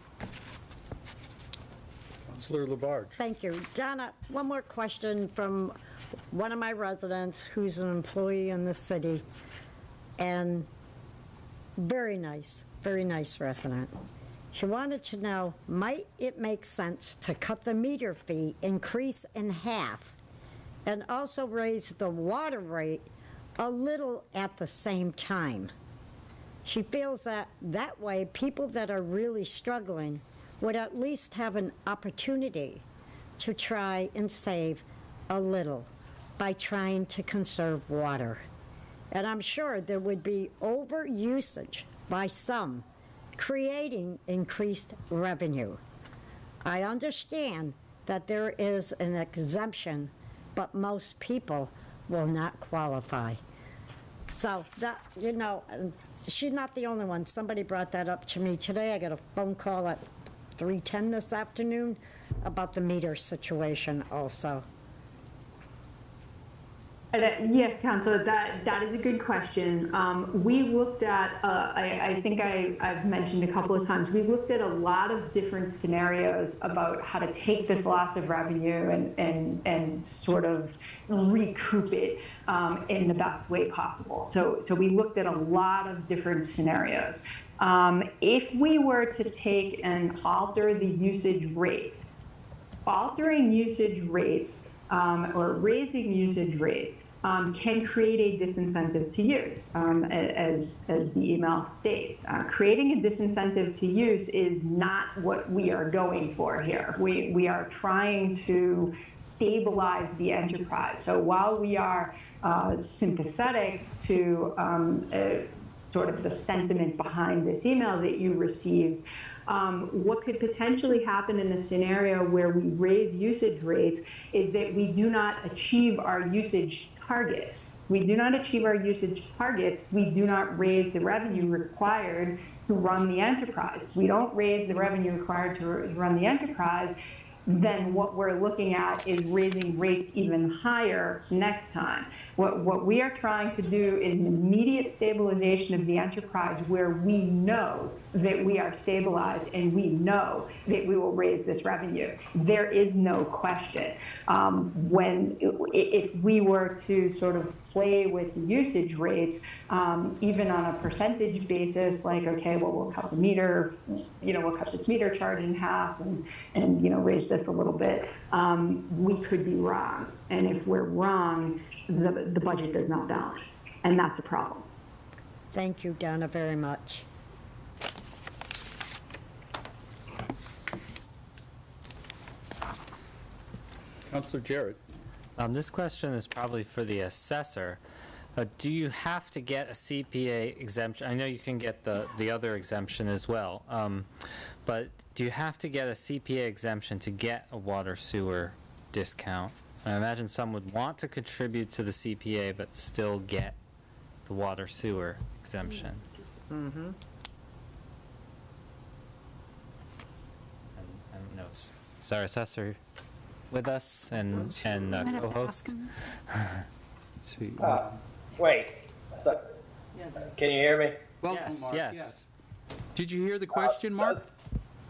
Councilor Labarge. Thank you. Donna, one more question from one of my residents who's an employee in the city, and very nice resident. She wanted to know, might it make sense to cut the meter fee, increase in half, and also raise the water rate a little at the same time? She feels that way people that are really struggling would at least have an opportunity to try and save a little by trying to conserve water. And I'm sure there would be overusage by some, creating increased revenue. I understand that there is an exemption, but most people will not qualify. So that, she's not the only one. Somebody brought that up to me today. I got a phone call at 3:10 this afternoon about the meter situation also. Yes, Councilor, that is a good question. We looked at, I think I've mentioned a couple of times, we looked at a lot of different scenarios about how to take this loss of revenue and sort of recoup it in the best way possible. So we looked at a lot of different scenarios. If we were to take and alter the usage rate, altering usage rates or raising usage rates can create a disincentive to use, as the email states. Creating a disincentive to use is not what we are going for here. We are trying to stabilize the enterprise. So while we are sympathetic to sort of the sentiment behind this email that you received, what could potentially happen in a scenario where we raise usage rates is that we do not achieve our usage targets. We do not achieve our usage targets, we do not raise the revenue required to run the enterprise. We don't raise the revenue required to run the enterprise, then what we're looking at is raising rates even higher next time. What we are trying to do is an immediate stabilization of the enterprise where we know that we are stabilized and we know that we will raise this revenue. There is no question. If we were to sort of play with the usage rates, even on a percentage basis, like, okay, well, we'll cut the meter, we'll cut this meter charge in half and raise this a little bit, we could be wrong. And if we're wrong, the budget does not balance, and that's a problem. Thank you, Donna, very much. Councilor Jarrett. This question is probably for the assessor. Do you have to get a CPA exemption? I know you can get the other exemption as well, but do you have to get a CPA exemption to get a water sewer discount? I imagine some would want to contribute to the CPA but still get the water sewer exemption. Mm-hmm. I don't know. Is our assessor with us and co-host? Wait. So, can you hear me? Welcome, Mark. Yes. Did you hear the question, Mark?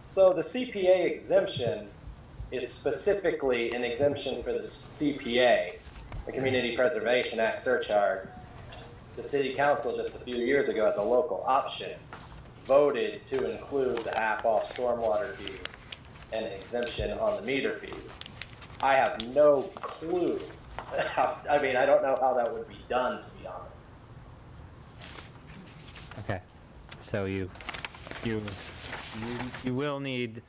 So the CPA exemption is specifically an exemption for the CPA, the Community Preservation Act surcharge. The City Council just a few years ago, as a local option, voted to include the half-off stormwater fees and an exemption on the meter fees. I have no clue. I don't know how that would be done, to be honest. Okay, so you will need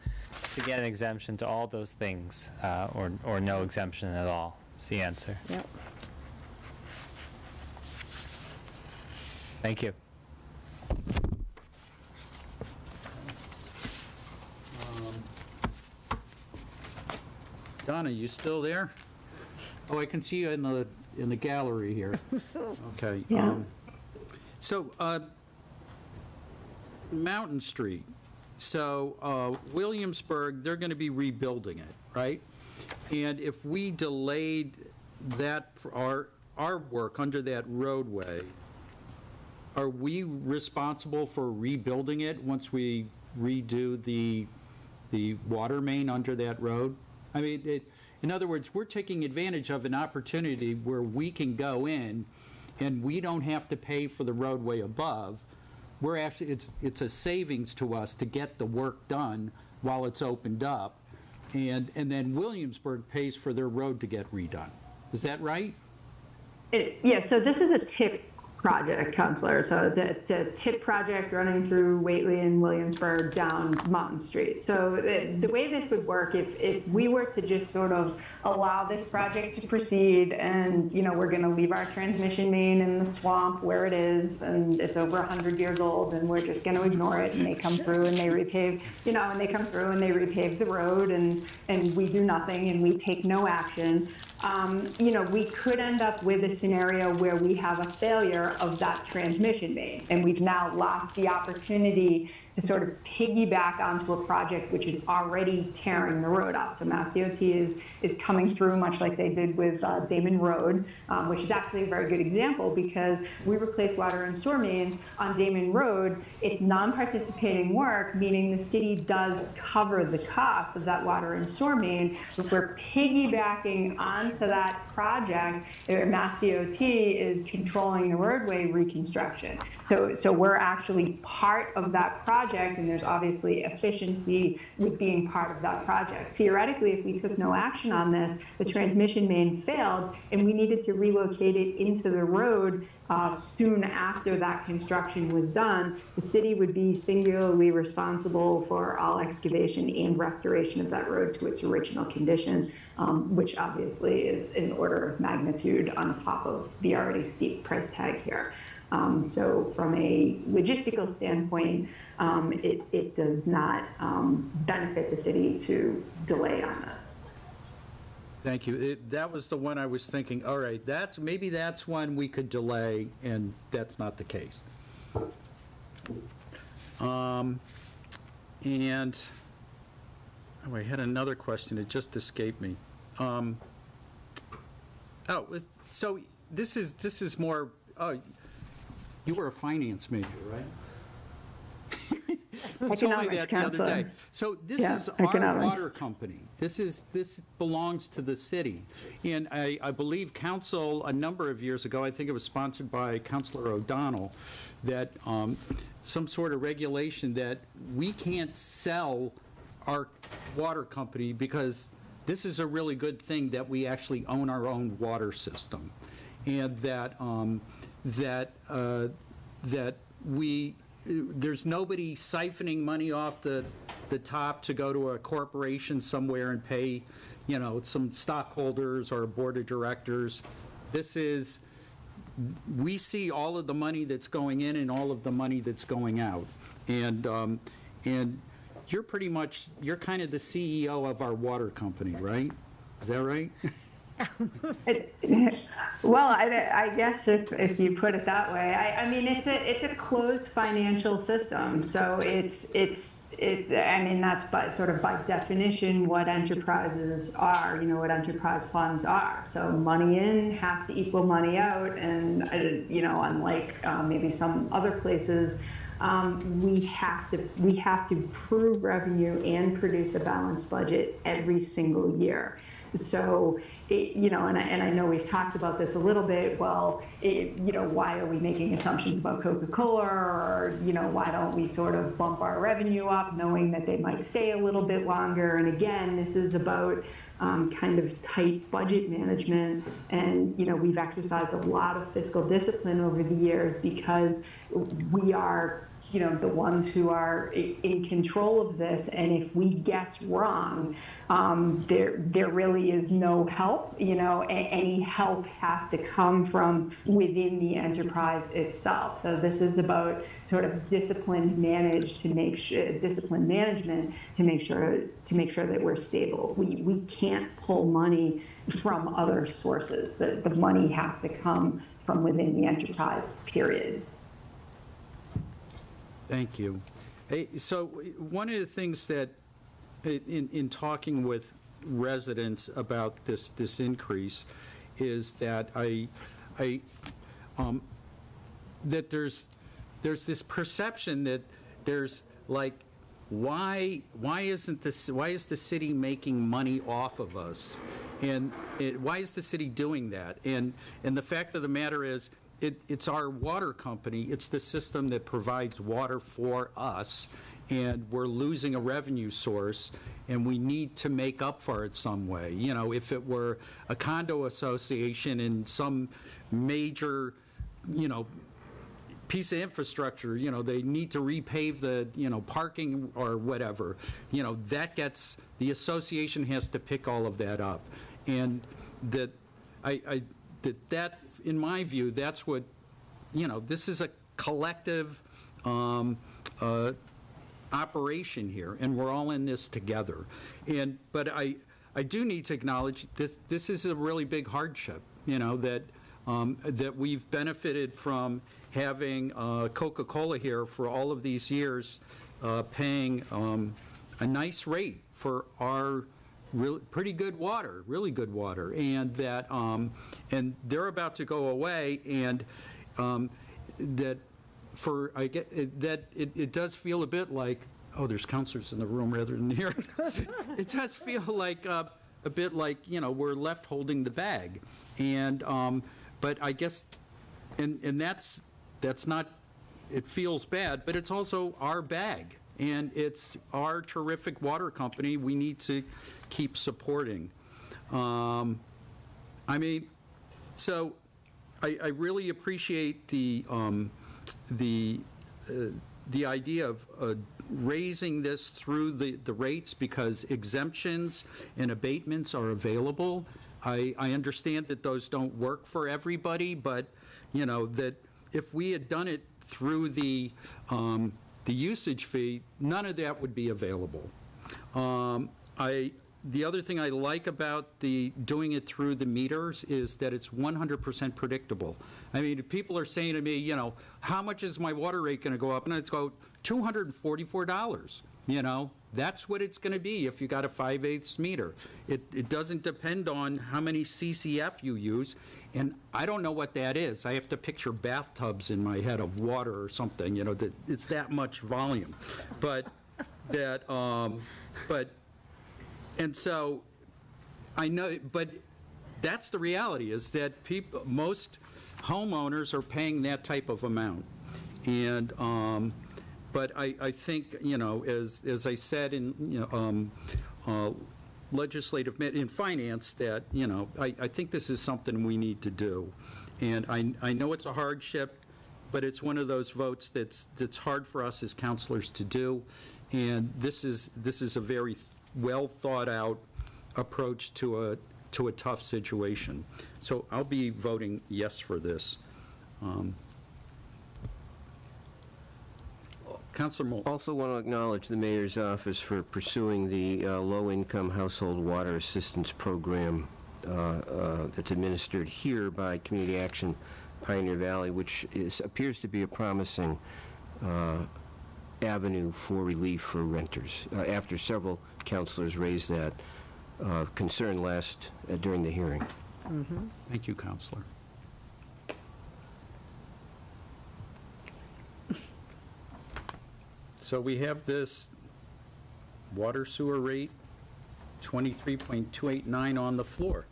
to get an exemption to all those things, or no exemption at all. Is the answer. Yep. Thank you. Donna, you still there? Oh, I can see you in the gallery here. Okay. Yeah. So, Mountain Street. So, Williamsburg, they're going to be rebuilding it, right? And if we delayed that, our work under that roadway, are we responsible for rebuilding it once we redo the water main under that road? I mean, in other words, we're taking advantage of an opportunity where we can go in and we don't have to pay for the roadway above. We're actually, it's a savings to us to get the work done while it's opened up. And then Williamsburg pays for their road to get redone. Is that right? Yeah, so this is a TIP project, Counselor. So it's a TIP project running through Whately and Williamsburg down Mountain Street. So the way this would work, if we were to just sort of allow this project to proceed and, you know, we're going to leave our transmission main in the swamp where it is and it's over 100 years old and we're just going to ignore it and they come through and they repave, you know, and they come through and they repave the road and we do nothing and we take no action. You know, we could end up with a scenario where we have a failure of that transmission main, and we've now lost the opportunity to sort of piggyback onto a project which is already tearing the road up. So Mass DOT is coming through much like they did with Damon Road, which is actually a very good example because we replaced water and sewer mains on Damon Road. It's non-participating work, meaning the city does cover the cost of that water and sewer main, but we're piggybacking onto that project where Mass DOT is controlling the roadway reconstruction. So we're actually part of that project, and there's obviously efficiency with being part of that project. Theoretically, if we took no action on this, the transmission main failed, and we needed to relocate it into the road soon after that construction was done, the city would be singularly responsible for all excavation and restoration of that road to its original condition, which obviously is an order of magnitude on top of the already steep price tag here. So from a logistical standpoint, it does not benefit the city to delay on this. Thank you. That was the one I was thinking, all right, maybe that's one we could delay, and that's not the case. And I had another question. It just escaped me. So this is more. You were a finance major, right? You told me that the other day. So this is our water company. This belongs to the city. And I believe council, a number of years ago, I think it was sponsored by Councilor O'Donnell, that some sort of regulation that we can't sell our water company because this is a really good thing that we actually own our own water system. And that there's nobody siphoning money off the top to go to a corporation somewhere and pay, you know, some stockholders or a board of directors. We see all of the money that's going in and all of the money that's going out. And you're kind of the CEO of our water company, right? Is that right? Well, I guess if you put it that way, I mean it's a closed financial system. So I mean that's by definition what enterprises are. You know what enterprise funds are. So money in has to equal money out, and you know, unlike maybe some other places. We have to prove revenue and produce a balanced budget every single year. So, you know, and I know we've talked about this a little bit. Well, you know, why are we making assumptions about Coca-Cola, or you know, why don't we sort of bump our revenue up, knowing that they might stay a little bit longer? And again, this is about kind of tight budget management, and you know, we've exercised a lot of fiscal discipline over the years because we are the ones who are in control of this, and if we guess wrong, there really is no help. Any help has to come from within the enterprise itself. So this is about sort of disciplined management to make sure that we're stable. We can't pull money from other sources. The money has to come from within the enterprise, period. Thank you. Hey, so one of the things that, in talking with residents about this increase, is that that there's this perception that there's like, why is the city making money off of us, and why is the city doing that? And the fact of the matter is, it's our water company. It's the system that provides water for us, and we're losing a revenue source, and we need to make up for it some way. If it were a condo association in some major, piece of infrastructure, they need to repave the, parking or whatever, the association has to pick all of that up. And that that in my view, that's what, this is a collective operation here, and we're all in this together. But I do need to acknowledge this is a really big hardship, that we've benefited from having Coca-Cola here for all of these years, paying a nice rate for our pretty good water, really good water, and that and they're about to go away, and that it does feel a bit like, oh, there's counselors in the room rather than here. It does feel like a bit like, we're left holding the bag, and but I guess, and that's not, it feels bad, but it's also our bag, and it's our terrific water company we need to keep supporting. So I really appreciate the idea of raising this through the rates, because exemptions and abatements are available. I understand that those don't work for everybody, but that if we had done it through the usage fee, none of that would be available. The other thing I like about doing it through the meters is that it's 100% predictable. If people are saying to me, how much is my water rate going to go up? And it's go $244. That's what it's going to be if you got a 5/8 meter. It doesn't depend on how many CCF you use, and I don't know what that is. I have to picture bathtubs in my head of water or something, that it's that much volume. But that, and so I know, but that's the reality, is that most homeowners are paying that type of amount. And but I think, as I said in legislative, in finance, that, I think this is something we need to do. And I know it's a hardship, but it's one of those votes that's hard for us as counselors to do. And this is a very well thought out approach to a tough situation. So I'll be voting yes for this. Councilor Moll. Also want to acknowledge the mayor's office for pursuing the low-income household water assistance program that's administered here by Community Action Pioneer Valley, which appears to be a promising avenue for relief for renters, after several councilors raised that concern during the hearing. Mm-hmm. Thank you, Councilor. So we have this water sewer rate 23.289 on the floor.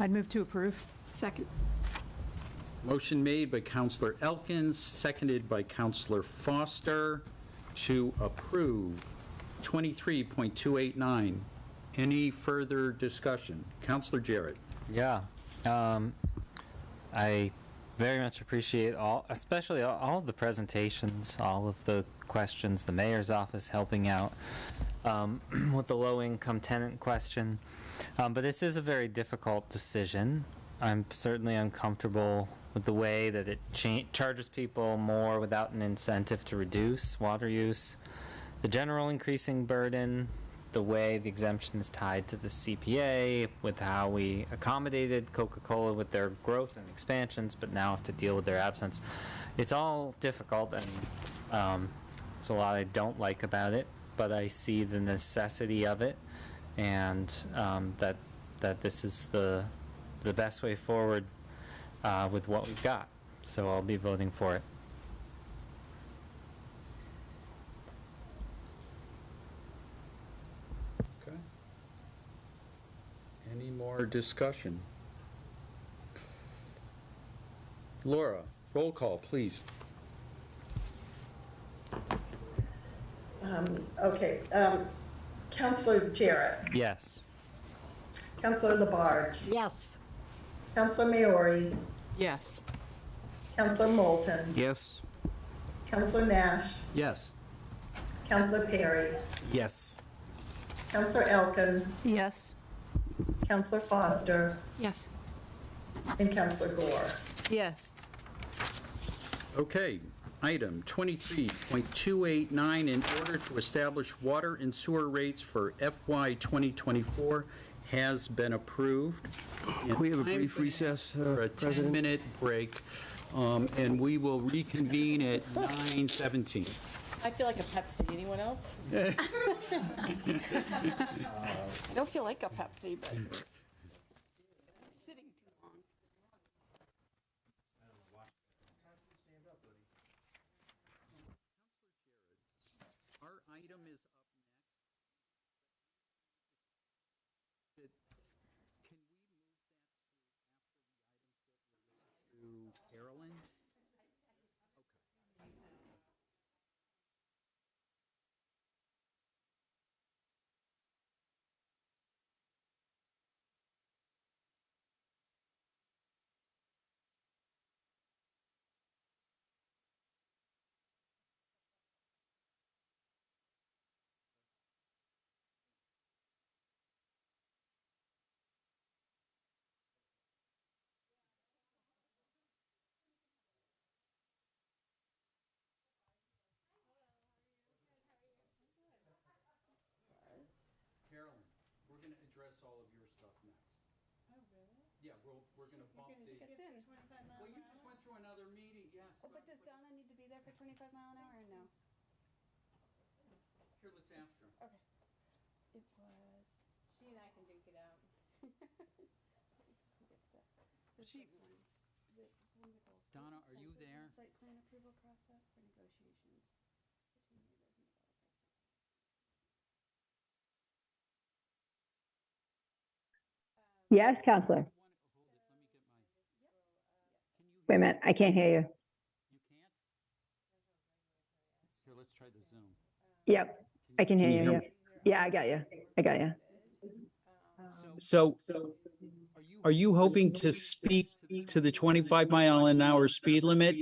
I'd move to approve. Second. Motion made by Councilor Elkins, seconded by Councilor Foster to approve 23.289. Any further discussion? Councilor Jarrett. Yeah. I Very much appreciate especially all of the presentations, all of the questions, the mayor's office helping out with the low-income tenant question. But this is a very difficult decision. I'm certainly uncomfortable with the way that it charges people more without an incentive to reduce water use, the general increasing burden, the way the exemption is tied to the CPA, with how we accommodated Coca-Cola with their growth and expansions, but now have to deal with their absence. It's all difficult, and it's a lot I don't like about it, but I see the necessity of it, and that this is the best way forward with what we've got. So I'll be voting for it. Any more discussion? Laura, roll call, please. Okay. Councillor Jarrett. Yes. Councillor Labarge. Yes. Councillor Maori. Yes. Councillor Moulton. Yes. Councillor Nash. Yes. Councillor Perry. Yes. Councillor Elkin. Yes. Councillor Foster. Yes. And Councillor Gore. Yes. Okay, item 23.289, in order to establish water and sewer rates for FY 2024 has been approved. Can we have a brief recess, For a President? 10-minute break, and we will reconvene at 9:17. I feel like a Pepsi. Anyone else? I don't feel like a Pepsi, but sitting too long. Our item is up next. Can we move that to after the items that relate to Carolyn? Carolyn, we're going to address all of your stuff next. Oh, really? Yeah, we're going to bump the... Sit in. Well, you just went through another meeting, yes. Oh, but does Donna need to be there for 25 mile an hour or no? Here, let's ask her. Okay. It was. She and I can duke it out. Who gets to? She- This one. Donna, are you there? Site plan approval process for negotiations between neighbors and developers. Yes, Counselor. Wait a minute, I can't hear you. You can't? Here, let's try the Zoom. Yep, I can hear Can you you. hear Yep. Yeah, I got you. I got you. So, are you hoping to speak to the 25-mile-an-hour speed limit?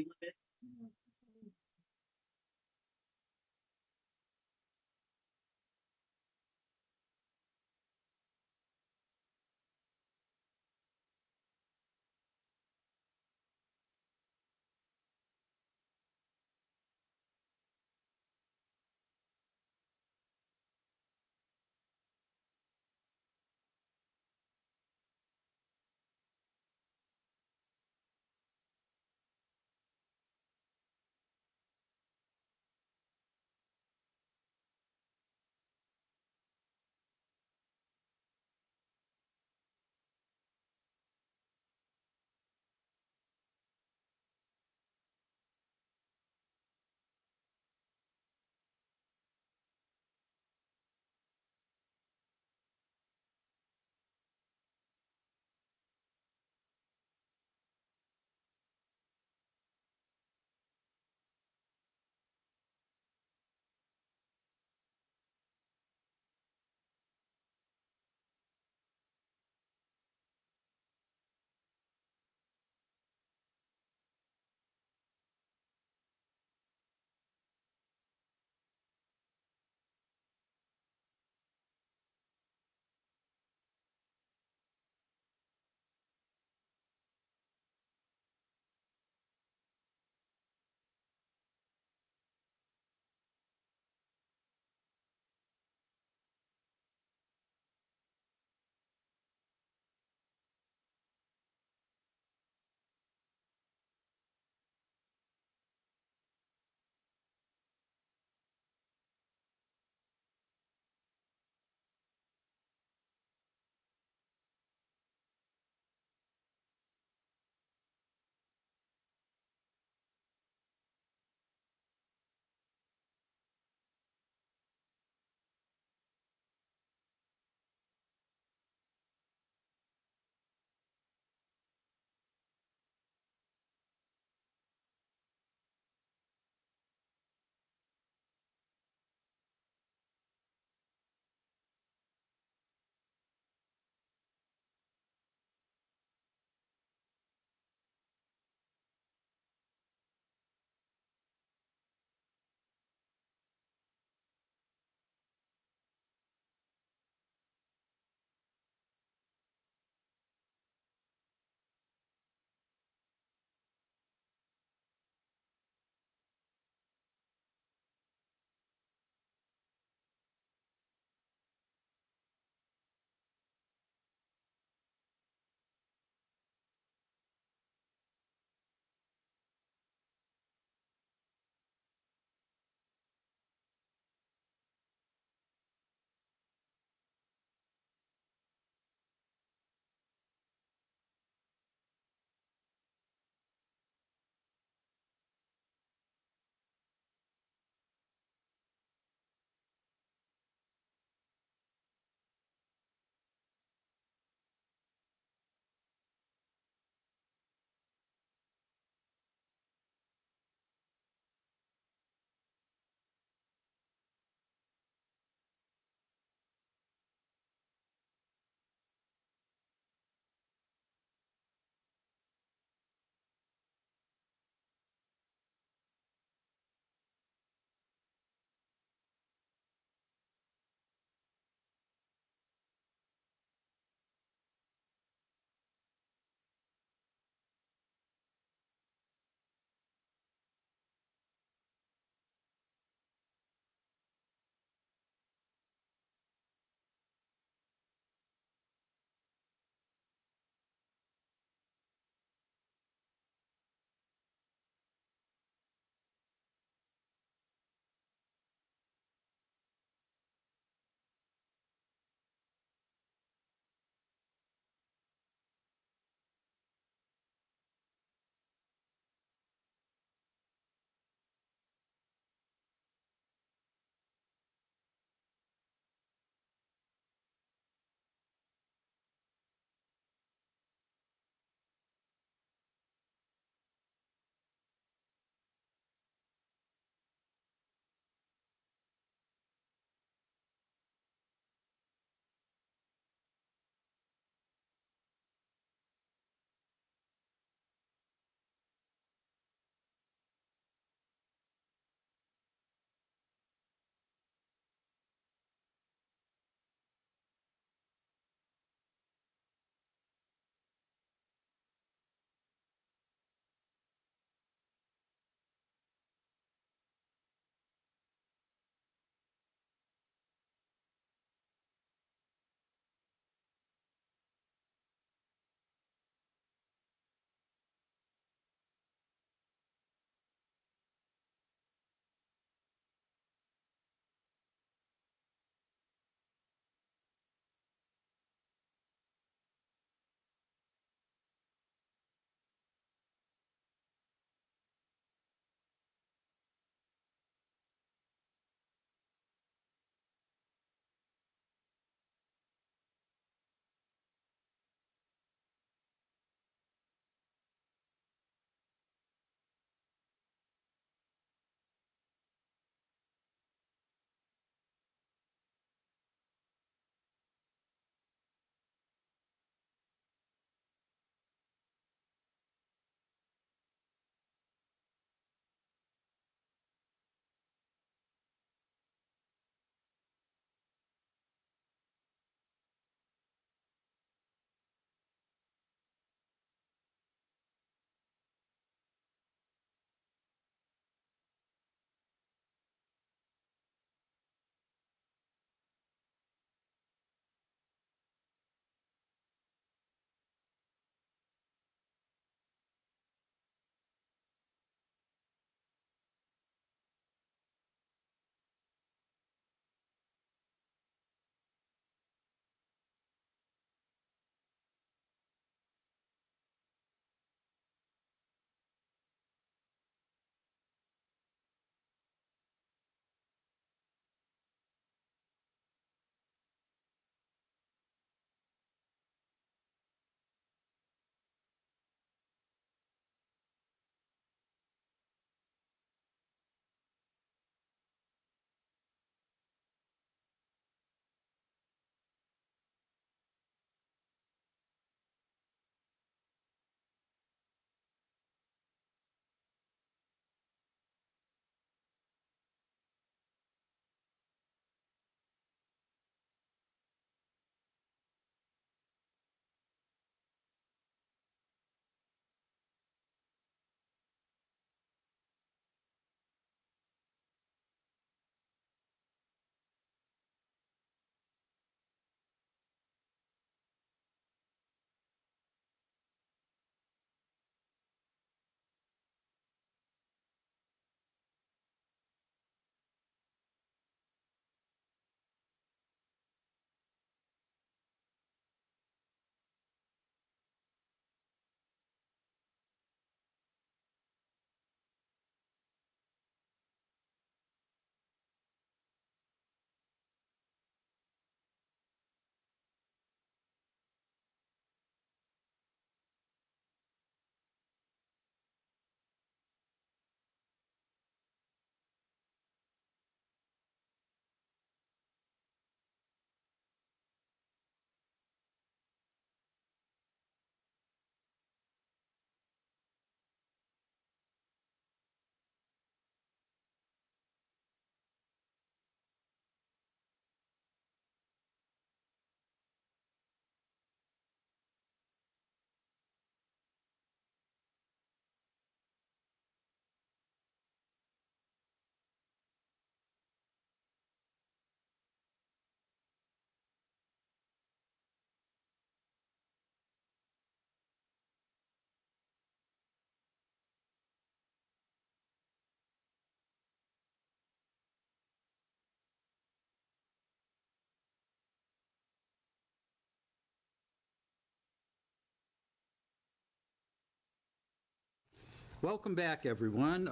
Welcome back, everyone. We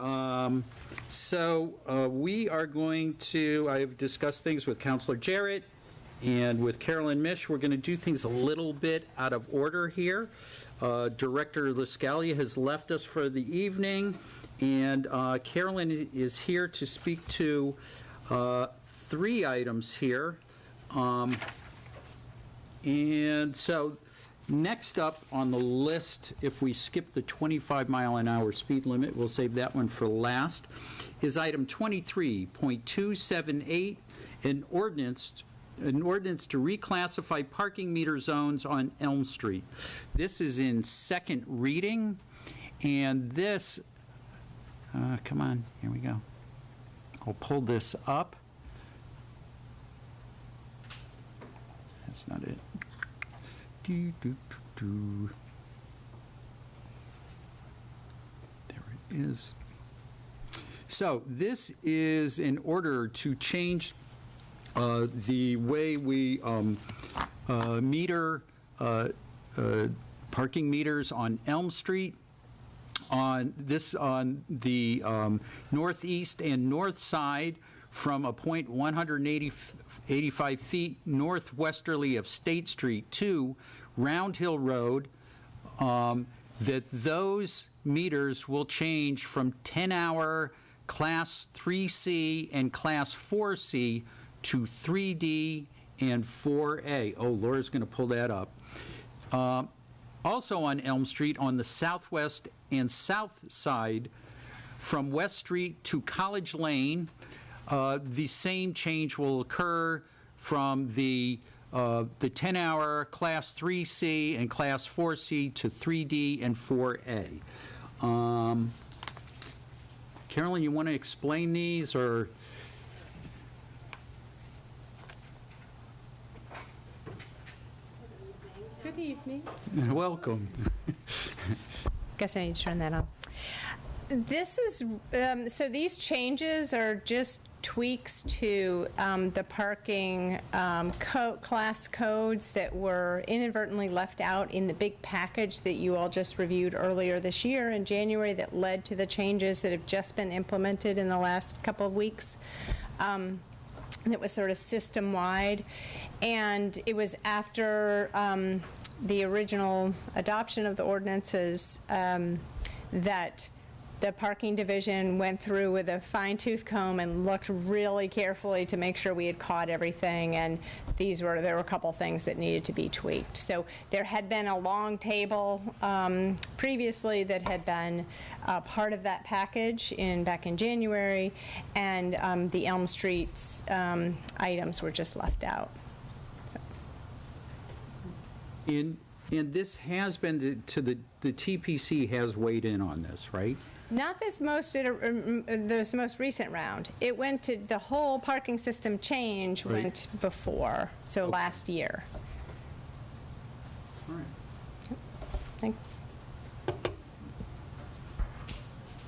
are going to, I've discussed things with Councilor Jarrett and with Carolyn Mish. We're going to do things a little bit out of order here. Director Lascalia has left us for the evening, and Carolyn is here to speak to 3 items here. And so next up on the list, if we skip the 25-mile-an-hour speed limit, we'll save that one for last, is item 23.278, an ordinance to reclassify parking meter zones on Elm Street. This is in second reading, and this, come on, here we go. I'll pull this up. That's not it. There it is. So this is in order to change the way we meter parking meters on Elm Street. On the northeast and north side, from a point 185 feet northwesterly of State Street to Round Hill Road, that those meters will change from 10-hour Class 3C and Class 4C to 3D and 4A. Oh, Laura's going to pull that up. Also on Elm Street, on the southwest and south side, from West Street to College Lane, the same change will occur from the 10-hour Class 3C and Class 4C to 3D and 4A. Carolyn, you want to explain these, or? Good evening. Welcome. Guess I need to turn that on. This is, so these changes are just tweaks to the parking class codes that were inadvertently left out in the big package that you all just reviewed earlier this year in January that led to the changes that have just been implemented in the last couple of weeks. That was sort of system-wide. And it was after the original adoption of the ordinances that the parking division went through with a fine-tooth comb and looked really carefully to make sure we had caught everything, and there were a couple things that needed to be tweaked. So there had been a long table previously that had been part of that package back in January, and the Elm Street's items were just left out. So. And this has been the TPC has weighed in on this, right? Not this most recent round. It went to, the whole parking system change went before, so last year. All right. Thanks.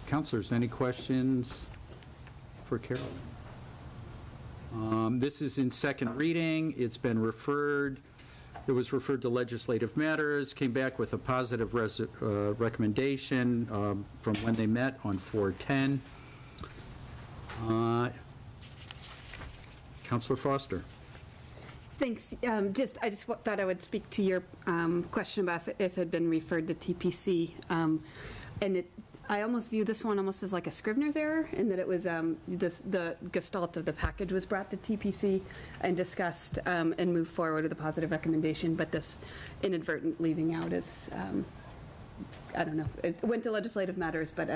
Councilors, any questions for Carolyn? This is in second reading. It's been referred. It was referred to Legislative Matters, came back with a positive recommendation from when they met on 4/10. Councilor Foster. Thanks. I just thought I would speak to your question about if it had been referred to TPC. I almost view this one almost as like a Scrivener's error, in that it was the gestalt of the package was brought to TPC and discussed and moved forward with a positive recommendation, but this inadvertent leaving out is, I don't know, it went to Legislative Matters, but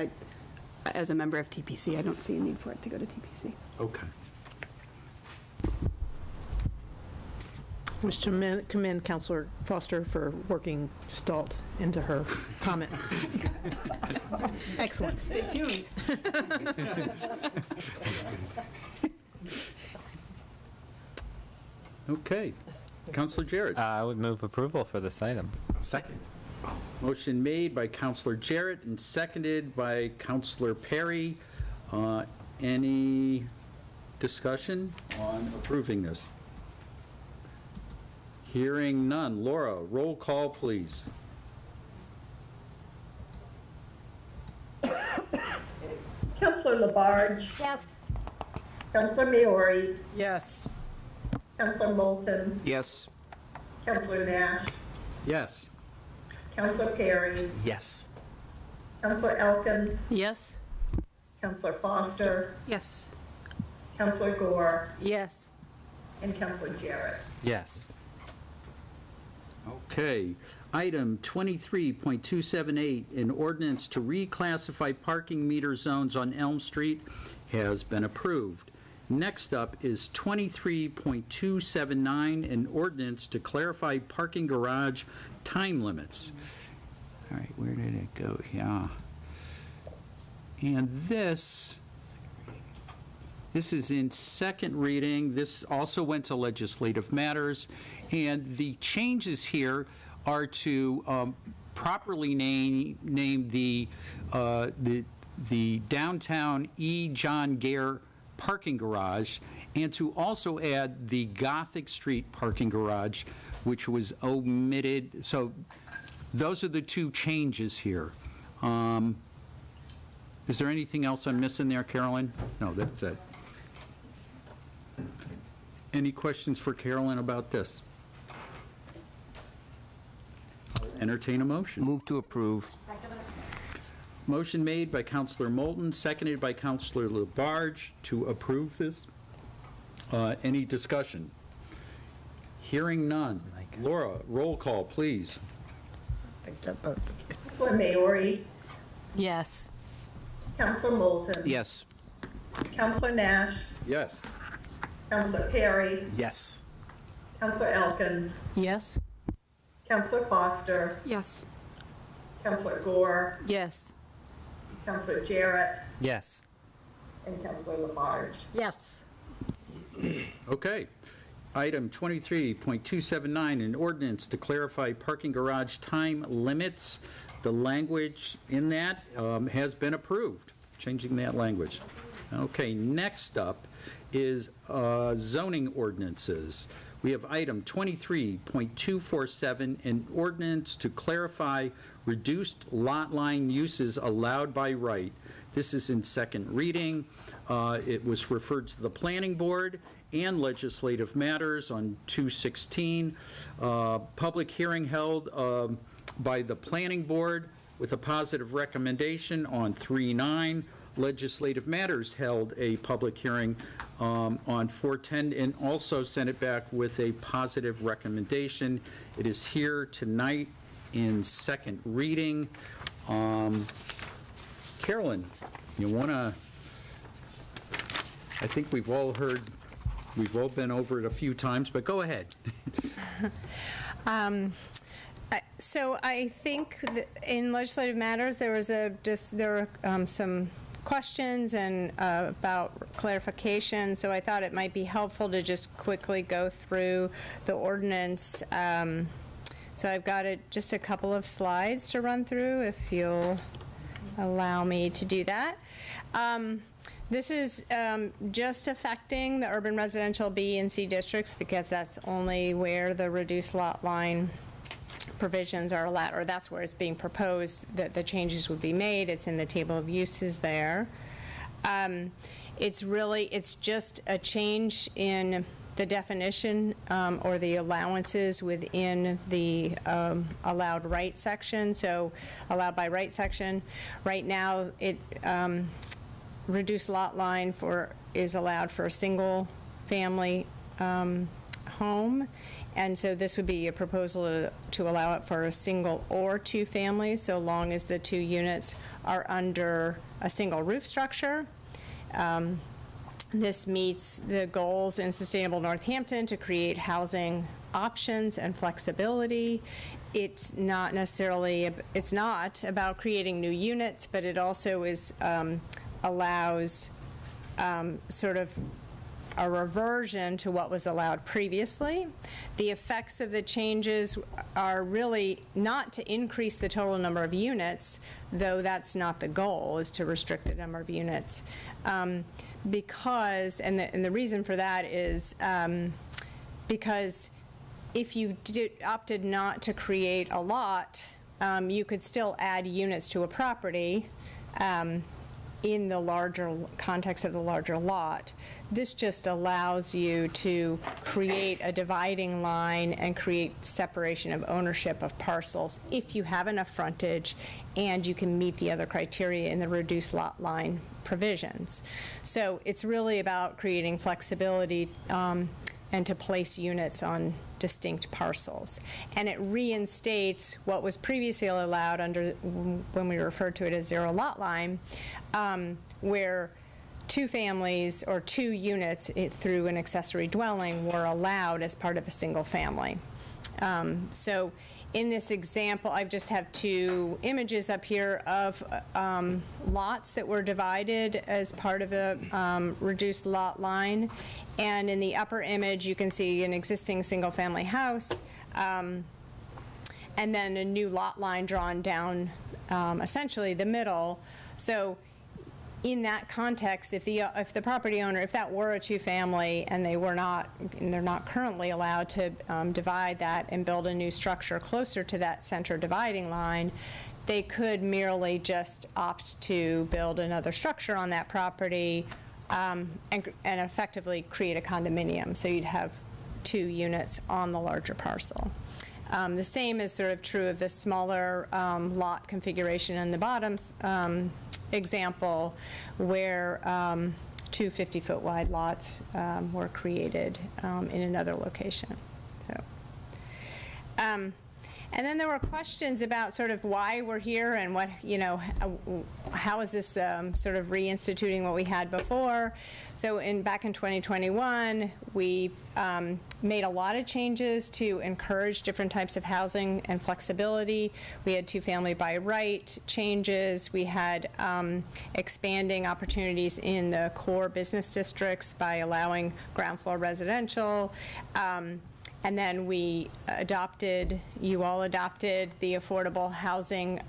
as a member of TPC, I don't see a need for it to go to TPC. Okay. I wish to commend Councilor Foster for working gestalt into her comment. Excellent. Stay tuned. Okay. Councilor Jarrett. I would move approval for this item. Second. Motion made by Councilor Jarrett and seconded by Councilor Perry. Any discussion on approving this? Hearing none. Laura, roll call, please. Councilor Labarge. Yes. Councilor Maori. Yes. Councilor Moulton. Yes. Councilor Nash. Yes. Councilor Perry. Yes. Councilor Elkins. Yes. Councilor Foster. Yes. Councilor Gore. Yes. And Councilor Jarrett. Yes. Okay. Item 23.278, an ordinance to reclassify parking meter zones on Elm Street has been approved. Next up is 23.279, an ordinance to clarify parking garage time limits. All right, where did it go? Yeah. And this is in second reading. This also went to legislative matters. And the changes here are to properly name the downtown E. John Gay parking garage, and to also add the Gothic Street parking garage, which was omitted. So those are the two changes here. Is there anything else I'm missing there, Carolyn? No, that's it. Any questions for Carolyn about this? Entertain a motion. Move to approve. Motion made by Councilor Moulton, seconded by Councilor Labarge to approve this. Any discussion? Hearing none. Laura, roll call, please. Councilor Maori. Yes. Councilor Moulton. Yes. Councilor Nash. Yes. Councilor Perry. Yes. Councilor Elkins. Yes. Councilor Foster. Yes. Councilor Gore. Yes. Councilor Jarrett. Yes. And Councilor Labarge. Yes. Okay. Item 23.279, an ordinance to clarify parking garage time limits. The language in that has been approved, changing that language. Okay, next up is zoning ordinances. We have item 23.247, an ordinance to clarify reduced lot line uses allowed by right. This is in second reading. It was referred to the planning board and legislative matters on 2/16. Public hearing held by the planning board with a positive recommendation on 3/9. Legislative matters held a public hearing on 4/10 and also sent it back with a positive recommendation. It is here tonight in second reading. Carolyn, you want to, I think we've all been over it a few times, but go ahead. So I think that in legislative matters, there were some questions and about clarification, so I thought it might be helpful to just quickly go through the ordinance. So I've got just a couple of slides to run through, if you'll allow me to do that. This is just affecting the urban residential B and C districts because that's only where the reduced lot line provisions are allowed, or that's where it's being proposed that the changes would be made. It's in the table of uses there. It's just a change in the definition or the allowances within the allowed right section. So allowed by right section. Right now, it reduced lot line is allowed for a single family home. And so this would be a proposal to allow it for a single or two families, so long as the two units are under a single roof structure. This meets the goals in Sustainable Northampton to create housing options and flexibility. It's not about creating new units, but it also allows sort of a reversion to what was allowed previously. The effects of the changes are really not to increase the total number of units, though that's not the goal, is to restrict the number of units. Because, and the reason for that is because if you opted not to create a lot, you could still add units to a property in the larger context of the larger lot. This just allows you to create a dividing line and create separation of ownership of parcels if you have enough frontage and you can meet the other criteria in the reduced lot line provisions. So it's really about creating flexibility and to place units on distinct parcels. And it reinstates what was previously allowed under, when we referred to it as zero lot line, where 2 families or 2 units through an accessory dwelling were allowed as part of a single family. So in this example, I just have 2 images up here of lots that were divided as part of a reduced lot line. And in the upper image, you can see an existing single-family house, and then a new lot line drawn down essentially the middle. So in that context, if the property owner, if that were a 2-family and they're not currently allowed to divide that and build a new structure closer to that center dividing line, they could merely just opt to build another structure on that property and effectively create a condominium. So you'd have 2 units on the larger parcel. The same is sort of true of the smaller lot configuration in the bottom example, where 2 50-foot wide lots were created in another location. So, and then there were questions about sort of why we're here and what, how is this sort of reinstituting what we had before. So back in 2021, we made a lot of changes to encourage different types of housing and flexibility. We had 2-family by right changes. We had expanding opportunities in the core business districts by allowing ground floor residential. And then we adopted, you all adopted the affordable housing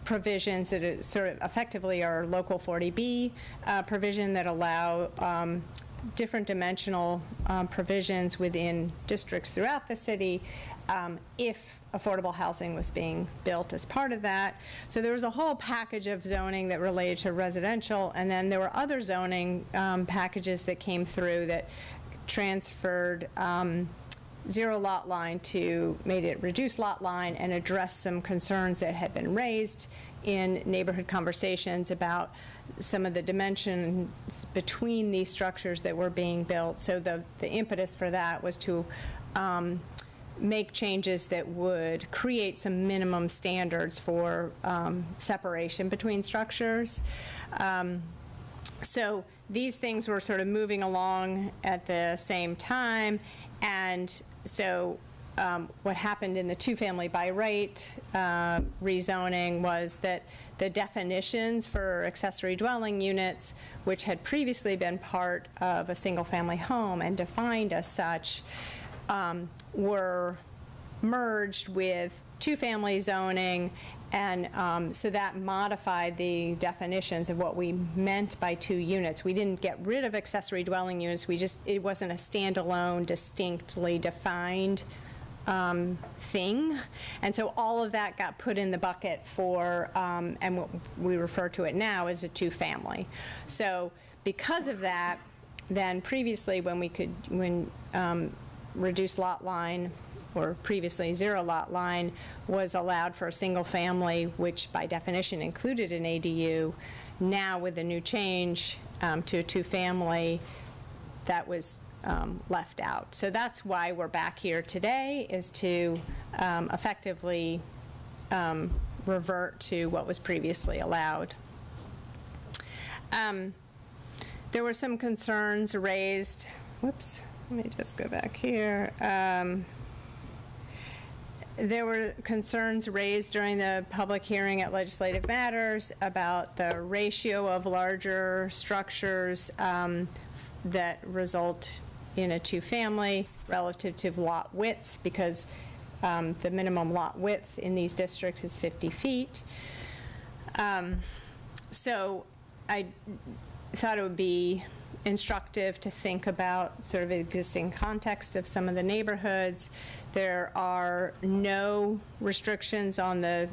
provisions that sort of effectively are local 40B provision that allow different dimensional provisions within districts throughout the city if affordable housing was being built as part of that. So there was a whole package of zoning that related to residential, and then there were other zoning packages that came through that transferred zero lot line to made it reduced lot line and address some concerns that had been raised in neighborhood conversations about some of the dimensions between these structures that were being built. So the impetus for that was to make changes that would create some minimum standards for separation between structures. So these things were sort of moving along at the same time, and so what happened in the 2-family by right rezoning was that the definitions for accessory dwelling units, which had previously been part of a single-family home and defined as such, were merged with 2-family zoning, and so that modified the definitions of what we meant by 2 units. We didn't get rid of accessory dwelling units. It wasn't a standalone, distinctly defined thing. And so all of that got put in the bucket for, and what we refer to it now as a 2-family. So because of that, then previously when reduced lot line, or previously zero lot line, was allowed for a single family, which by definition included an ADU. Now with the new change to a 2-family, that was left out. So that's why we're back here today, is to effectively revert to what was previously allowed. There were some concerns raised. Whoops, let me just go back here. There were concerns raised during the public hearing at Legislative Matters about the ratio of larger structures that result in a 2-family relative to lot widths, because the minimum lot width in these districts is 50 feet. So I thought it would be instructive to think about sort of the existing context of some of the neighborhoods. There are no restrictions on the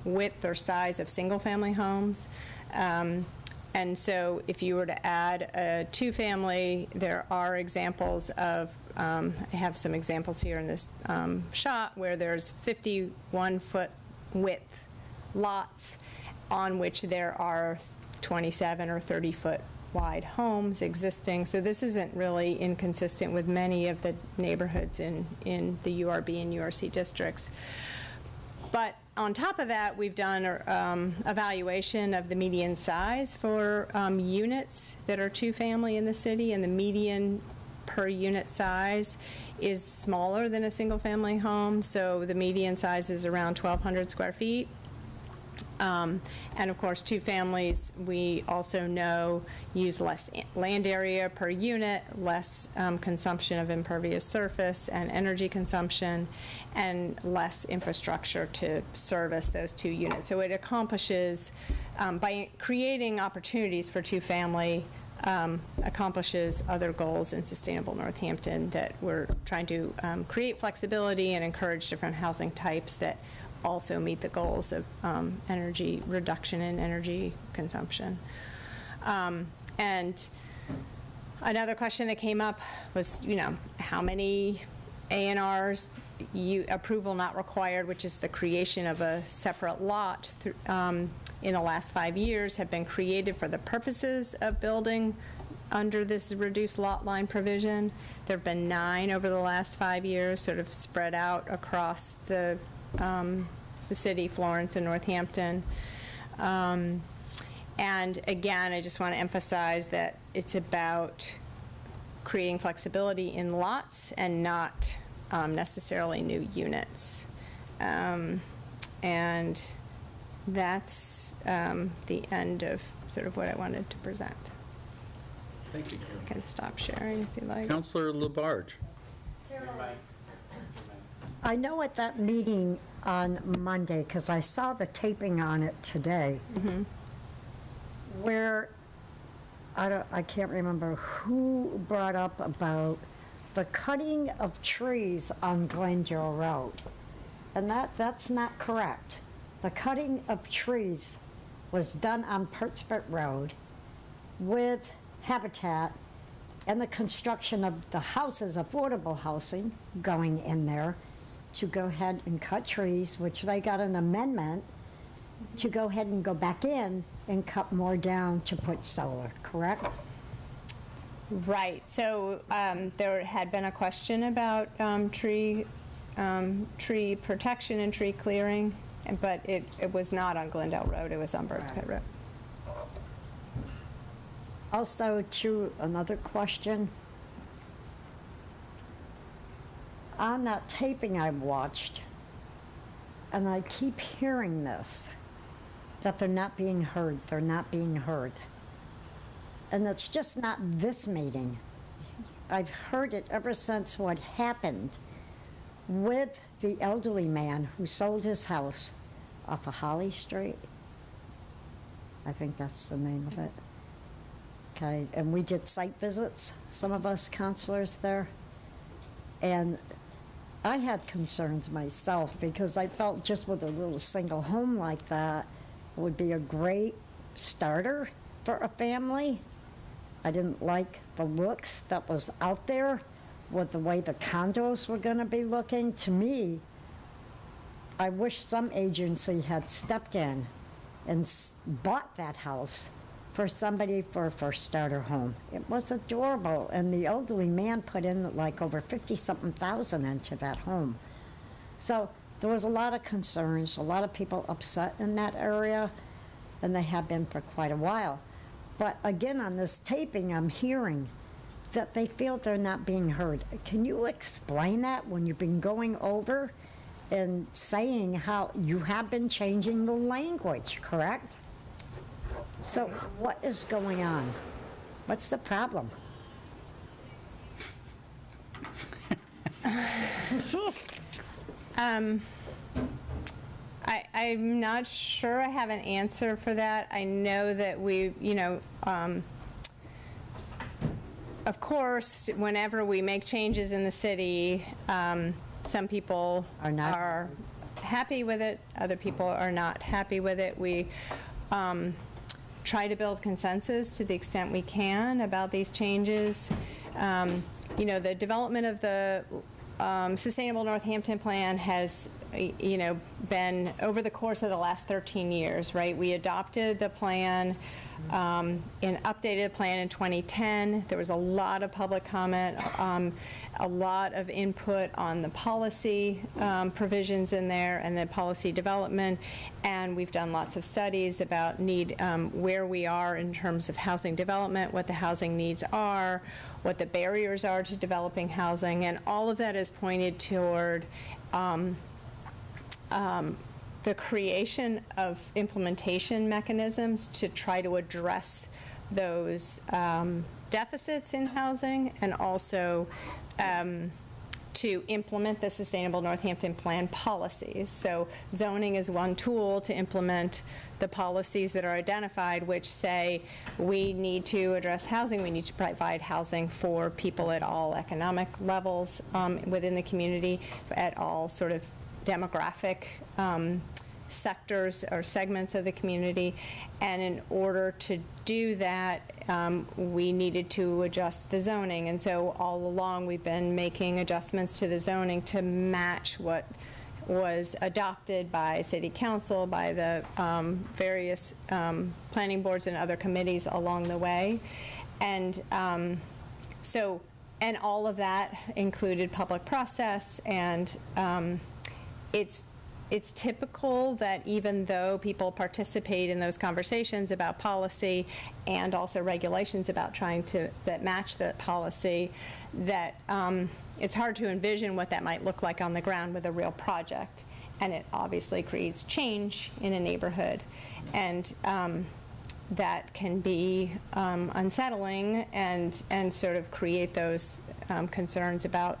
width or size of single-family homes. And so if you were to add a two-family, there are examples of, I have some examples here in this shot where there's 51-foot width lots on which there are 27 or 30-foot wide homes existing. So this isn't really inconsistent with many of the neighborhoods in the URB and URC districts. But on top of that, we've done evaluation of the median size for units that are two-family in the city, and the median per unit size is smaller than a single-family home. So the median size is around 1,200 square feet. And of course, two families, we also know, use less land area per unit, less consumption of impervious surface and energy consumption, and less infrastructure to service those two units. So it accomplishes, by creating opportunities for two-family, accomplishes other goals in Sustainable Northampton, that we're trying to create flexibility and encourage different housing types that also meet the goals of energy reduction and energy consumption. And another question that came up was, how many A&Rs, approval not required, which is the creation of a separate lot in the last 5 years, have been created for the purposes of building under this reduced lot line provision. There have been 9 over the last 5 years, sort of spread out across the city, Florence and Northampton. And again, I just want to emphasize that it's about creating flexibility in lots and not necessarily new units. And that's the end of sort of what I wanted to present. Thank you. I can stop sharing if you like. Councilor Labarge. I know at that meeting on Monday, because I saw the taping on it today, where I can't remember who brought up about the cutting of trees on Glendale Road. And that's not correct. The cutting of trees was done on Pertsford Road with Habitat and the construction of the houses, affordable housing, going in there to go ahead and cut trees, which they got an amendment to go ahead and go back in and cut more down to put solar, correct? Right. So there had been a question about tree protection and tree clearing, but it was not on Glendale Road. It was on Birds Pit Road. Also, to another question. On that taping I watched, and I keep hearing this, that they're not being heard, they're not being heard. And it's just not this meeting. I've heard it ever since what happened with the elderly man who sold his house off of Holly Street. I think that's the name of it. Okay, and we did site visits, some of us counselors there. And I had concerns myself because I felt just with a little single home like that, it would be a great starter for a family. I didn't like the looks that was out there with the way the condos were going to be looking. To me, I wish some agency had stepped in and bought that house for somebody for a first starter home. It was adorable, and the elderly man put in like over 50-something thousand into that home. So there was a lot of concerns, a lot of people upset in that area, and they have been for quite a while. But again, on this taping, I'm hearing that they feel they're not being heard. Can you explain that when you've been going over and saying how you have been changing the language, correct? So what is going on? What's the problem? I'm not sure I have an answer for that. I know that we, of course, whenever we make changes in the city, some people are happy with it, other people are not happy with it. We try to build consensus to the extent we can about these changes. You know, the development of the Sustainable Northampton Plan has, you know, been over the course of the last 13 years, right? We adopted the plan, and updated the plan in 2010. There was a lot of public comment, a lot of input on the policy provisions in there and the policy development, and we've done lots of studies about where we are in terms of housing development, what the housing needs are, what the barriers are to developing housing, and all of that is pointed toward the creation of implementation mechanisms to try to address those deficits in housing, and also to implement the Sustainable Northampton Plan policies. So zoning is one tool to implement the policies that are identified, which say we need to address housing, we need to provide housing for people at all economic levels within the community, at all sort of demographic sectors or segments of the community. And in order to do that, we needed to adjust the zoning. And so all along we've been making adjustments to the zoning to match what was adopted by City Council, by the various planning boards and other committees along the way. And and all of that included public process, and it's typical that even though people participate in those conversations about policy and also regulations about that match the policy, that it's hard to envision what that might look like on the ground with a real project. And it obviously creates change in a neighborhood. And that can be unsettling and sort of create those concerns about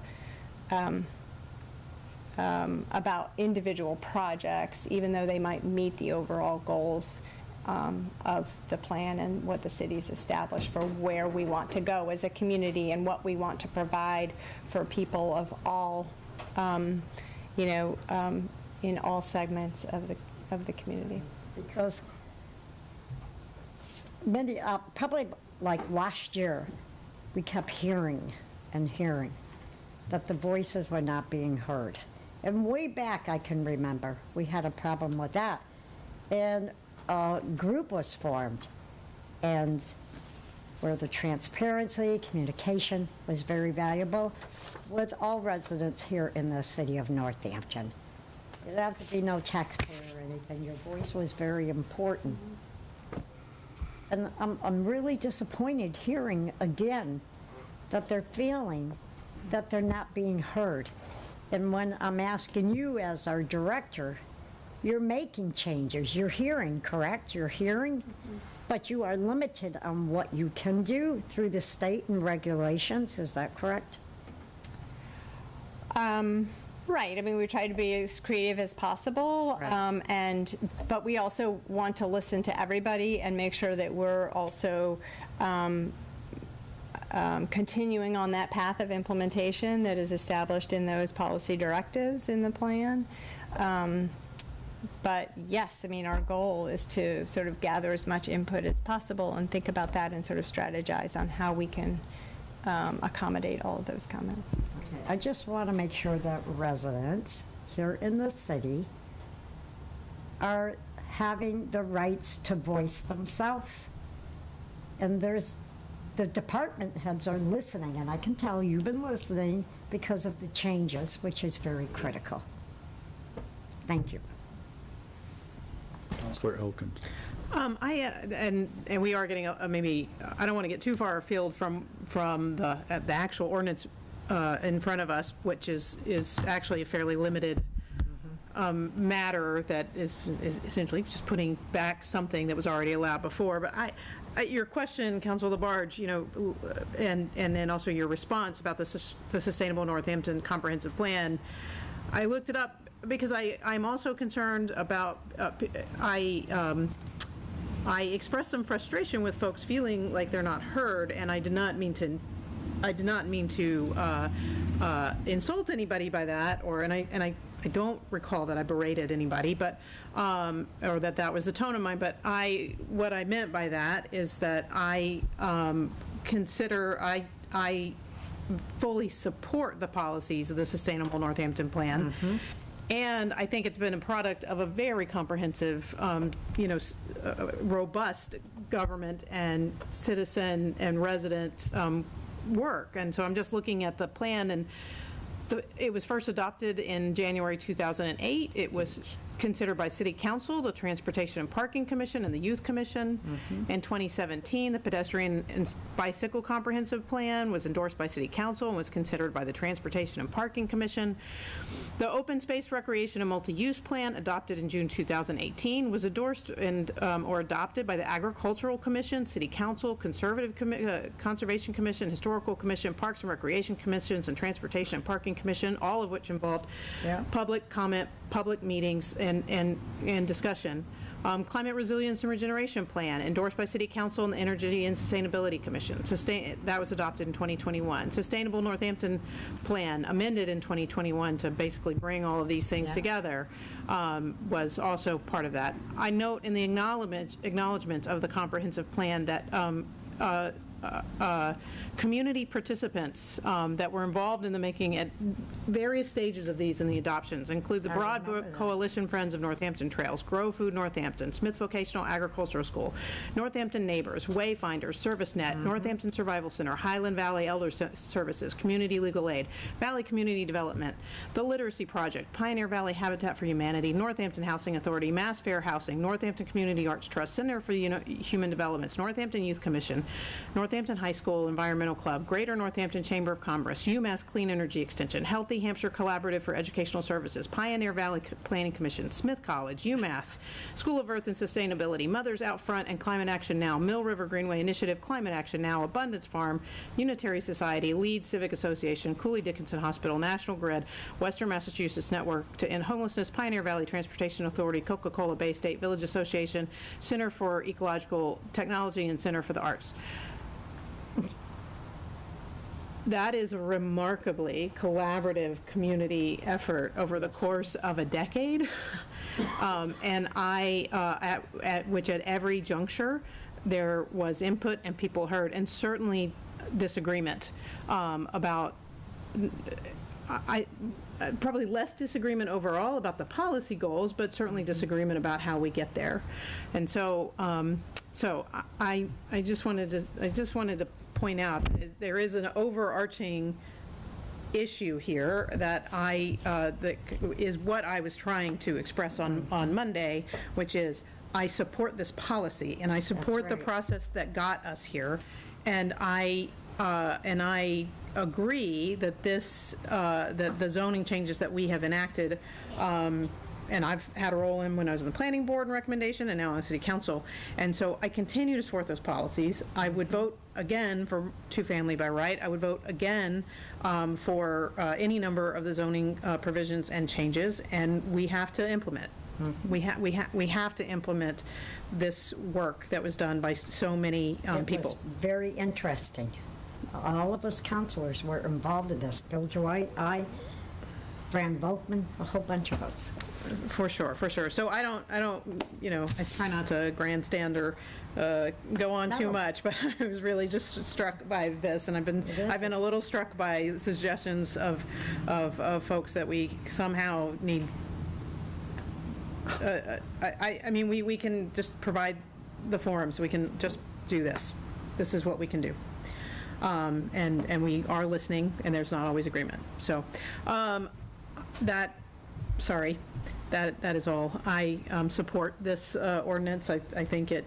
individual projects, even though they might meet the overall goals of the plan and what the city's established for where we want to go as a community and what we want to provide for people of all, in all segments of the community. Because many, probably like last year, we kept hearing and hearing that the voices were not being heard. And way back, I can remember, we had a problem with that. And a group was formed, and where the transparency, communication was very valuable with all residents here in the city of Northampton. There didn't have to be no taxpayer or anything. Your voice was very important. And I'm really disappointed hearing again that they're feeling that they're not being heard. And when I'm asking you as our director, you're making changes. You're hearing, correct? You're hearing, but you are limited on what you can do through the state and regulations. Is that correct? Right. I mean, we try to be as creative as possible, right. But we also want to listen to everybody and make sure that we're also continuing on that path of implementation that is established in those policy directives in the plan. But yes, I mean, our goal is to sort of gather as much input as possible and think about that and sort of strategize on how we can accommodate all of those comments. Okay. I just want to make sure that residents here in the city are having the rights to voice themselves. And the department heads are listening, and I can tell you've been listening because of the changes, which is very critical. Thank you. Councilor Elkins. And we are getting maybe, I don't want to get too far afield from the actual ordinance in front of us, which is actually a fairly limited matter that is essentially just putting back something that was already allowed before. But your question, Councilor Labarge, and then also your response about the Sustainable Northampton Comprehensive Plan, I looked it up because I'm also concerned about, I expressed some frustration with folks feeling like they're not heard, and I did not mean to insult anybody by that, and I don't recall that I berated anybody, but or that was the tone of mine. But what I meant by that is that I fully support the policies of the Sustainable Northampton Plan. And I think it's been a product of a very comprehensive, robust government and citizen and resident work. And so I'm just looking at the plan, and it was first adopted in January 2008. It was considered by City Council, the Transportation and Parking Commission, and the Youth Commission. In 2017, the Pedestrian and Bicycle Comprehensive Plan was endorsed by City Council and was considered by the Transportation and Parking Commission. The Open Space, Recreation, and Multi-Use Plan, adopted in June 2018, was endorsed and or adopted by the Agricultural Commission, City Council, Conservation Commission, Historical Commission, Parks and Recreation Commissions, and Transportation and Parking Commission, all of which involved public comment, public meetings, and discussion. Climate Resilience and Regeneration Plan, endorsed by City Council and the Energy and Sustainability Commission. That was adopted in 2021. Sustainable Northampton Plan, amended in 2021 to basically bring all of these things together, was also part of that. I note in the acknowledgments of the comprehensive plan that community participants that were involved in the making at various stages of these and the adoptions include the Broadbrook Coalition Friends of Northampton Trails, Grow Food Northampton, Smith Vocational Agricultural School, Northampton Neighbors, Wayfinders, ServiceNet, Northampton Survival Center, Highland Valley Elder Services, Community Legal Aid, Valley Community Development, the Literacy Project, Pioneer Valley Habitat for Humanity, Northampton Housing Authority, Mass Fair Housing, Northampton Community Arts Trust, Center for Human Developments, Northampton Youth Commission, Northampton High School Environmental Club, Greater Northampton Chamber of Commerce, UMass Clean Energy Extension, Healthy Hampshire Collaborative for Educational Services, Pioneer Valley Planning Commission, Smith College, UMass, School of Earth and Sustainability, Mothers Out Front and Climate Action Now, Mill River Greenway Initiative, Climate Action Now, Abundance Farm, Unitary Society, Leeds Civic Association, Cooley Dickinson Hospital, National Grid, Western Massachusetts Network to End Homelessness, Pioneer Valley Transportation Authority, Coca-Cola Bay State Village Association, Center for Ecological Technology, and Center for the Arts. That is a remarkably collaborative community effort over the course of a decade, and at which at every juncture there was input and people heard, and certainly disagreement about. Probably less disagreement overall about the policy goals, but certainly disagreement about how we get there, and so I just wanted to point out there is an overarching issue here that that is what I was trying to express on Monday, which is I support this policy and I support the process that got us here, and I agree that that the zoning changes that we have enacted, and I've had a role in when I was in the planning board and recommendation, and now on city council, and so I continue to support those policies. I would vote again for two-family by right. I would vote again for any number of the zoning provisions and changes, and we have to implement. We have to implement this work that was done by so many people. It was very interesting. All of us councilors were involved in this. Bill Dwight, I, Fran Volkman, a whole bunch of us. For sure. So I don't, I try not to grandstand or go on too much, but I was really just struck by this, and I've been a little struck by suggestions of folks that we somehow need. I mean, we can just provide the forums. We can just do this. This is what we can do. And we are listening, and there's not always agreement. So that is all. I support this ordinance. I think it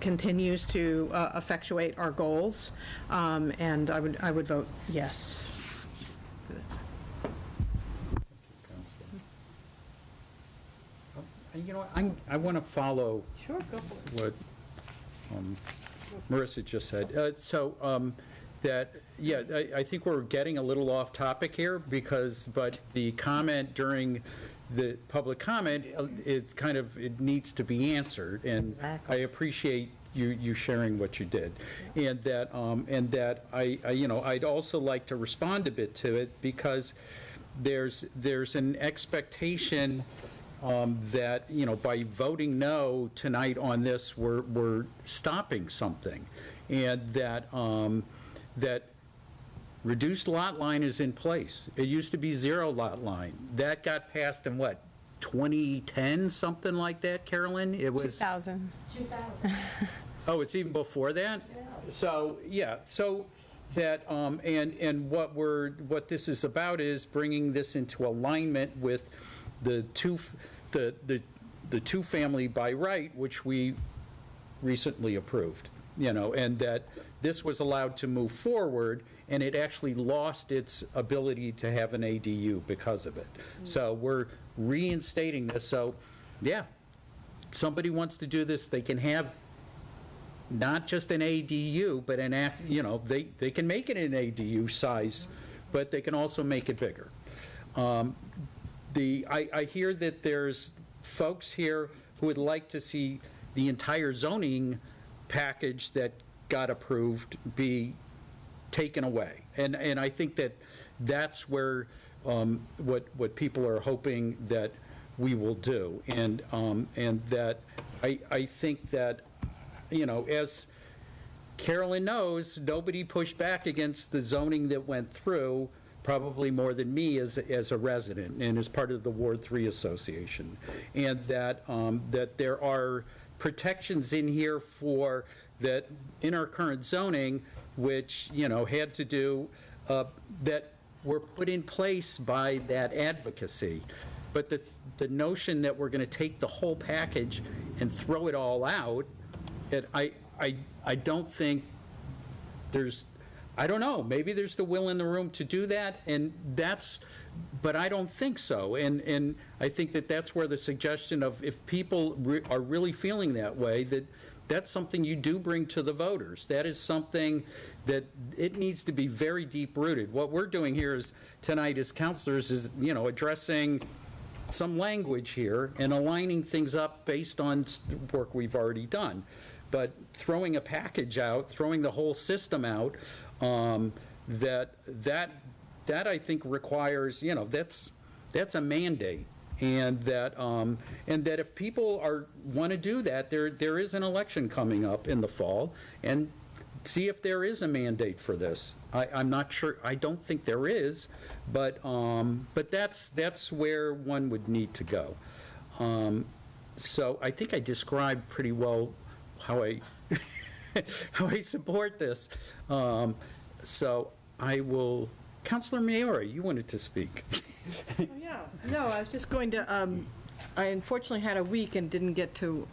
continues to effectuate our goals, and I would vote yes for this. You know, I want to follow what Marissa just said. I think we're getting a little off topic here but the comment during the public comment, it needs to be answered, and I appreciate you sharing what you did. And that I'd also like to respond a bit to it, because there's an expectation that, by voting no tonight on this, we're stopping something. And that reduced lot line is in place. It used to be 0 lot line. That got passed in what, 2010, something like that, Carolyn? It was 2000. Oh, it's even before that? Yes. So, yeah, so that, and what this is about is bringing this into alignment with the two-family by right, which we recently approved, and that this was allowed to move forward, and it actually lost its ability to have an ADU because of it. So we're reinstating this. So, yeah, somebody wants to do this, they can have not just an ADU, but they can make it an ADU size, but they can also make it bigger. I hear that there's folks here who would like to see the entire zoning package that got approved be taken away. And I think that that's where what people are hoping that we will do. And that I think that, as Carolyn knows, nobody pushed back against the zoning that went through, probably more than me as a resident and as part of the Ward 3 Association. And that there are protections in here for that in our current zoning, which, had to do, that were put in place by that advocacy. But the notion that we're going to take the whole package and throw it all out, I don't think there's, I don't know, maybe there's the will in the room to do that, but I don't think so. And I think that that's where the suggestion of, if people are really feeling that way, that's something you do bring to the voters. That is something that it needs to be very deep-rooted. What we're doing here tonight as counselors is, addressing some language here and aligning things up based on work we've already done. But throwing a package out, throwing the whole system out, that I think requires, that's a mandate. And that if people want to do that, there is an election coming up in the fall, and see if there is a mandate for this. I'm not sure. I don't think there is, but that's where one would need to go. So I think I described pretty well how I how I support this. So I will. Councilor Mayori, you wanted to speak. Oh, yeah. No, I was just going to, I unfortunately had a week and didn't get to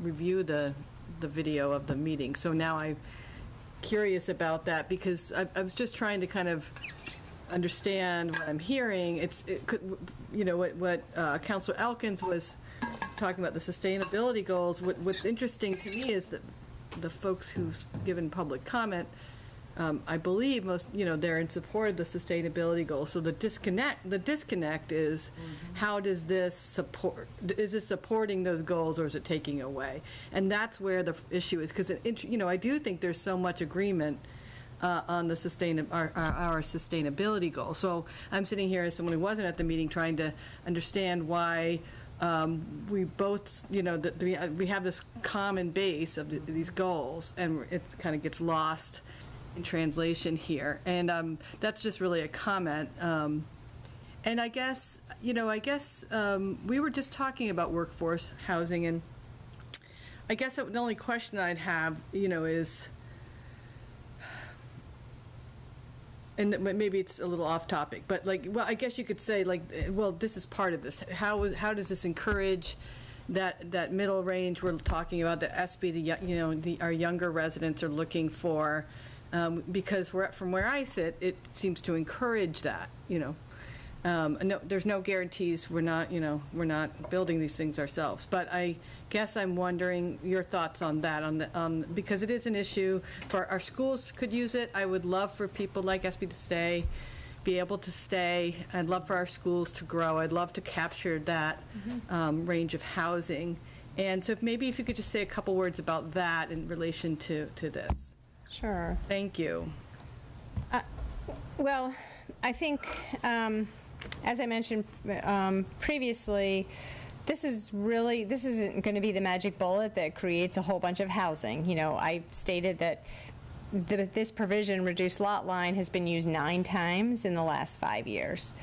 review the video of the meeting. So now I'm curious about that, because I was just trying to kind of understand what I'm hearing. What Councilor Elkins was talking about, the sustainability goals. What's interesting to me is that the folks who's given public comment, I believe most, they're in support of the sustainability goals. So the disconnect is, how does this support, is this supporting those goals, or is it taking away? And that's where the issue is, because, I do think there's so much agreement on the our sustainability goals. So I'm sitting here as someone who wasn't at the meeting, trying to understand why we both, we have this common base of these goals, and it kind of gets lost in translation here. And that's just really a comment. And I guess, we were just talking about workforce housing, and I guess the only question I'd have, is, and maybe it's a little off topic, but I guess you could say, this is part of this. How does this encourage that middle range we're talking about, the SB, our younger residents are looking for? Because from where I sit, it seems to encourage that. No, there's no guarantees. We're not building these things ourselves. But I guess I'm wondering your thoughts on that. Because it is an issue. For our schools could use it. I would love for people like SB to be able to stay. I'd love for our schools to grow. I'd love to capture that range of housing. And so maybe if you could just say a couple words about that in relation to this. Sure. Thank you. Well, I think, as I mentioned previously, this isn't going to be the magic bullet that creates a whole bunch of housing. You know, I stated that this provision, reduced lot line, has been used 9 times in the last 5 years.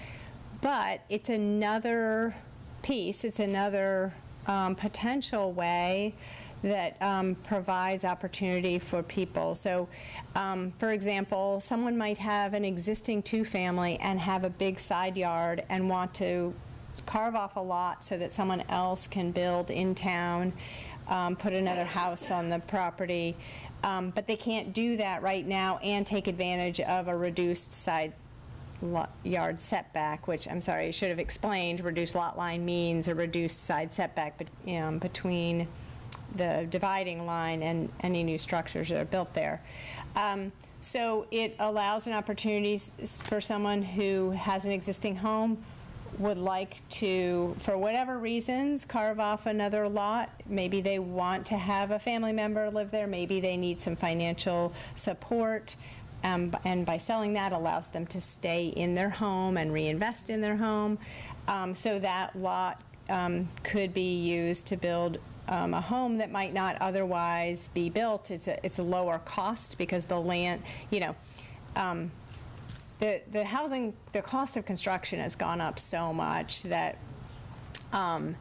But it's another piece, it's another potential way that provides opportunity for people. So, for example, someone might have an existing 2-family and have a big side yard and want to carve off a lot so that someone else can build in town, put another house on the property, but they can't do that right now and take advantage of a reduced side yard setback, which I'm sorry, I should have explained. Reduced lot line means a reduced side setback between the dividing line and any new structures that are built there. So it allows an opportunity for someone who has an existing home, would like to, for whatever reasons, carve off another lot. Maybe they want to have a family member live there. Maybe they need some financial support. And by selling that allows them to stay in their home and reinvest in their home. So that lot could be used to build a home that might not otherwise be built. It's a lower cost because the land, you know, the housing, the cost of construction has gone up so much that, and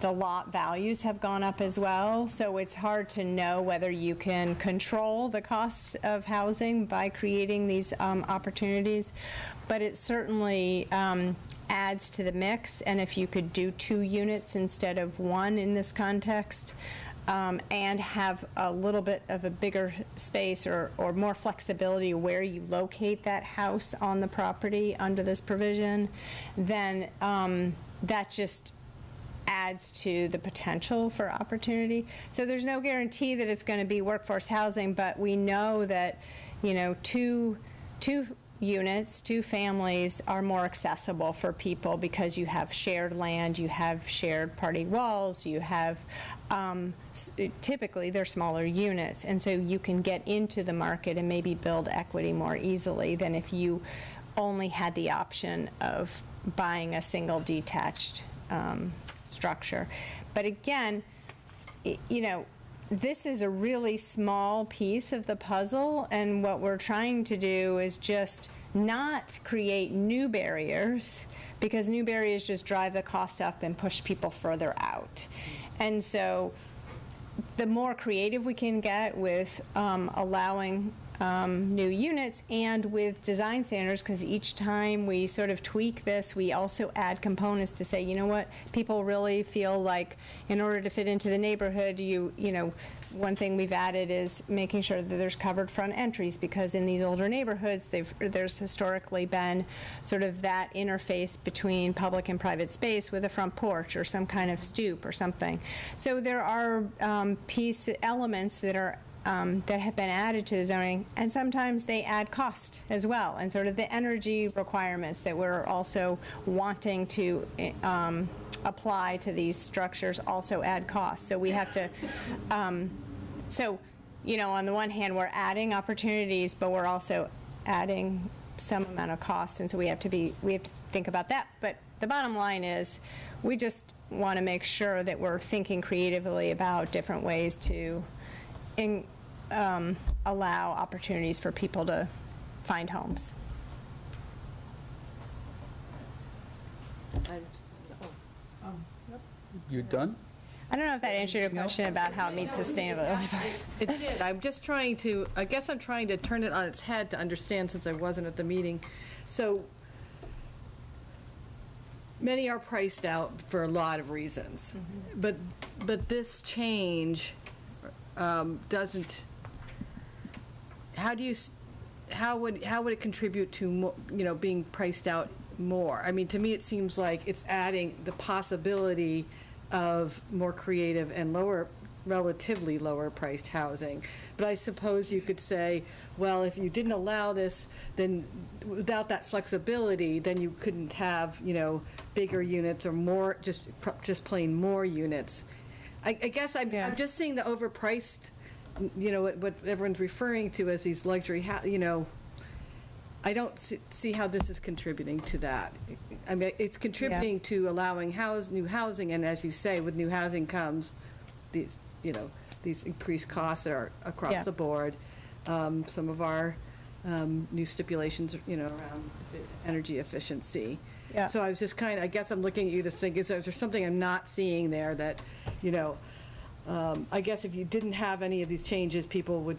the lot values have gone up as well. So it's hard to know whether you can control the cost of housing by creating these opportunities, but it certainly adds to the mix. And if you could do 2 units instead of 1 in this context, and have a little bit of a bigger space or more flexibility where you locate that house on the property under this provision, then that just adds to the potential for opportunity. So there's no guarantee that it's going to be workforce housing, but we know that, you know, two units, 2 families are more accessible for people because you have shared land, you have shared party walls, you have, typically they're smaller units, and so you can get into the market and maybe build equity more easily than if you only had the option of buying a single detached structure. But again, you know, this is a really small piece of the puzzle, and what we're trying to do is just not create new barriers, because new barriers just drive the cost up and push people further out. And so the more creative we can get with allowing new units and with design standards, because each time we sort of tweak this, we also add components to say, you know what, people really feel like in order to fit into the neighborhood, you know, one thing we've added is making sure that there's covered front entries, because in these older neighborhoods, there's historically been sort of that interface between public and private space with a front porch or some kind of stoop or something. So there are elements that are that have been added to the zoning, and sometimes they add cost as well, and sort of the energy requirements that we're also wanting to apply to these structures also add cost. So we have to, so, you know, on the one hand, we're adding opportunities, but we're also adding some amount of cost, and so we have to think about that. But the bottom line is, we just want to make sure that we're thinking creatively about different ways to allow opportunities for people to find homes. You done? I don't know if that answered your question about how it meets sustainability. It did. I'm just trying to, I guess I'm trying to turn it on its head to understand, since I wasn't at the meeting. So many are priced out for a lot of reasons, but this change doesn't. How would it contribute to, you know, being priced out more? I mean, to me, it seems like it's adding the possibility of more creative and lower relatively lower-priced housing. But I suppose you could say, well, if you didn't allow this, then without that flexibility, then you couldn't have, bigger units or more, just plain more units. I guess I'm just seeing the overpriced, what everyone's referring to as these luxury, I don't see how this is contributing to that. I mean, it's contributing to allowing new housing, and as you say, with new housing comes these, these increased costs that are across the board. Some of our new stipulations, around energy efficiency. Yeah. So I was just I guess I'm looking at you to think, is there something I'm not seeing there that, I guess if you didn't have any of these changes, people would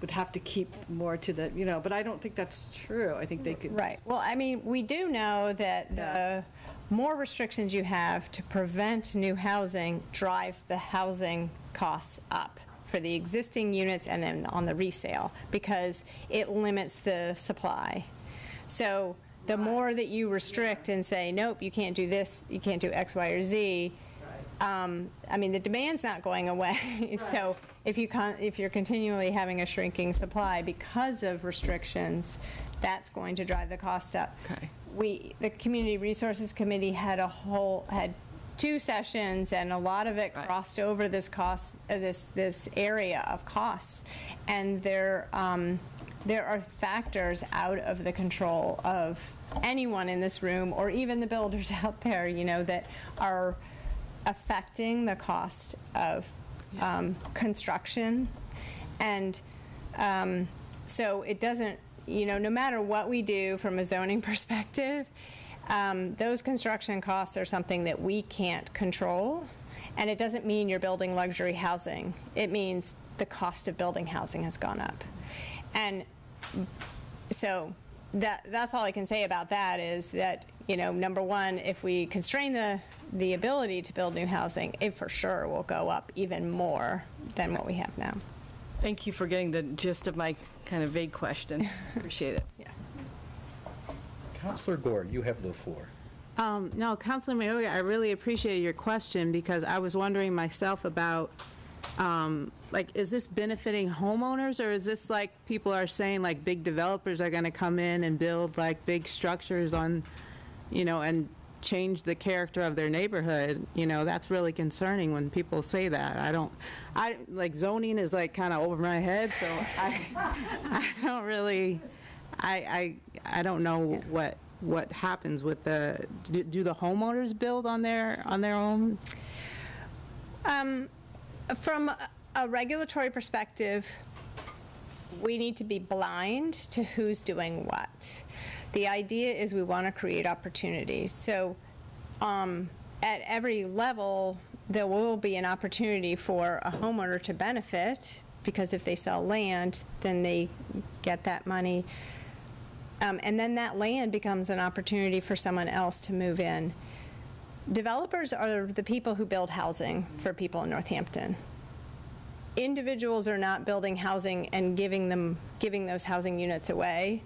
have to keep more to the, but I don't think that's true. I think they could. Right. Well, I mean, we do know that the more restrictions you have to prevent new housing drives the housing costs up for the existing units and then on the resale, because it limits the supply. So the more that you restrict and say, nope, you can't do this, you can't do X, Y, or Z, I mean, the demand's not going away. Right. So if you're continually having a shrinking supply because of restrictions, that's going to drive the cost up. Okay. The Community Resources Committee had two sessions, and a lot of it crossed over this area of costs, and there are factors out of the control of anyone in this room or even the builders out there, that are affecting the cost of construction. And so it doesn't, no matter what we do from a zoning perspective, those construction costs are something that we can't control. And it doesn't mean you're building luxury housing. It means the cost of building housing has gone up. And so that's all I can say about that, is that, number one, if we constrain the ability to build new housing, it for sure will go up even more than what we have now. Thank you for getting the gist of my kind of vague question. Appreciate it. Yeah. Councilor Gore, you have the floor. No, Councilor Mayoga, I really appreciate your question, because I was wondering myself about, is this benefiting homeowners, or is this like people are saying like big developers are going to come in and build like big structures on, and change the character of their neighborhood? That's really concerning when people say that. I like zoning is like kind of over my head, so I don't really, I don't know what happens with do the homeowners build on their own? From a regulatory perspective, we need to be blind to who's doing what. The idea is we want to create opportunities. So at every level, there will be an opportunity for a homeowner to benefit, because if they sell land, then they get that money. And then that land becomes an opportunity for someone else to move in. Developers are the people who build housing for people in Northampton. Individuals are not building housing and giving those housing units away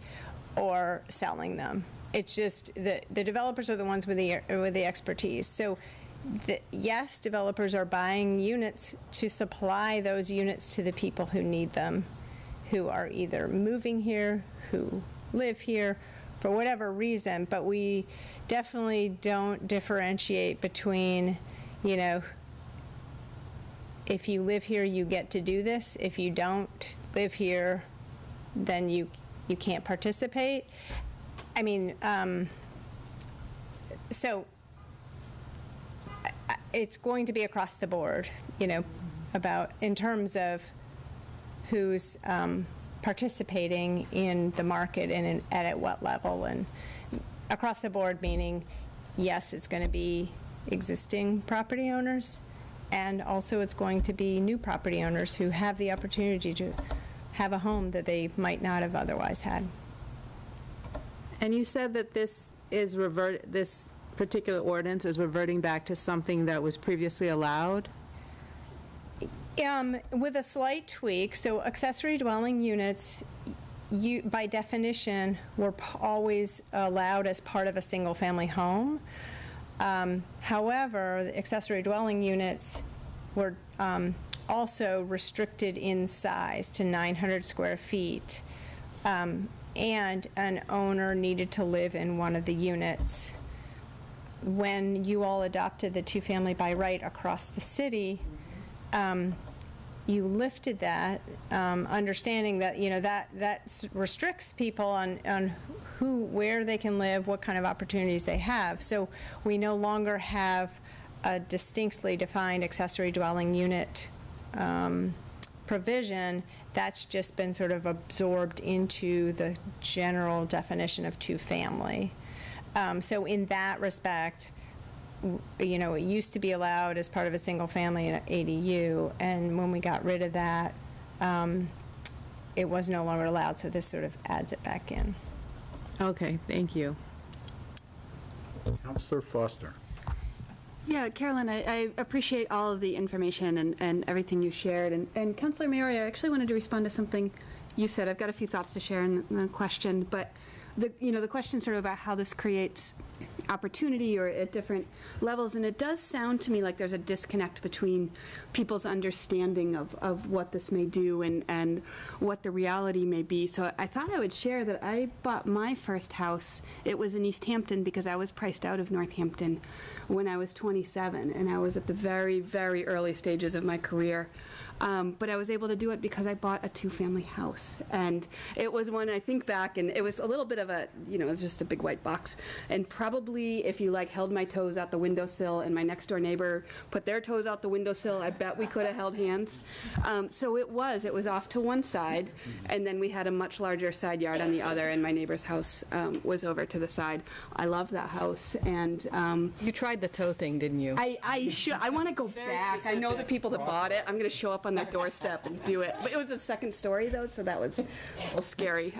or selling them. It's just the developers are the ones with the expertise. So yes, developers are buying units to supply those units to the people who need them, who are either moving here, who live here, for whatever reason. But we definitely don't differentiate between, if you live here, you get to do this. If you don't live here, then you can't participate. I mean, so it's going to be across the board, about in terms of who's participating in the market and at what level. And across the board meaning, yes, it's going to be existing property owners, and also it's going to be new property owners who have the opportunity to have a home that they might not have otherwise had. And you said that this particular ordinance is reverting back to something that was previously allowed? With a slight tweak. So accessory dwelling units, by definition, were always allowed as part of a single-family home. However, the accessory dwelling units were also restricted in size to 900 square feet, and an owner needed to live in one of the units. When you all adopted the two-family by right across the city, you lifted that, understanding that, you know, that restricts people on where they can live, what kind of opportunities they have. So we no longer have a distinctly defined accessory dwelling unit provision. That's just been sort of absorbed into the general definition of two-family. So in that respect, you know, it used to be allowed as part of a single family in an ADU, and when we got rid of that, it was no longer allowed, so this sort of adds it back in. Okay, thank you. Councilor Foster. Yeah, Carolyn, I appreciate all of the information and everything you shared. And Councilor Mary, I actually wanted to respond to something you said. I've got a few thoughts to share in the question, but the question sort of about how this creates opportunity or at different levels, and it does sound to me like there's a disconnect between people's understanding of what this may do and what the reality may be. So I thought I would share that I bought my first house. It was in East Hampton because I was priced out of Northampton when I was 27, and I was at the very, very early stages of my career. But I was able to do it because I bought a two-family house. And it was one, I think back, and it was a little bit of a, you know, it was just a big white box. And probably if you like held my toes out the windowsill and my next door neighbor put their toes out the windowsill, I bet we could have held hands. So it was off to one side, and then we had a much larger side yard on the other, and my neighbor's house was over to the side. I loved that house. And you tried the toe thing, didn't you? I want to go back. I know the people that bought it. I'm going to show up on their doorstep and do it. But it was the second story, though, so that was a little scary.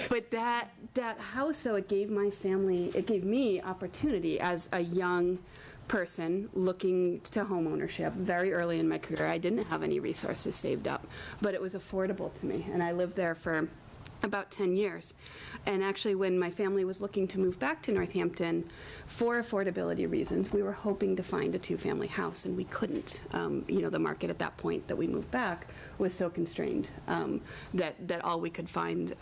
But that house, though, it gave me opportunity as a young person looking to home ownership very early in my career. I didn't have any resources saved up, but it was affordable to me, and I lived there for about 10 years. And actually, when my family was looking to move back to Northampton, for affordability reasons, we were hoping to find a two-family house, and we couldn't. You know, the market at that point that we moved back was so constrained that all we could find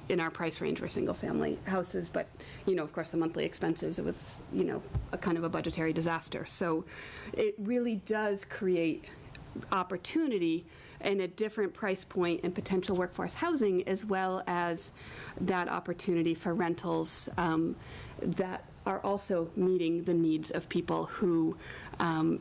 in our price range were single-family houses. But, you know, of course, the monthly expenses, it was, you know, a kind of a budgetary disaster. So it really does create opportunity and a different price point and potential workforce housing, as well as that opportunity for rentals that are also meeting the needs of people who,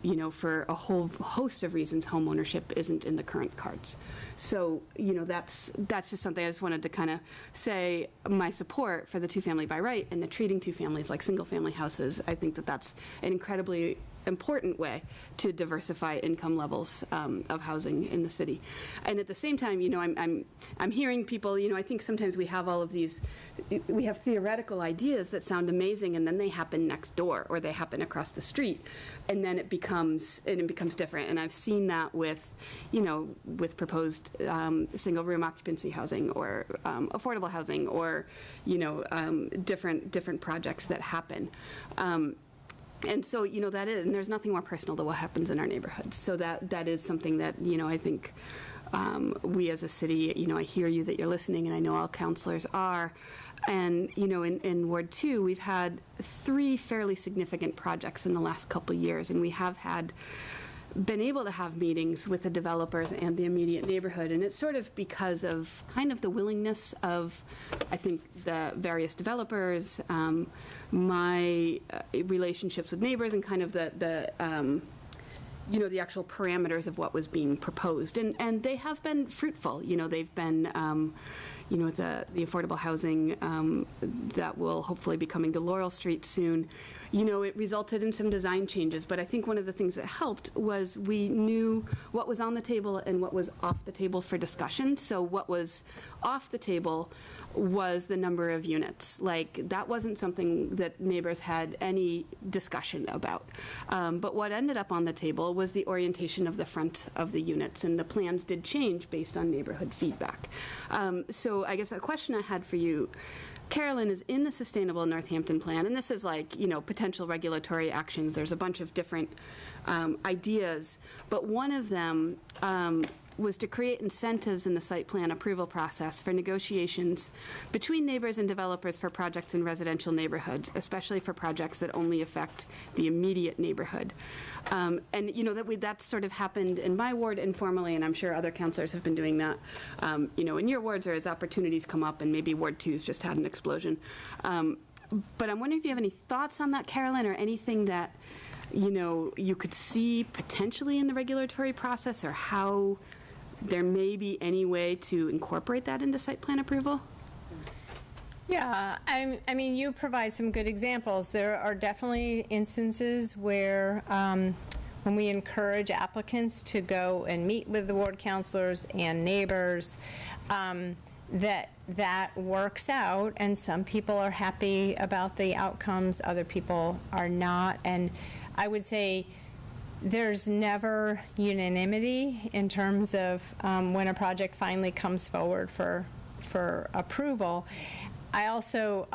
you know, for a whole host of reasons, home ownership isn't in the current cards. So, you know, that's just something I just wanted to kind of say my support for the two-family by right and the treating two families like single-family houses. I think that that's an incredibly important way to diversify income levels of housing in the city. And at the same time, you know, I'm hearing people, you know, I think sometimes we have all of these, we have theoretical ideas that sound amazing, and then they happen next door or they happen across the street, and then it becomes different. And I've seen that with, you know, with proposed single room occupancy housing or affordable housing or, you know, different projects that happen. And so, you know, that is, and there's nothing more personal than what happens in our neighborhoods. So that is something that, you know, I think we as a city, you know, I hear you that you're listening, and I know all councilors are. And, you know, in Ward 2, we've had 3 fairly significant projects in the last couple of years, and we have been able to have meetings with the developers and the immediate neighborhood, and it's sort of because of kind of the willingness of, I think, the various developers, my relationships with neighbors, and kind of the you know, the actual parameters of what was being proposed, and they have been fruitful. You know, they've been you know, the affordable housing that will hopefully be coming to Laurel Street soon, you know, it resulted in some design changes. But I think one of the things that helped was we knew what was on the table and what was off the table for discussion. So what was off the table was the number of units. Like, that wasn't something that neighbors had any discussion about. But what ended up on the table was the orientation of the front of the units, and the plans did change based on neighborhood feedback. So I guess a question I had for you, Carolyn is in the Sustainable Northampton Plan, and this is like, you know, potential regulatory actions. There's a bunch of different ideas, but one of them was to create incentives in the site plan approval process for negotiations between neighbors and developers for projects in residential neighborhoods, especially for projects that only affect the immediate neighborhood. And, you know, that sort of happened in my ward informally, and I'm sure other councilors have been doing that, you know, in your wards, or as opportunities come up, and maybe Ward 2's just had an explosion. But I'm wondering if you have any thoughts on that, Carolyn, or anything that, you know, you could see potentially in the regulatory process, or how there may be any way to incorporate that into site plan approval? Yeah, I mean, you provide some good examples. There are definitely instances where when we encourage applicants to go and meet with the ward councilors and neighbors, that works out, and some people are happy about the outcomes, other people are not. And I would say there's never unanimity in terms of when a project finally comes forward for approval. I also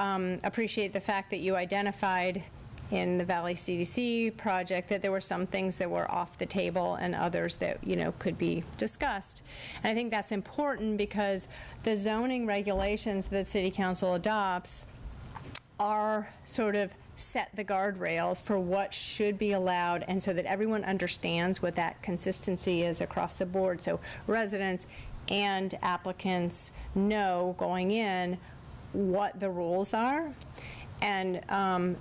appreciate the fact that you identified in the Valley CDC project that there were some things that were off the table and others that, you know, could be discussed. And I think that's important because the zoning regulations that City Council adopts are sort of set the guardrails for what should be allowed, and so that everyone understands what that consistency is across the board. So residents and applicants know going in what the rules are. And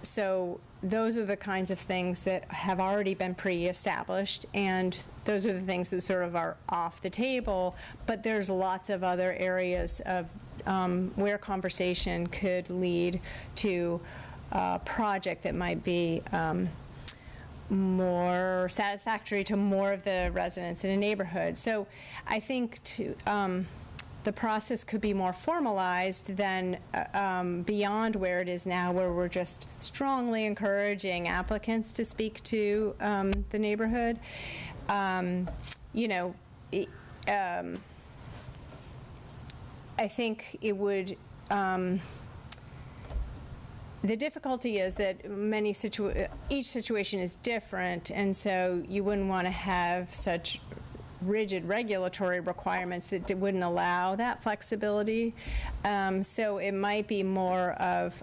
so those are the kinds of things that have already been pre-established, and those are the things that sort of are off the table. But there's lots of other areas of where conversation could lead to a project that might be more satisfactory to more of the residents in a neighborhood. So I think the process could be more formalized than beyond where it is now, where we're just strongly encouraging applicants to speak to the neighborhood. You know, I think it would the difficulty is that each situation is different, and so you wouldn't want to have such rigid regulatory requirements that wouldn't allow that flexibility. So it might be more of,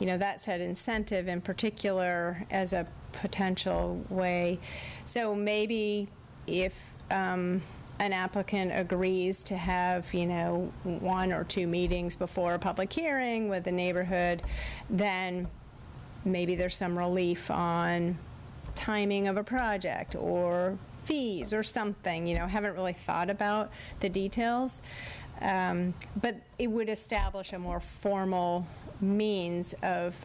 you know, that said, incentive in particular as a potential way. So maybe if an applicant agrees to have, you know, 1 or 2 meetings before a public hearing with the neighborhood, then maybe there's some relief on timing of a project or fees or something. You know, haven't really thought about the details, but it would establish a more formal means of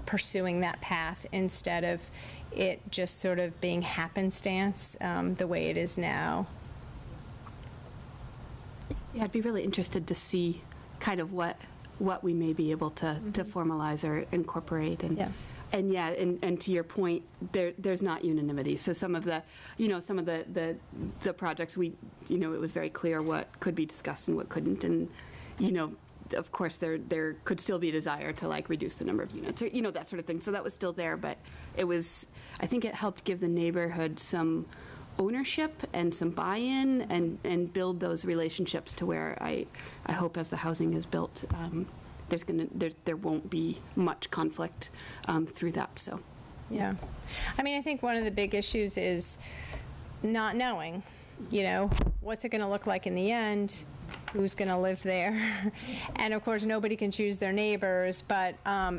pursuing that path instead of it just sort of being happenstance the way it is now. Yeah, I'd be really interested to see kind of what we may be able to formalize or incorporate. And yeah. And yeah, and to your point, there's not unanimity. So some of the, you know, some of the projects you know, it was very clear what could be discussed and what couldn't, and, you know, of course there could still be a desire to like reduce the number of units, or, you know, that sort of thing. So that was still there, but it was, I think it helped give the neighborhood some ownership and some buy-in, and build those relationships to where I hope as the housing is built, there won't be much conflict through that. So, yeah, I mean, I think one of the big issues is not knowing, you know, what's it going to look like in the end, who's going to live there, and of course nobody can choose their neighbors, but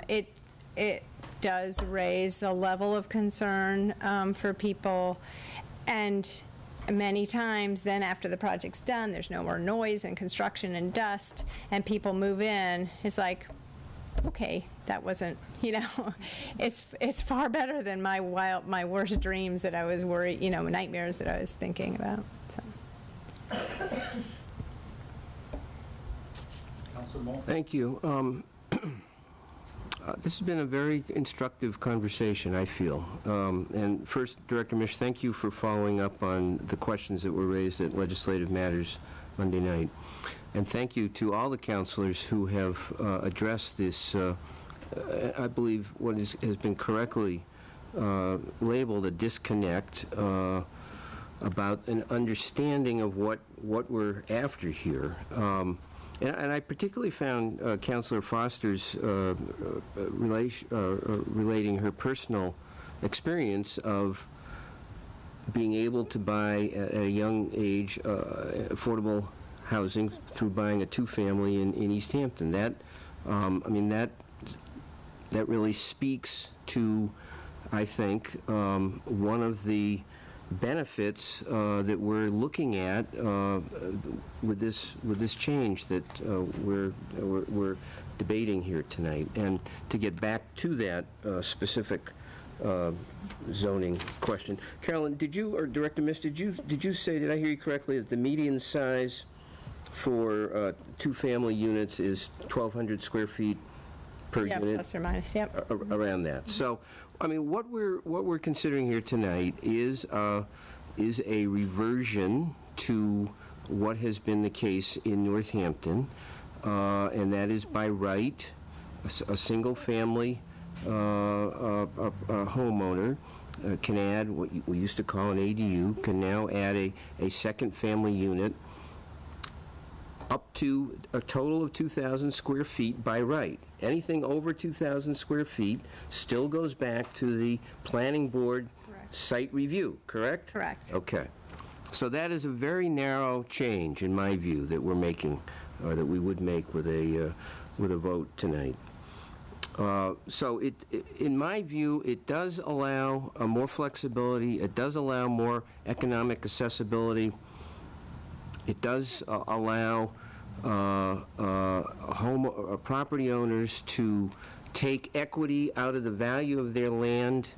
it does raise a level of concern for people, and many times then after the project's done, there's no more noise and construction and dust, and people move in. It's like, okay, that wasn't, you know, it's far better than my worst dreams that I was worried, you know, nightmares that I was thinking about. So. Thank you. This has been a very instructive conversation, I feel. And first, Director Mish, thank you for following up on the questions that were raised at Legislative Matters Monday night. And thank you to all the counselors who have addressed this, I believe what has been correctly labeled a disconnect about an understanding of what we're after here. And I particularly found Councilor Foster's relating her personal experience of being able to buy at a young age affordable housing through buying a two-family in East Hampton. That, I mean, that really speaks to, I think, one of the benefits that we're looking at with this change that we're debating here tonight. And to get back to that specific zoning question, Carolyn, did you, or Director Miss, did you say, did I hear you correctly, that the median size for two-family units is 1,200 square feet per unit? Yeah, plus or minus, yep. Around that. Mm-hmm. So, I mean, what we're considering here tonight is a reversion to what has been the case in Northampton, and that is by right, a single-family homeowner can add what we used to call an ADU, can now add a second-family unit up to a total of 2,000 square feet by right. Anything over 2,000 square feet still goes back to the planning board site review, correct? Correct. Okay. So that is a very narrow change, in my view, that we're making, or that we would make with a vote tonight. So in my view, it does allow more flexibility. It does allow more economic accessibility. It does allow property owners to take equity out of the value of their land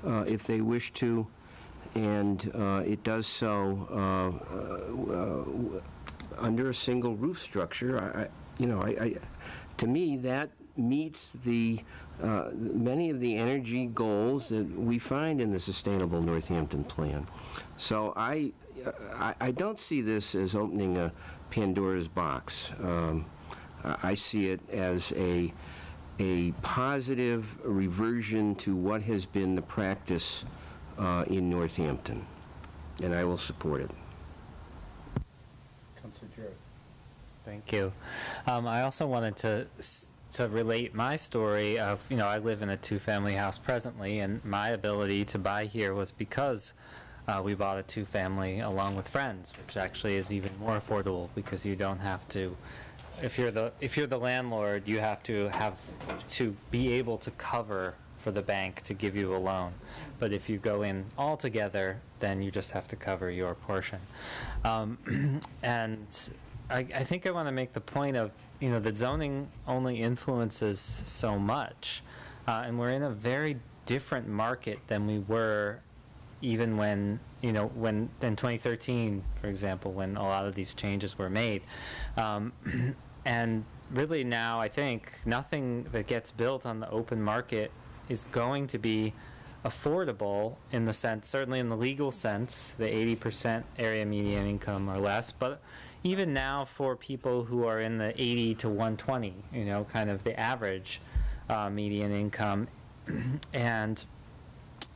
if they wish to, and it does so under a single roof structure. To me, that meets the many of the energy goals that we find in the Sustainable Northampton Plan. So I don't see this as opening a Pandora's box. I see it as a positive reversion to what has been the practice in Northampton, and I will support it. Councilor Jarrett. Thank you. I also wanted to relate my story of, I live in a two-family house presently, and my ability to buy here was because we bought a two-family along with friends, which actually is even more affordable because you don't have to, if you're the landlord, you have to be able to cover for the bank to give you a loan. But if you go in all together, then you just have to cover your portion. And I think I want to make the point of, that zoning only influences so much, and we're in a very different market than we were even when in 2013, for example, when a lot of these changes were made. And really now, I think, nothing that gets built on the open market is going to be affordable in the sense, certainly in the legal sense, the 80% area median income or less, but even now for people who are in the 80 to 120, kind of the average median income. And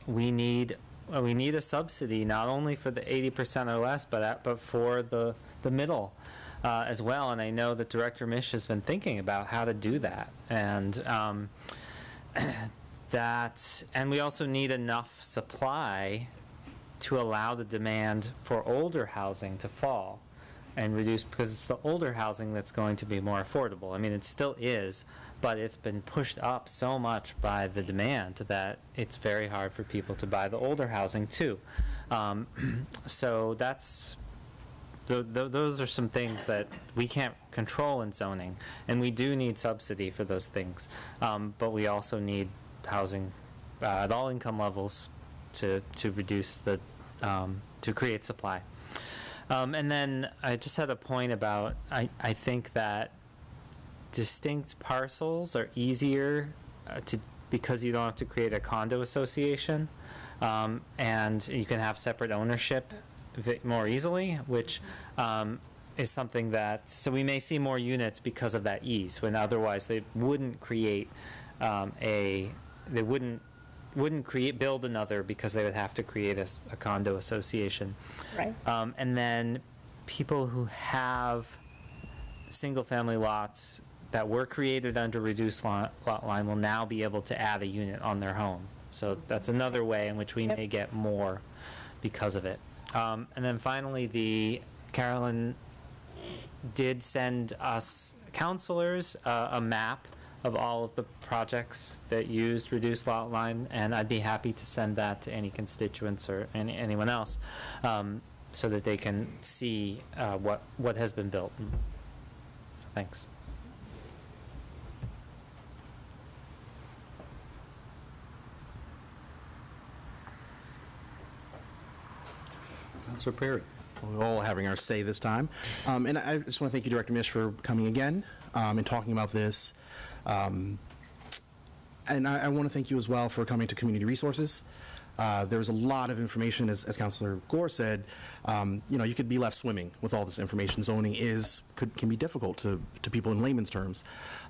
we need a subsidy not only for the 80% or less, but for the middle as well. And I know that Director Mish has been thinking about how to do that. And and we also need enough supply to allow the demand for older housing to fall and reduce, because it's the older housing that's going to be more affordable. I mean, it still is, but it's been pushed up so much by the demand that it's very hard for people to buy the older housing too. So those are some things that we can't control in zoning, and we do need subsidy for those things. But we also need housing at all income levels to reduce to create supply. And then I just had a point about, I think that distinct parcels are easier because you don't have to create a condo association, and you can have separate ownership more easily, which is something that, so we may see more units because of that ease, when otherwise they wouldn't create they wouldn't build another, because they would have to create a condo association. Right. And then people who have single-family lots that were created under reduced lot line will now be able to add a unit on their home. So that's another way in which we may get more because of it. And then finally, Carolyn did send us counselors a map of all of the projects that used reduced lot line, and I'd be happy to send that to any constituents or anyone else, so that they can see what has been built. Thanks. Councilor Perry. We're all having our say this time. And I just want to thank you, Director Mish, for coming again and talking about this. And I want to thank you as well for coming to Community Resources. There's a lot of information, as Councilor Gore said. You could be left swimming with all this information. Zoning can be difficult to people in layman's terms.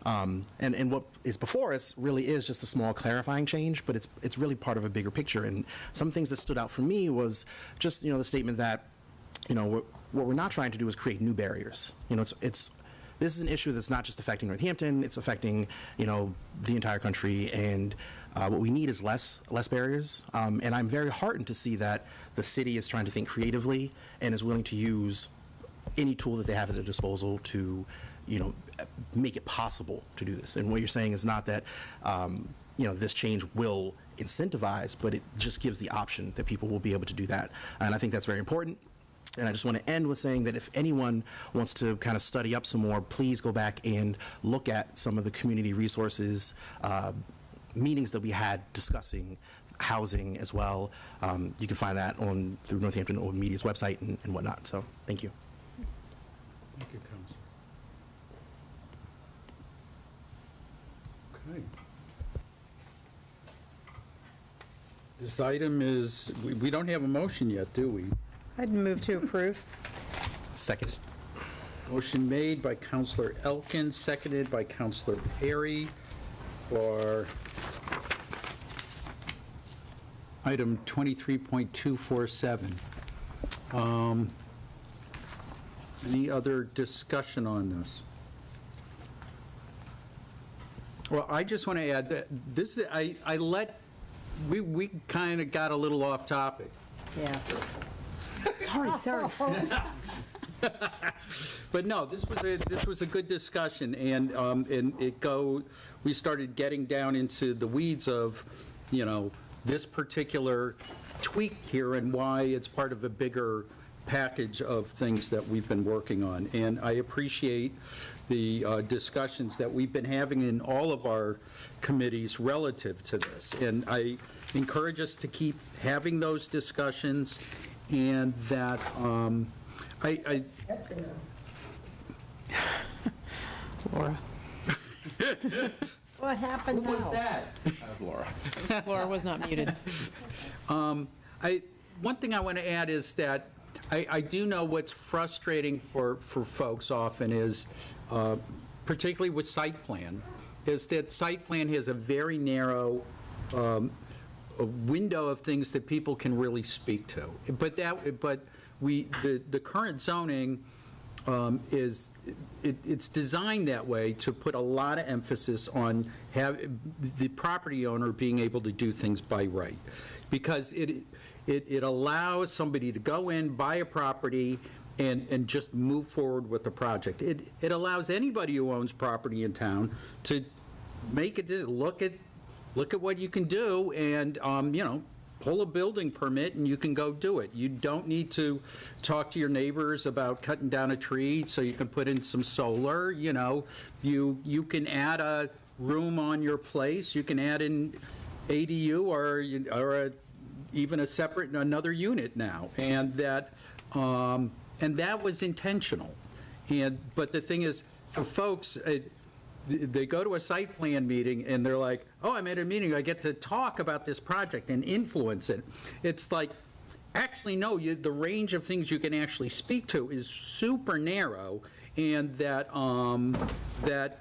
And what is before us really is just a small clarifying change, but it's really part of a bigger picture. And some things that stood out for me was just the statement that what we're not trying to do is create new barriers. This is an issue that's not just affecting Northampton, it's affecting, the entire country, and what we need is less barriers. And I'm very heartened to see that the city is trying to think creatively and is willing to use any tool that they have at their disposal to, make it possible to do this. And what you're saying is not that, this change will incentivize, but it just gives the option that people will be able to do that. And I think that's very important. And I just want to end with saying that if anyone wants to kind of study up some more, please go back and look at some of the community resources meetings that we had discussing housing as well. You can find that through Northampton Open Media's website and whatnot. So thank you. Thank you, Council. Okay. This item is, we don't have a motion yet, do we? I'd move to approve. Second. Motion made by Councilor Elkins, seconded by Councilor Perry for item 23.247. Any other discussion on this? Well, I just want to add that this, we kind of got a little off topic. Yes. Sorry. But no, this was a good discussion, and we started getting down into the weeds of, this particular tweak here and why it's part of a bigger package of things that we've been working on. And I appreciate the discussions that we've been having in all of our committees relative to this. And I encourage us to keep having those discussions, and that Laura. What happened now? Who was that? That was Laura. Laura was not muted. One thing I want to add is that I do know what's frustrating for folks often is, particularly with site plan, is that site plan has a very narrow a window of things that people can really speak to. But the current zoning it's designed that way to put a lot of emphasis on the property owner being able to do things by right, because it allows somebody to go in, buy a property, and just move forward with the project. It allows anybody who owns property in town to look at what you can do, and pull a building permit and you can go do it. You don't need to talk to your neighbors about cutting down a tree so you can put in some solar. You can add a room on your place. You can add in ADU or even a separate another unit now, and that was intentional. But the thing is, for folks, they go to a site plan meeting and they're like, oh, I'm at a meeting, I get to talk about this project and influence it. It's like, actually, no, the range of things you can actually speak to is super narrow, and that, that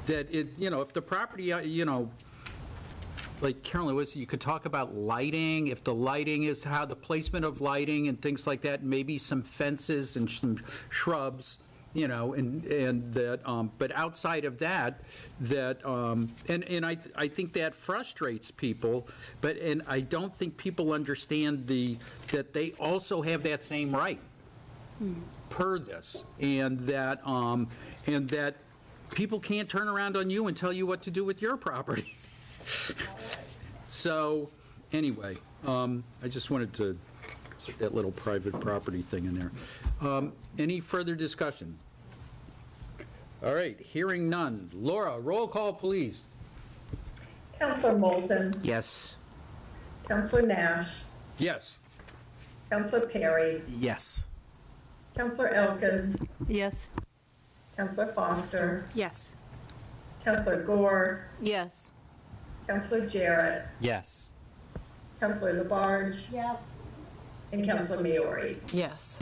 it, if the property, like Carolyn was, you could talk about lighting, if the lighting is how the placement of lighting and things like that, maybe some fences and some shrubs, and that, but outside of that, and I think that frustrates people, and I don't think people understand that they also have that same right per this, and that people can't turn around on you and tell you what to do with your property. So, anyway, I just wanted to put that little private property thing in there. Any further discussion? All right, hearing none. Laura, roll call, please. Counselor Moulton. Yes. Counselor Nash. Yes. Counselor Perry. Yes. Counselor Elkins. Yes. Counselor Foster. Yes. Counselor Gore. Yes. Counselor Jarrett. Yes. Counselor Labarge. Yes. And Counselor Maori. Yes.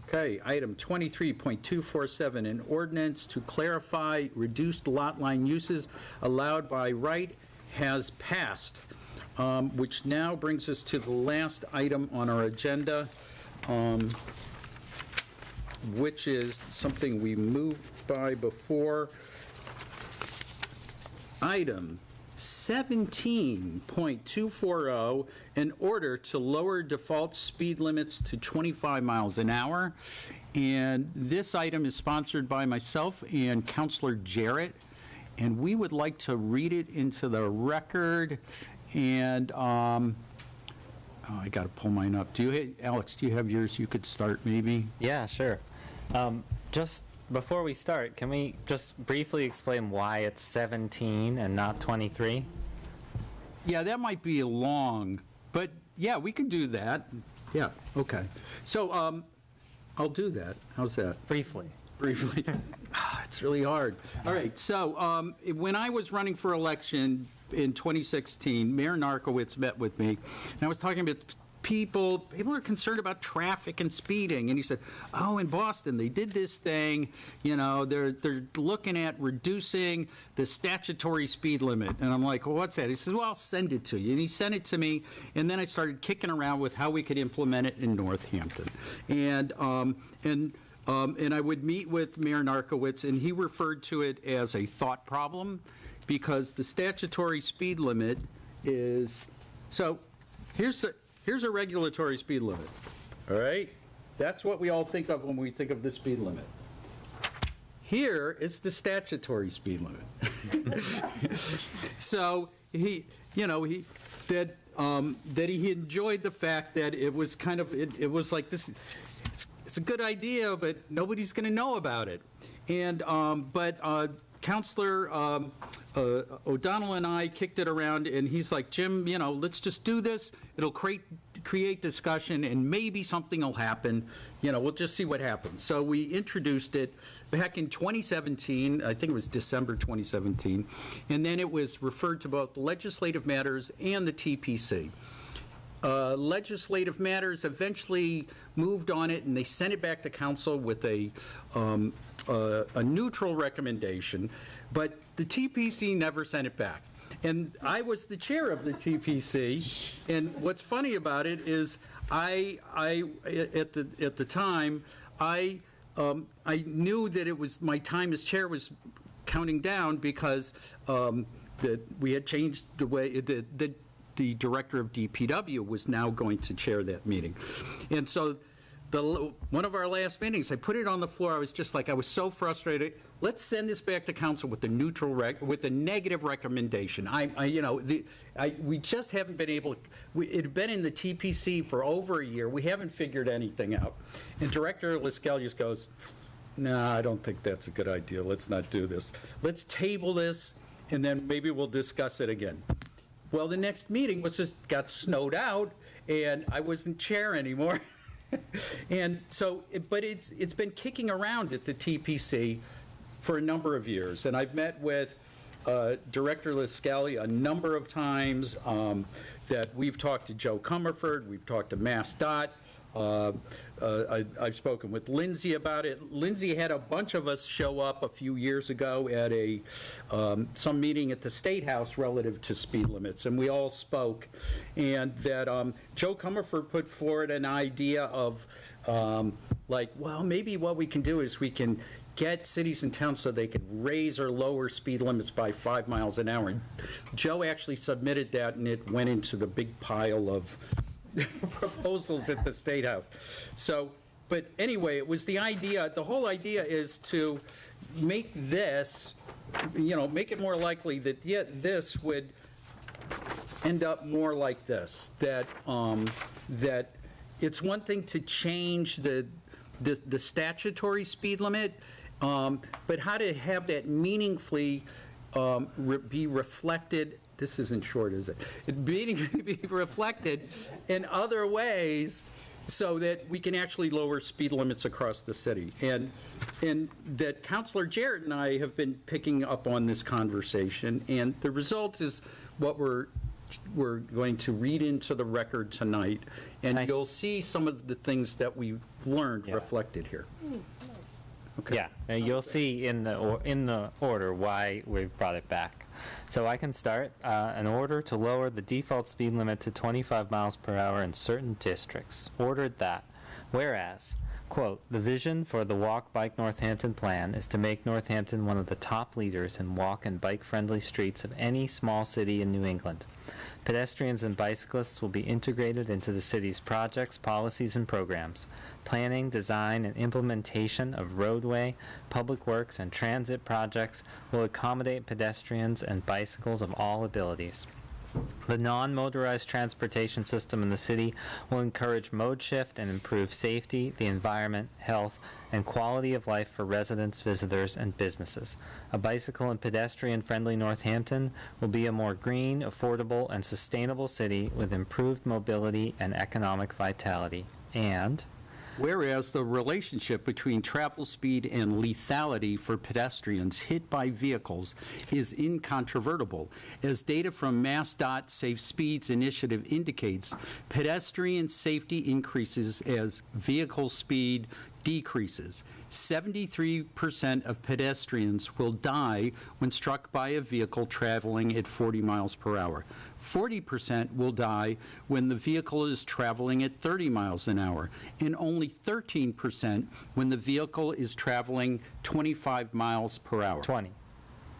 Okay, item 23.247, an ordinance to clarify reduced lot line uses allowed by right has passed, which now brings us to the last item on our agenda, which is something we moved by before. Item 17.240, in order to lower default speed limits to 25 miles an hour. And this item is sponsored by myself and Counselor Jarrett. And we would like to read it into the record. And, I got to pull mine up. Alex, do you have yours? You could start maybe. Yeah, sure. Just before we start, can we just briefly explain why it's 17 and not 23? Yeah, that might be long, but yeah, we can do that. Yeah, okay. So I'll do that. How's that? Briefly. Briefly. It's really hard. All right, so when I was running for election in 2016, Mayor Narkowitz met with me, and I was talking about people are concerned about traffic and speeding, and he said, oh, in Boston they did this thing, they're looking at reducing the statutory speed limit. And I'm like, well, what's that? He says, well, I'll send it to you. And he sent it to me, and then I started kicking around with how we could implement it in Northampton. And I would meet with Mayor Narkowitz, and he referred to it as a thought problem, because the statutory speed limit is, so here's a regulatory speed limit, all right? That's what we all think of when we think of the speed limit. Here is the statutory speed limit. So he enjoyed the fact that it was kind of, it was like this, it's a good idea, but nobody's going to know about it. And, Counselor O'Donnell and I kicked it around, and he's like, Jim, let's just do this. It'll create discussion, and maybe something will happen. We'll just see what happens. So we introduced it back in 2017. I think it was December 2017. And then it was referred to both Legislative Matters and the TPC. Legislative Matters eventually moved on it, and they sent it back to council with a neutral recommendation, but the TPC never sent it back. And I was the chair of the TPC, and what's funny about it is at the time, I knew that it was, my time as chair was counting down, because that we had changed the way that the director of DPW was now going to chair that meeting. And so one of our last meetings, I put it on the floor. I was just like, I was so frustrated. Let's send this back to council with a neutral with a negative recommendation. We just haven't been able. It had been in the TPC for over a year. We haven't figured anything out. And Director Liskelius goes, "No, I don't think that's a good idea. Let's not do this. Let's table this, and then maybe we'll discuss it again." Well, the next meeting got snowed out, and I wasn't chair anymore. And so, but it's been kicking around at the TPC for a number of years, and I've met with Director Liscali a number of times, that we've talked to Joe Comerford, we've talked to MassDOT. I've spoken with Lindsay about it. Lindsay had a bunch of us show up a few years ago at some meeting at the State House relative to speed limits, and we all spoke. And that Joe Comerford put forward an idea of well, maybe what we can do is we can get cities and towns so they could raise or lower speed limits by 5 miles an hour. And Joe actually submitted that, and it went into the big pile of proposals at the State House. So, but anyway, it was the idea, the whole idea is to make this, make it more likely that this would end up more like this, that it's one thing to change the statutory speed limit, but how to have that meaningfully be reflected. This isn't short, is it? It be reflected in other ways so that we can actually lower speed limits across the city. And that Councilor Jarrett and I have been picking up on this conversation, and the result is what we're going to read into the record tonight, and you'll see some of the things that we've learned reflected here. Okay. Yeah, and you'll see in the order why we've brought it back. So I can start. An order to lower the default speed limit to 25 miles per hour in certain districts. Ordered that, whereas, quote, the vision for the Walk Bike Northampton plan is to make Northampton one of the top leaders in walk and bike-friendly streets of any small city in New England. Pedestrians and bicyclists will be integrated into the city's projects, policies, and programs. Planning, design, and implementation of roadway, public works, and transit projects will accommodate pedestrians and bicycles of all abilities. The non-motorized transportation system in the city will encourage mode shift and improve safety, the environment, health, and quality of life for residents, visitors, and businesses. A bicycle and pedestrian-friendly Northampton will be a more green, affordable, and sustainable city with improved mobility and economic vitality. And whereas the relationship between travel speed and lethality for pedestrians hit by vehicles is incontrovertible. As data from MassDOT Safe Speeds Initiative indicates, pedestrian safety increases as vehicle speed decreases. 73% of pedestrians will die when struck by a vehicle traveling at 40 miles per hour. 40% will die when the vehicle is traveling at 30 miles an hour, and only 13% when the vehicle is traveling 25 miles per hour. 20.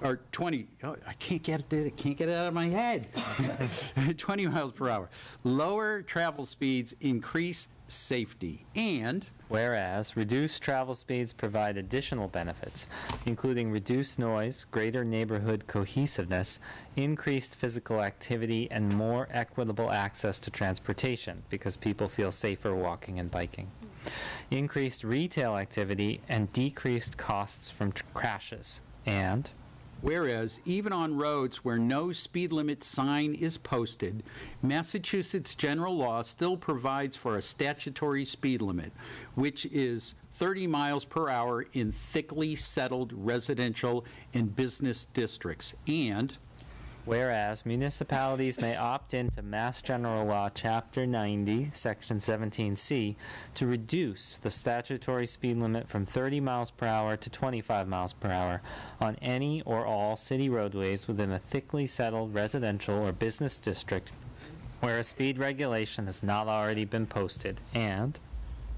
Or 20, I can't get it out of my head. 20 miles per hour. Lower travel speeds increase safety. And whereas reduced travel speeds provide additional benefits, including reduced noise, greater neighborhood cohesiveness, increased physical activity, and more equitable access to transportation because people feel safer walking and biking. Increased retail activity and decreased costs from crashes. And whereas, even on roads where no speed limit sign is posted, Massachusetts general law still provides for a statutory speed limit, which is 30 miles per hour in thickly settled residential and business districts. And whereas municipalities may opt into Mass General Law, Chapter 90, Section 17C, to reduce the statutory speed limit from 30 miles per hour to 25 miles per hour on any or all city roadways within a thickly settled residential or business district where a speed regulation has not already been posted. And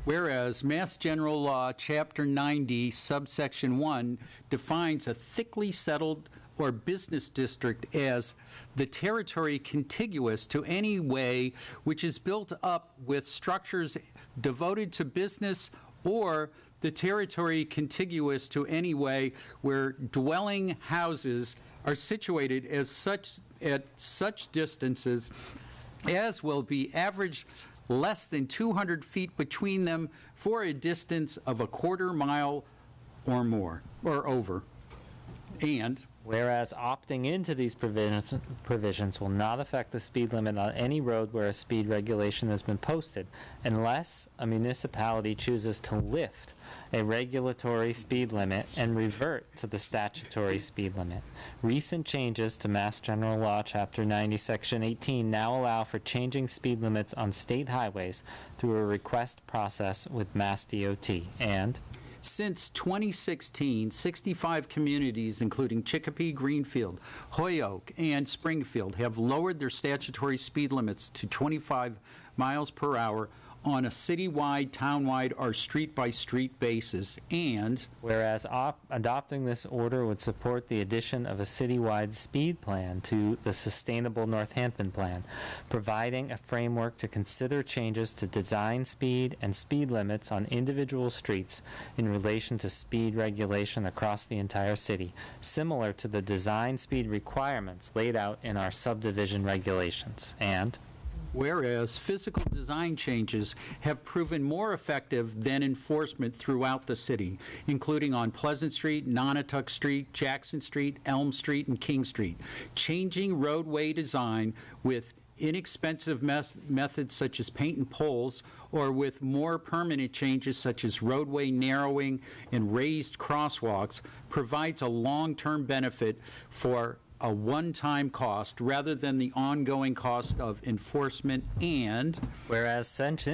whereas Mass General Law, Chapter 90, Subsection 1, defines a thickly settled or business district as the territory contiguous to any way which is built up with structures devoted to business, or the territory contiguous to any way where dwelling houses are situated as at such distances as will be average less than 200 feet between them for a distance of a quarter mile or more, or over. And Whereas opting into these provisions will not affect the speed limit on any road where a speed regulation has been posted, unless a municipality chooses to lift a regulatory speed limit and revert to the statutory speed limit. Recent changes to Mass General Law, Chapter 90, Section 18 now allow for changing speed limits on state highways through a request process with Mass DOT. And since 2016, 65 communities, including Chicopee, Greenfield, Holyoke, and Springfield, have lowered their statutory speed limits to 25 miles per hour on a citywide, townwide, or street-by-street basis, and whereas adopting this order would support the addition of a citywide speed plan to the Sustainable Northampton Plan, providing a framework to consider changes to design speed and speed limits on individual streets in relation to speed regulation across the entire city, similar to the design speed requirements laid out in our subdivision regulations. And whereas physical design changes have proven more effective than enforcement throughout the city, including on Pleasant Street, Nonotuck Street, Jackson Street, Elm Street, and King Street. Changing roadway design with inexpensive methods such as paint and poles, or with more permanent changes such as roadway narrowing and raised crosswalks, provides a long-term benefit for a one-time cost rather than the ongoing cost of enforcement. And whereas since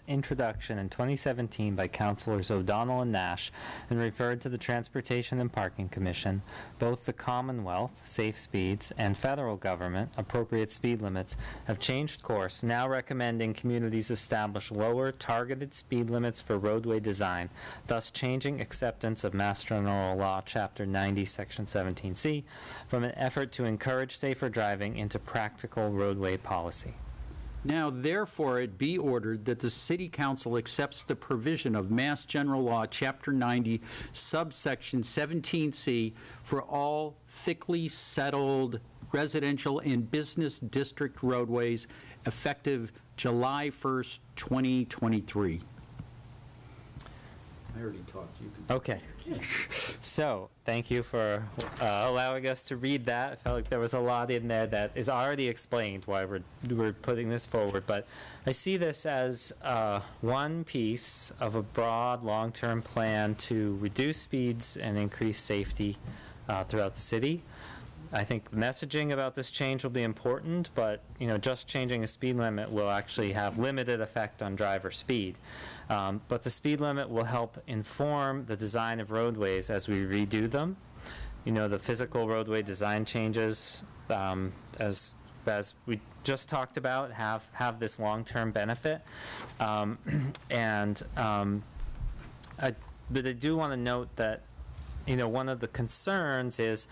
introduction in 2017 by Councilors O'Donnell and Nash and referred to the Transportation and Parking Commission, both the Commonwealth, safe speeds, and federal government, appropriate speed limits, have changed course, now recommending communities establish lower targeted speed limits for roadway design, thus changing acceptance of Mass General Law, Chapter 90, Section 17C, from an effort to encourage safer driving into practical roadway policy. Now, therefore, it be ordered that the City Council accepts the provision of Mass General Law, Chapter 90, subsection 17C, for all thickly settled residential and business district roadways effective July 1st, 2023. I already talked. You can. Okay. So, thank you for allowing us to read that. I felt like there was a lot in there that is already explained why we're putting this forward. But I see this as one piece of a broad, long-term plan to reduce speeds and increase safety throughout the city. I think messaging about this change will be important, but just changing a speed limit will actually have limited effect on driver speed. But the speed limit will help inform the design of roadways as we redo them. The physical roadway design changes, as we just talked about, have this long-term benefit. But I do want to note that, one of the concerns is,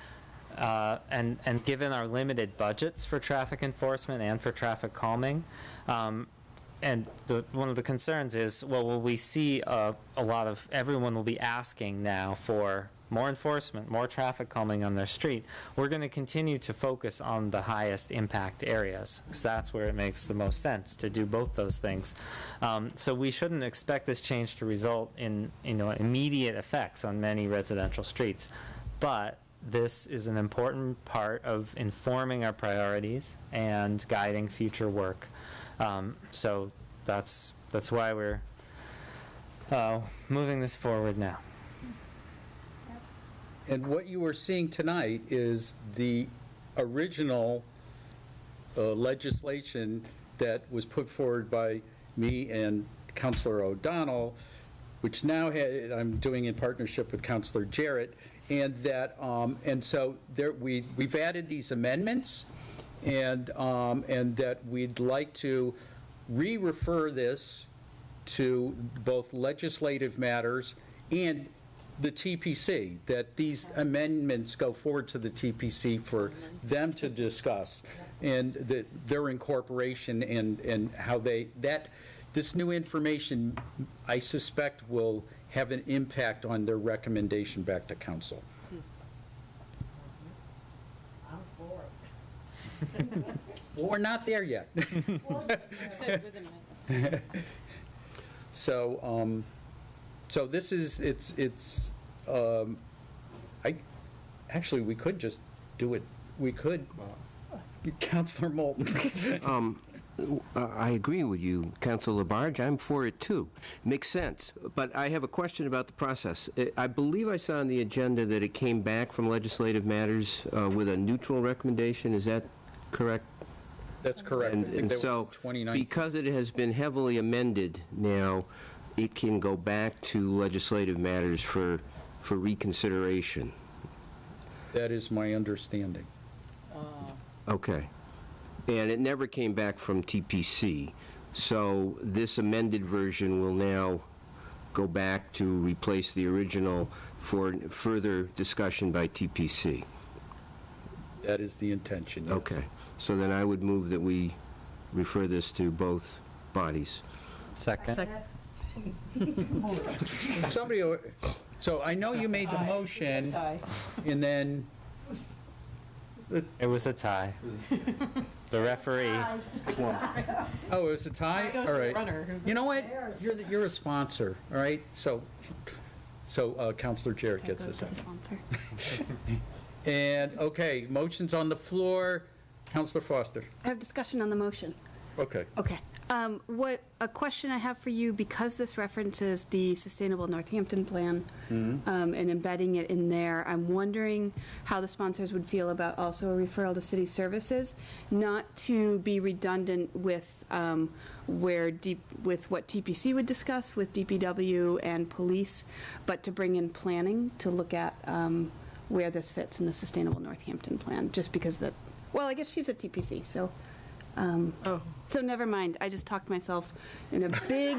and given our limited budgets for traffic enforcement and for traffic calming, and one of the concerns is, well, will we see a lot of, everyone will be asking now for more enforcement, more traffic calming on their street. We're going to continue to focus on the highest impact areas, because that's where it makes the most sense to do both those things. So we shouldn't expect this change to result in immediate effects on many residential streets. But this is an important part of informing our priorities and guiding future work. So that's why we're moving this forward now. And what you are seeing tonight is the original legislation that was put forward by me and Councilor O'Donnell, which now I'm doing in partnership with Councilor Jarrett, and that and so there we've added these amendments, and that we'd like to re-refer this to both legislative matters and the TPC, that these amendments go forward to the TPC for them to discuss, and their incorporation and how this new information, I suspect, will have an impact on their recommendation back to council. I'm for it. Well, we're not there yet. So this is, Actually, we could just do it, we could, Counselor Moulton. I agree with you, Councilor Labarge. I'm for it, too. Makes sense. But I have a question about the process. I believe I saw on the agenda that it came back from Legislative Matters with a neutral recommendation. Is that correct? That's correct. I think And that was so, 2019. because it has been heavily amended now, it can go back to Legislative Matters for reconsideration. That is my understanding. Okay. And it never came back from TPC. So this amended version will now go back to replace the original for further discussion by TPC. That is the intention, yes. Okay. So then I would move that we refer this to both bodies. Second. Somebody, so I know you made the motion, and then... It was a tie. The referee. Oh, it was a tie? All right. You know what? You're a sponsor, all right? So Counselor Jarrett gets this. And, okay, motion's on the floor. Counselor Foster. I have discussion on the motion. Okay. Okay. A question I have for you, because this references the Sustainable Northampton Plan and embedding it in there, I'm wondering how the sponsors would feel about also a referral to city services, not to be redundant with with what TPC would discuss with DPW and police, but to bring in planning to look at where this fits in the Sustainable Northampton Plan, just because well, I guess she's at TPC, so. So never mind. I just talked myself in a big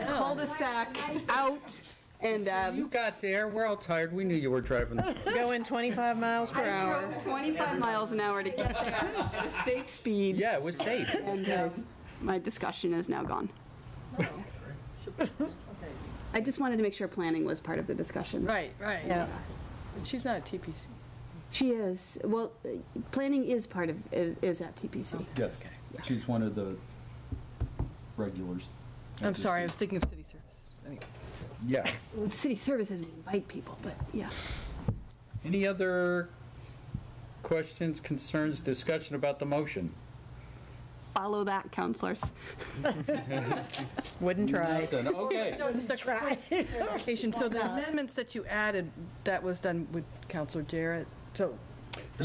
cul-de-sac out, and You got there. We're all tired. We knew you were driving. Going 25 miles per hour. I drove 25 miles an hour to get there at a safe speed. Yeah, it was safe. And my discussion is now gone. I just wanted to make sure planning was part of the discussion. Right. Yeah. But she's not at TPC. She is. Well, planning is part of, is at TPC. Yes. She's one of the regulars. I'm sorry, I was thinking of city services. Anyway. Yeah. Well, city services, we invite people, but yeah. Any other questions, concerns, discussion about the motion? Follow that, counselors. Wouldn't try. Nothing. Okay. No, just a clarification. So the amendments that you added, that was done with Counselor Jarrett? So,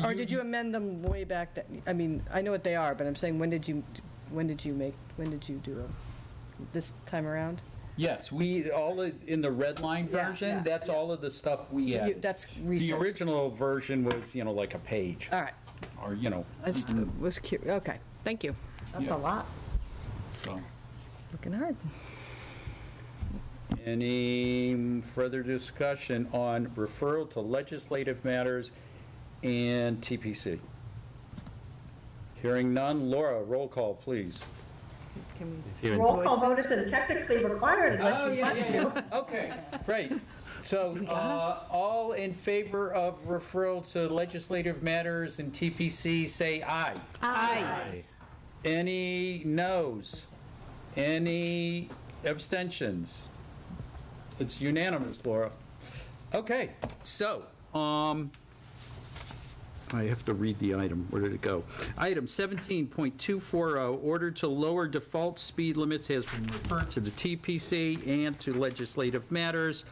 or did you amend them way back then? I mean, I know what they are, but I'm saying, when did you do this time around? Yes, in the red line version, that's all of the stuff we had. That's The recent. original version was, like a page. All right. Or, I just was curious. Okay, thank you. That's a lot. So, Looking hard. any further discussion on referral to legislative matters and TPC? Hearing none. Laura, roll call, please. Roll call vote isn't technically required unless you want to. Okay, great. So, all in favor of referral to legislative matters and TPC, say aye. Aye. Any noes? Any abstentions? It's unanimous, Laura. Okay, so, I have to read the item. Where did it go? Item 17.240, order to lower default speed limits has been referred to the TPC and to legislative matters.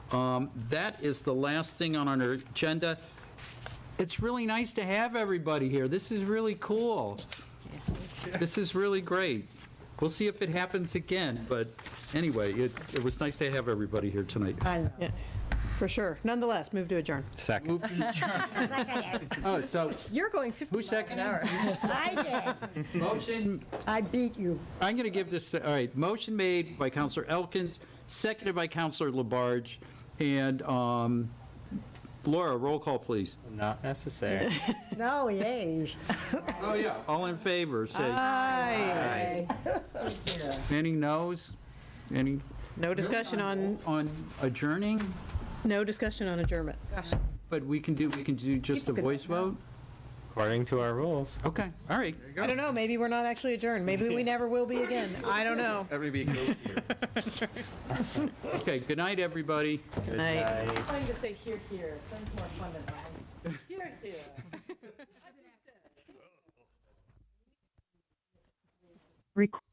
That is the last thing on our agenda. It's really nice to have everybody here. This is really cool. This is really great. We'll see if it happens again, but anyway, it was nice to have everybody here tonight. Yeah, for sure. Nonetheless, move to adjourn. Second. Move to adjourn. Oh, so You're going 50 miles an hour. I did. motion, I beat you. I'm going to give this, all right, motion made by Counselor Elkins, seconded by Counselor Labarge, and Laura, roll call, please. Not necessary. No, yay. Oh, yeah. All in favor, say. Aye. Any noes? Any? No discussion On adjourning? no discussion on adjournment. But we can do just a voice vote? According to our rules. Okay, all right. I don't know, maybe we're not actually adjourned. Maybe we never will be again. I don't know. Everybody goes here. Okay, good night, everybody. Good night. I'm going to say here. It sounds more fun than Record